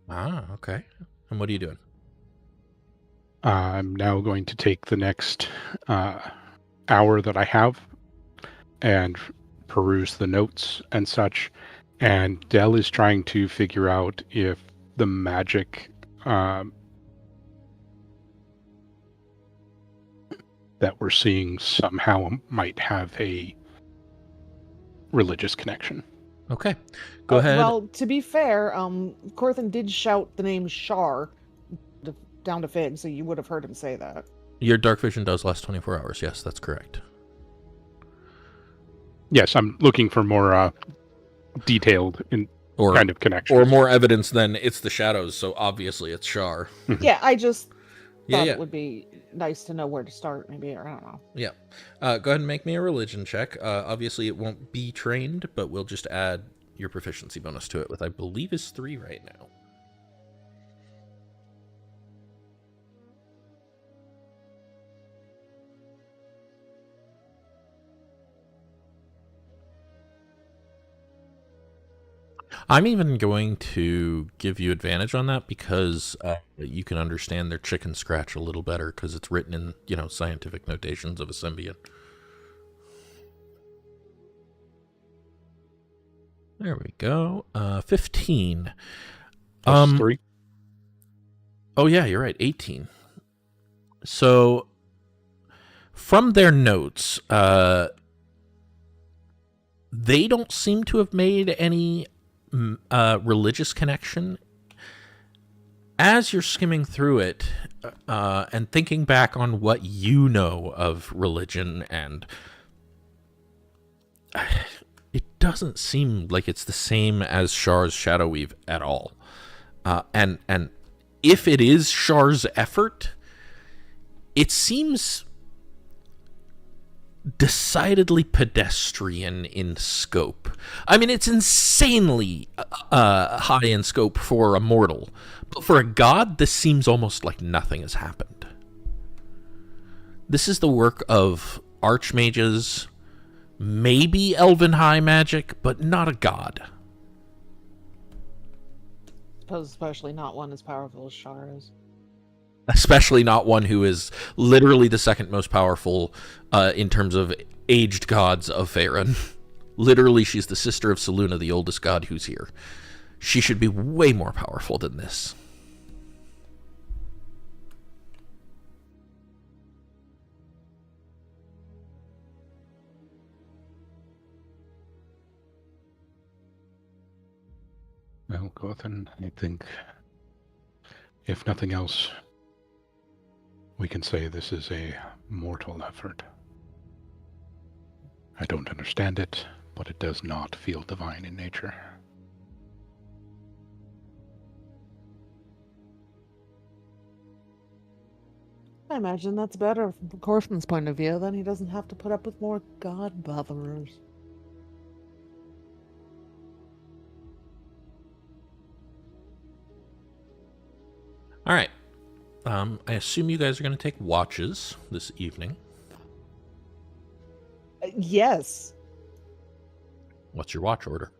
Ah, okay. And what are you doing? I'm now going to take the next hour that I have and peruse the notes and such. And Dell is trying to figure out if the magic that we're seeing somehow might have a religious connection. Okay. Go ahead. Well, to be fair, Corthynd did shout the name Shar down to Fig, so you would have heard him say that. Your dark vision does last 24 hours. Yes, that's correct. Yes, I'm looking for more detailed kind of connection. Or more evidence than it's the shadows, so obviously it's Shar. Yeah, I just thought Yeah. it would be nice to know where to start, maybe, or I don't know. Yeah. Go ahead and make me a religion check. Obviously it won't be trained, but we'll just add your proficiency bonus to it with, I believe, is 3 right now. I'm even going to give you advantage on that because you can understand their chicken scratch a little better because it's written in, scientific notations of a symbiont. There we go. 15. Plus 3. Oh yeah, you're right. 18. So from their notes, they don't seem to have made any religious connection. As you're skimming through it and thinking back on what you know of religion, and it doesn't seem like it's the same as Shar's Shadow Weave at all. And if it is Shar's effort, it seems decidedly pedestrian in scope. I mean, it's insanely high in scope for a mortal, but for a god, this seems almost like nothing has happened. This is the work of archmages, maybe elven high magic, but not a god. I suppose especially not one as powerful as Shar is. Especially not one who is literally the second most powerful in terms of aged gods of Faerun. Literally, she's the sister of Selûne, the oldest god who's here. She should be way more powerful than this. Well, Corthynd, I think, if nothing else, we can say this is a mortal effort. I don't understand it, but it does not feel divine in nature. I imagine that's better from Corthynd's point of view. Then he doesn't have to put up with more god botherers. All right. I assume you guys are going to take watches this evening. Yes. What's your watch order?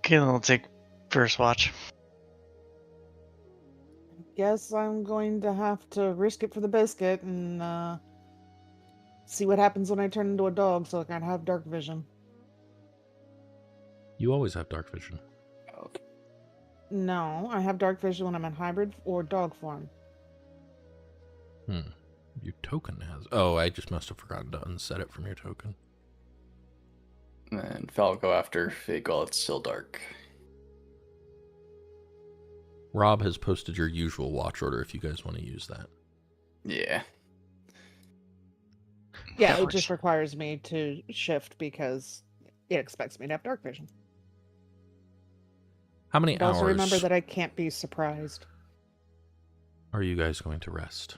Kaelen will take first watch. Guess I'm going to have to risk it for the biscuit and see what happens when I turn into a dog so I can have dark vision. You always have dark vision. No, I have dark vision when I'm in hybrid or dog form. Your token has... Oh, I just must have forgotten to unset it from your token. And Fel will go after Fig while it's still dark. Rob has posted your usual watch order if you guys want to use that. Yeah. Yeah, That it works. just requires me to shift because it expects me to have dark vision. How many But hours also remember that I can't be surprised. are you guys going to rest?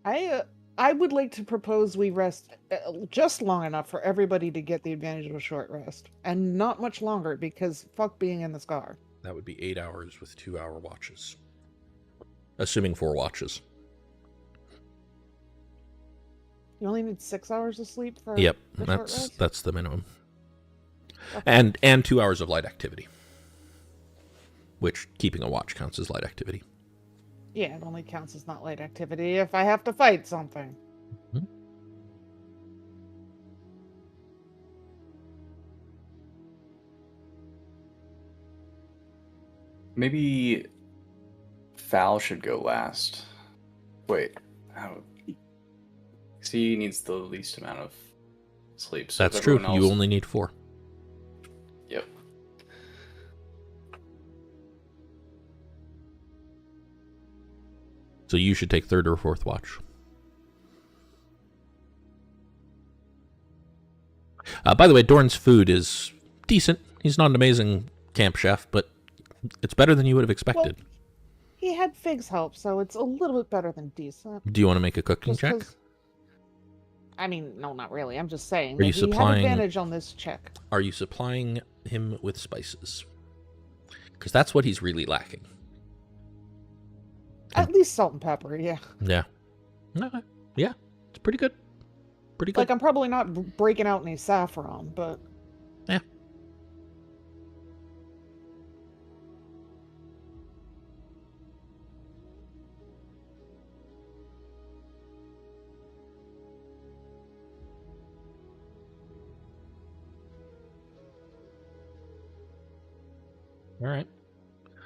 I would like to propose we rest just long enough for everybody to get the advantage of a short rest. And not much longer, because fuck being in the scar. That would be 8 hours with 2-hour watches. Assuming 4 watches. You only need 6 hours of sleep for Yep, the short rest? that's the minimum. Okay. And 2 hours of light activity. Which, keeping a watch counts as light activity. Yeah, it only counts as not light activity if I have to fight something. Mhm. Maybe Fal should go last. Wait, how? He needs the least amount of sleep. So That's if true. everyone You else- only need 4. Yep. So you should take 3rd or 4th watch. By the way, Dorn's food is decent. He's not an amazing camp chef, but it's better than you would have expected. Well, he had Fig's help, so it's a little bit better than decent. Do you want to make a cooking Just check? 'cause- I mean, no, not really. I'm just saying Are that you he supplying- had advantage on this check. Are you supplying him with spices? Because that's what he's really lacking. At least salt and pepper, yeah. Yeah. Okay. Yeah, it's pretty good. Pretty good. Like, I'm probably not breaking out any saffron, but... Yeah. All right.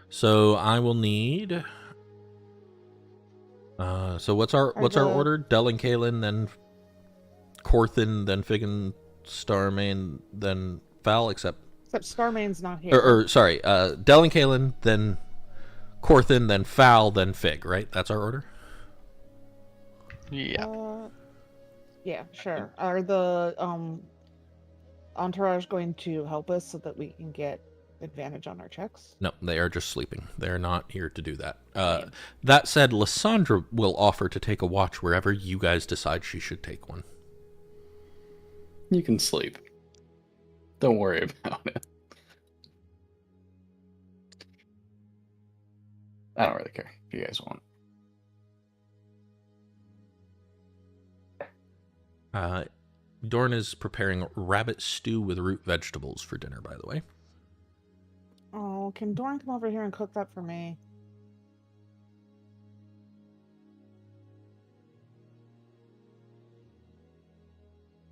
So I will need. So what's our the- order? Del and Kaelen, then Corthyn, then Figwyn, Starmane, then Fal. Except Starmane's not here. or sorry, Del and Kaelen, then Corthyn, then Fal, then Fig. Right? That's our order. Yeah. Yeah, sure. Are the entourage going to help us so that we can get advantage on our checks? No, they are just sleeping. They're not here to do that. That said, Lysandra will offer to take a watch wherever you guys decide she should take one. You can sleep. Don't worry about it. I don't really care if you guys want. Dorn is preparing rabbit stew with root vegetables for dinner, by the way. Oh, can Dorn come over here and cook that for me?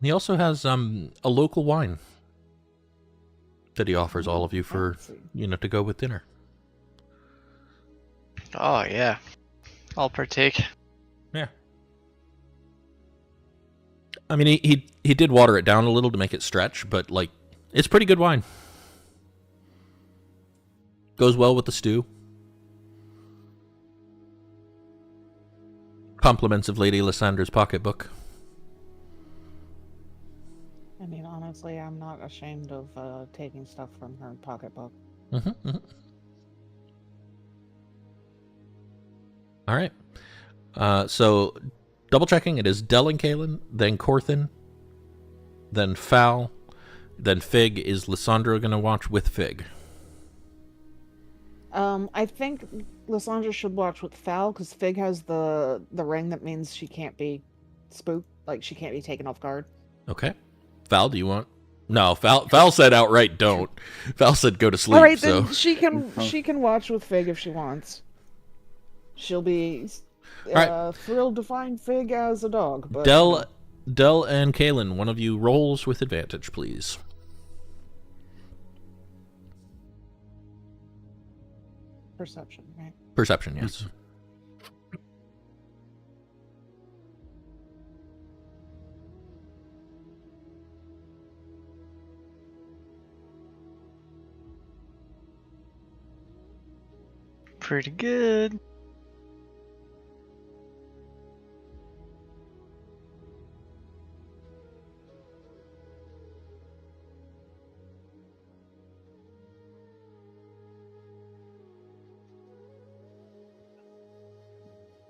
He also has a local wine that he offers all of you for, Fancy. to go with dinner. Oh, yeah. I'll partake. Yeah. I mean, he did water it down a little to make it stretch, but, like, it's pretty good wine. Goes well with the stew. Compliments of Lady Lysandra's pocketbook. I mean, honestly, I'm not ashamed of taking stuff from her pocketbook. Mm-hmm. All right. So, double checking, it is Del and Kaelen, then Corthyn, then Fal, then Fig. Is Lysandra going to watch with Fig? I think Lysandra should watch with Fal, because Fig has the ring that means she can't be spooked, like she can't be taken off guard. Okay. Val, do you want? No, Val said outright don't. Val said go to sleep. All right, so then she can watch with Fig if she wants. She'll be right. thrilled to find Fig as a dog. But Del and Kaelen, one of you rolls with advantage, please. Perception, right? Perception, yes. Pretty good.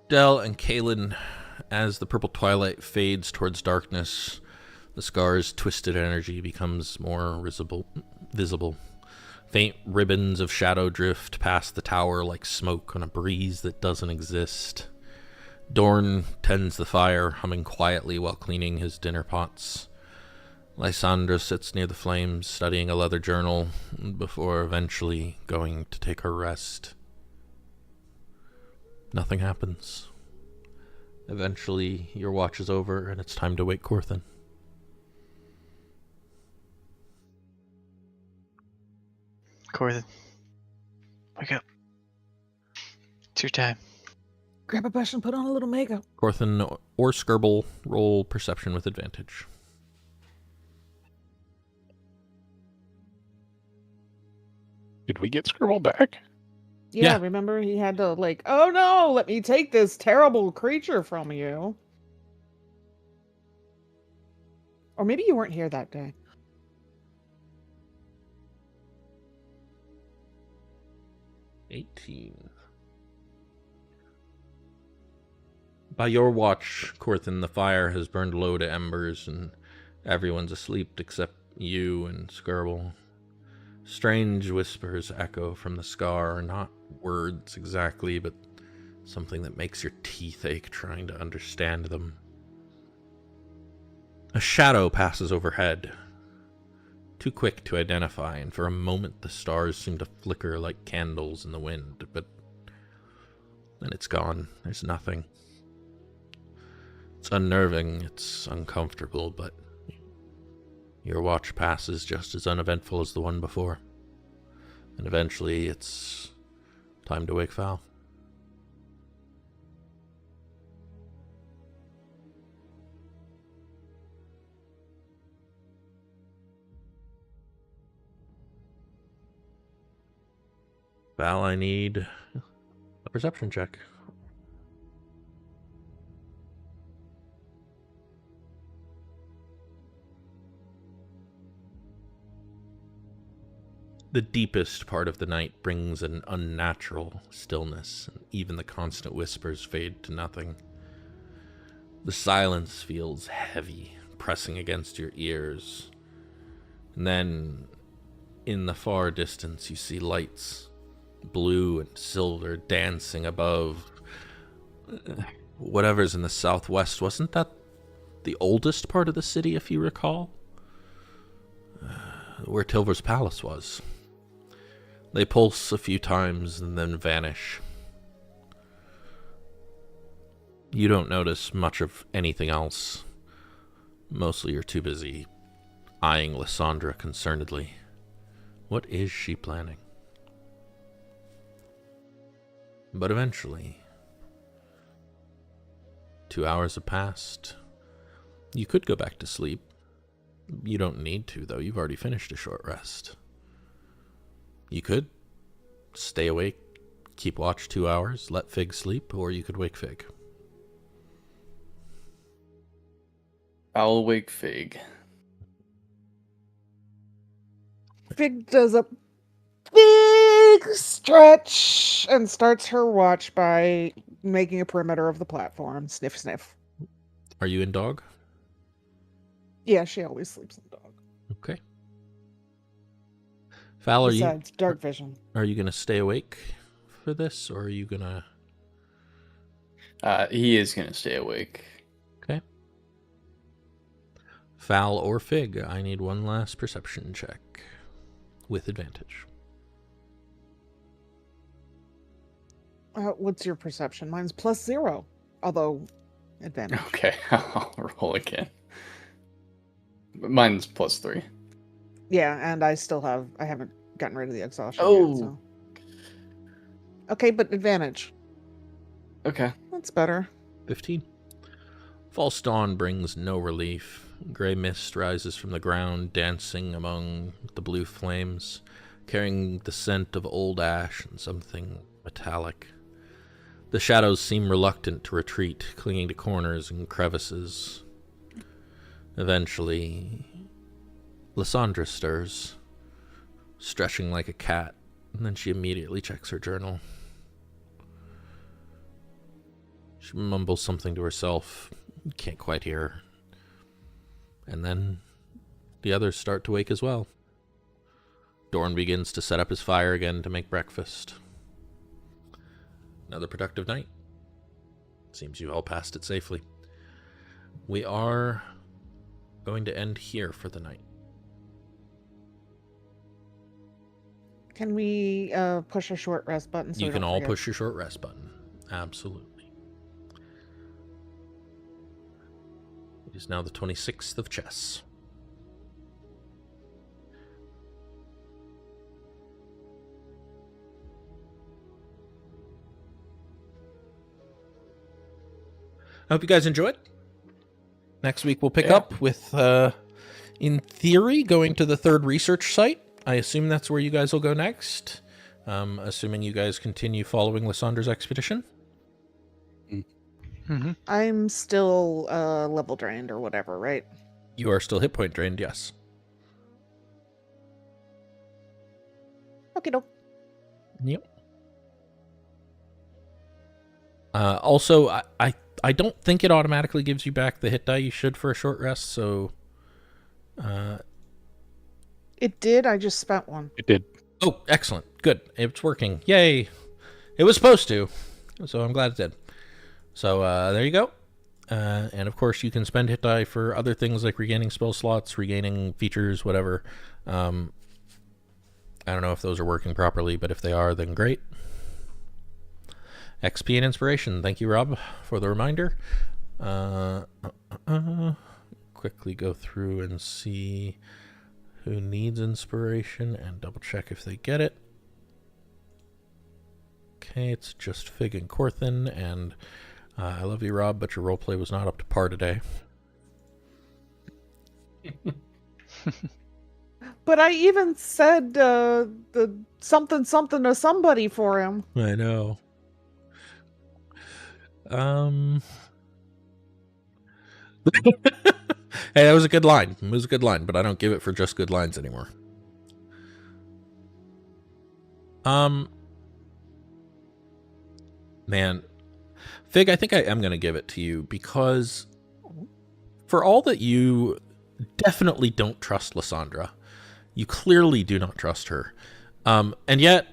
Del and Kaelen, as the purple twilight fades towards darkness, the scar's twisted energy becomes more visible. Faint ribbons of shadow drift past the tower like smoke on a breeze that doesn't exist. Dorn tends the fire, humming quietly while cleaning his dinner pots. Lysandra sits near the flames, studying a leather journal, before eventually going to take her rest. Nothing happens. Eventually, your watch is over, and it's time to wake Corthynd. Corthynd, wake up. It's your time. Grab a brush and put on a little makeup. Corthynd or Skirble, roll perception with advantage. Did we get Skirble back? Yeah, Yeah. remember he had to oh no, let me take this terrible creature from you. Or maybe you weren't here that day. By your watch, Corthynd, the fire has burned low to embers, and everyone's asleep except you and Skirble. Strange whispers echo from the scar, not words exactly, but something that makes your teeth ache trying to understand them. A shadow passes overhead, too quick to identify, and for a moment the stars seem to flicker like candles in the wind, but then it's gone. There's nothing. It's unnerving, it's uncomfortable, but your watch passes just as uneventful as the one before. And eventually it's time to wake Val. Val, I need a perception check. The deepest part of the night brings an unnatural stillness, and even the constant whispers fade to nothing. The silence feels heavy, pressing against your ears. And then, in the far distance, you see lights, blue and silver, dancing above. Whatever's in the southwest, wasn't that the oldest part of the city, if you recall? Where Tilver's palace was. They pulse a few times and then vanish. You don't notice much of anything else. Mostly you're too busy eyeing Lysandra concernedly. What is she planning? But eventually, 2 hours have passed. You could go back to sleep. You don't need to, though. You've already finished a short rest. You could stay awake, keep watch 2 hours, let Fig sleep, or you could wake Fig. I'll wake Fig. Fig does a big stretch and starts her watch by making a perimeter of the platform. Sniff, sniff. Are you in dog? Yeah, she always sleeps in dog. Okay. Val, Besides, dark vision. Are you going to stay awake for this, or are you going to... He is going to stay awake. Okay. Val or Fig, I need one last perception check with advantage. What's your perception? Mine's +0, although advantage. Okay, I'll roll again. Mine's +3. Yeah, and I haven't gotten rid of the exhaustion Oh. yet, so. Okay, but advantage. Okay. That's better. 15. False dawn brings no relief. Gray mist rises from the ground, dancing among the blue flames, carrying the scent of old ash and something metallic. The shadows seem reluctant to retreat, clinging to corners and crevices. Eventually, Lysandra stirs, stretching like a cat, and then she immediately checks her journal. She mumbles something to herself. You can't quite hear her. And then the others start to wake as well. Dorn begins to set up his fire again to make breakfast. Another productive night. Seems you all passed it safely. We are going to end here for the night. Can we push a short rest button? So You we can don't all forget? push your short rest button. Absolutely. It is now the 26th of chess. I hope you guys enjoyed. Next week we'll pick up with, in theory, going to the third research site. I assume that's where you guys will go next. Assuming you guys continue following Lysandra's expedition. Mm-hmm. I'm still level drained or whatever, right? You are still hit point drained, yes. Okay, doke. Yep. Also, I don't think it automatically gives you back the hit die you should for a short rest, so... It did. I just spent one. It did. Oh, excellent. Good. It's working. Yay. It was supposed to, so I'm glad it did. So there you go. And of course, you can spend hit die for other things like regaining spell slots, regaining features, whatever. I don't know if those are working properly, but if they are, then great. XP and inspiration. Thank you, Rob, for the reminder. Quickly go through and see who needs inspiration and double check if they get it. Okay, it's just Fig and Corthyn, and I love you, Rob, but your roleplay was not up to par today. But I even said the something to somebody for him. I know. Hey, that was a good line. It was a good line, but I don't give it for just good lines anymore. Man, Fig, I think I am going to give it to you because for all that you definitely don't trust Lysandra, you clearly do not trust her. And yet,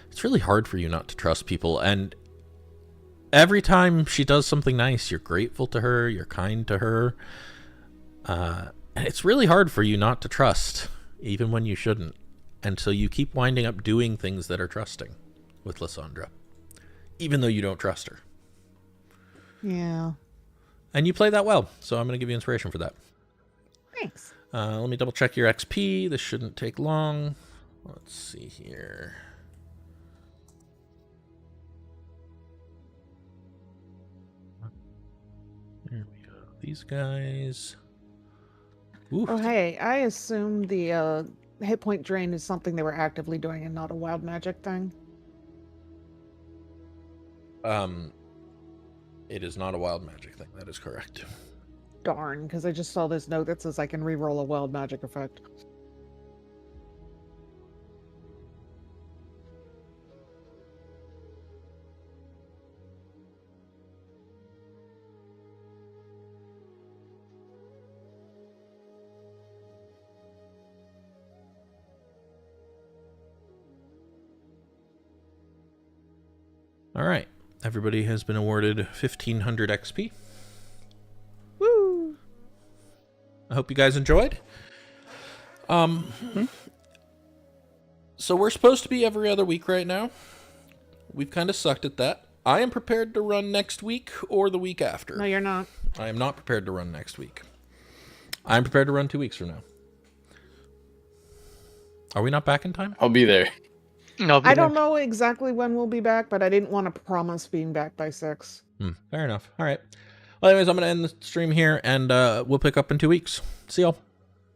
it's really hard for you not to trust people. And every time she does something nice, you're grateful to her, you're kind to her. And it's really hard for you not to trust, even when you shouldn't. And so you keep winding up doing things that are trusting with Lysandra, even though you don't trust her. Yeah. And you play that well, so I'm going to give you inspiration for that. Thanks. Let me double check your XP. This shouldn't take long. Let's see here. There we go. These guys. Oof. Oh, hey, I assume the hit point drain is something they were actively doing and not a wild magic thing. It is not a wild magic thing. That is correct. Darn, because I just saw this note that says I can reroll a wild magic effect. All right. Everybody has been awarded 1,500 XP. Woo! I hope you guys enjoyed. So we're supposed to be every other week right now. We've kind of sucked at that. I am prepared to run next week or the week after. No, you're not. I am not prepared to run next week. I'm prepared to run 2 weeks from now. Are we not back in time? I'll be there. No, I don't know exactly when we'll be back, but I didn't want to promise being back by 6. Fair enough. All right. Well, anyways, I'm going to end the stream here, and we'll pick up in 2 weeks. See y'all.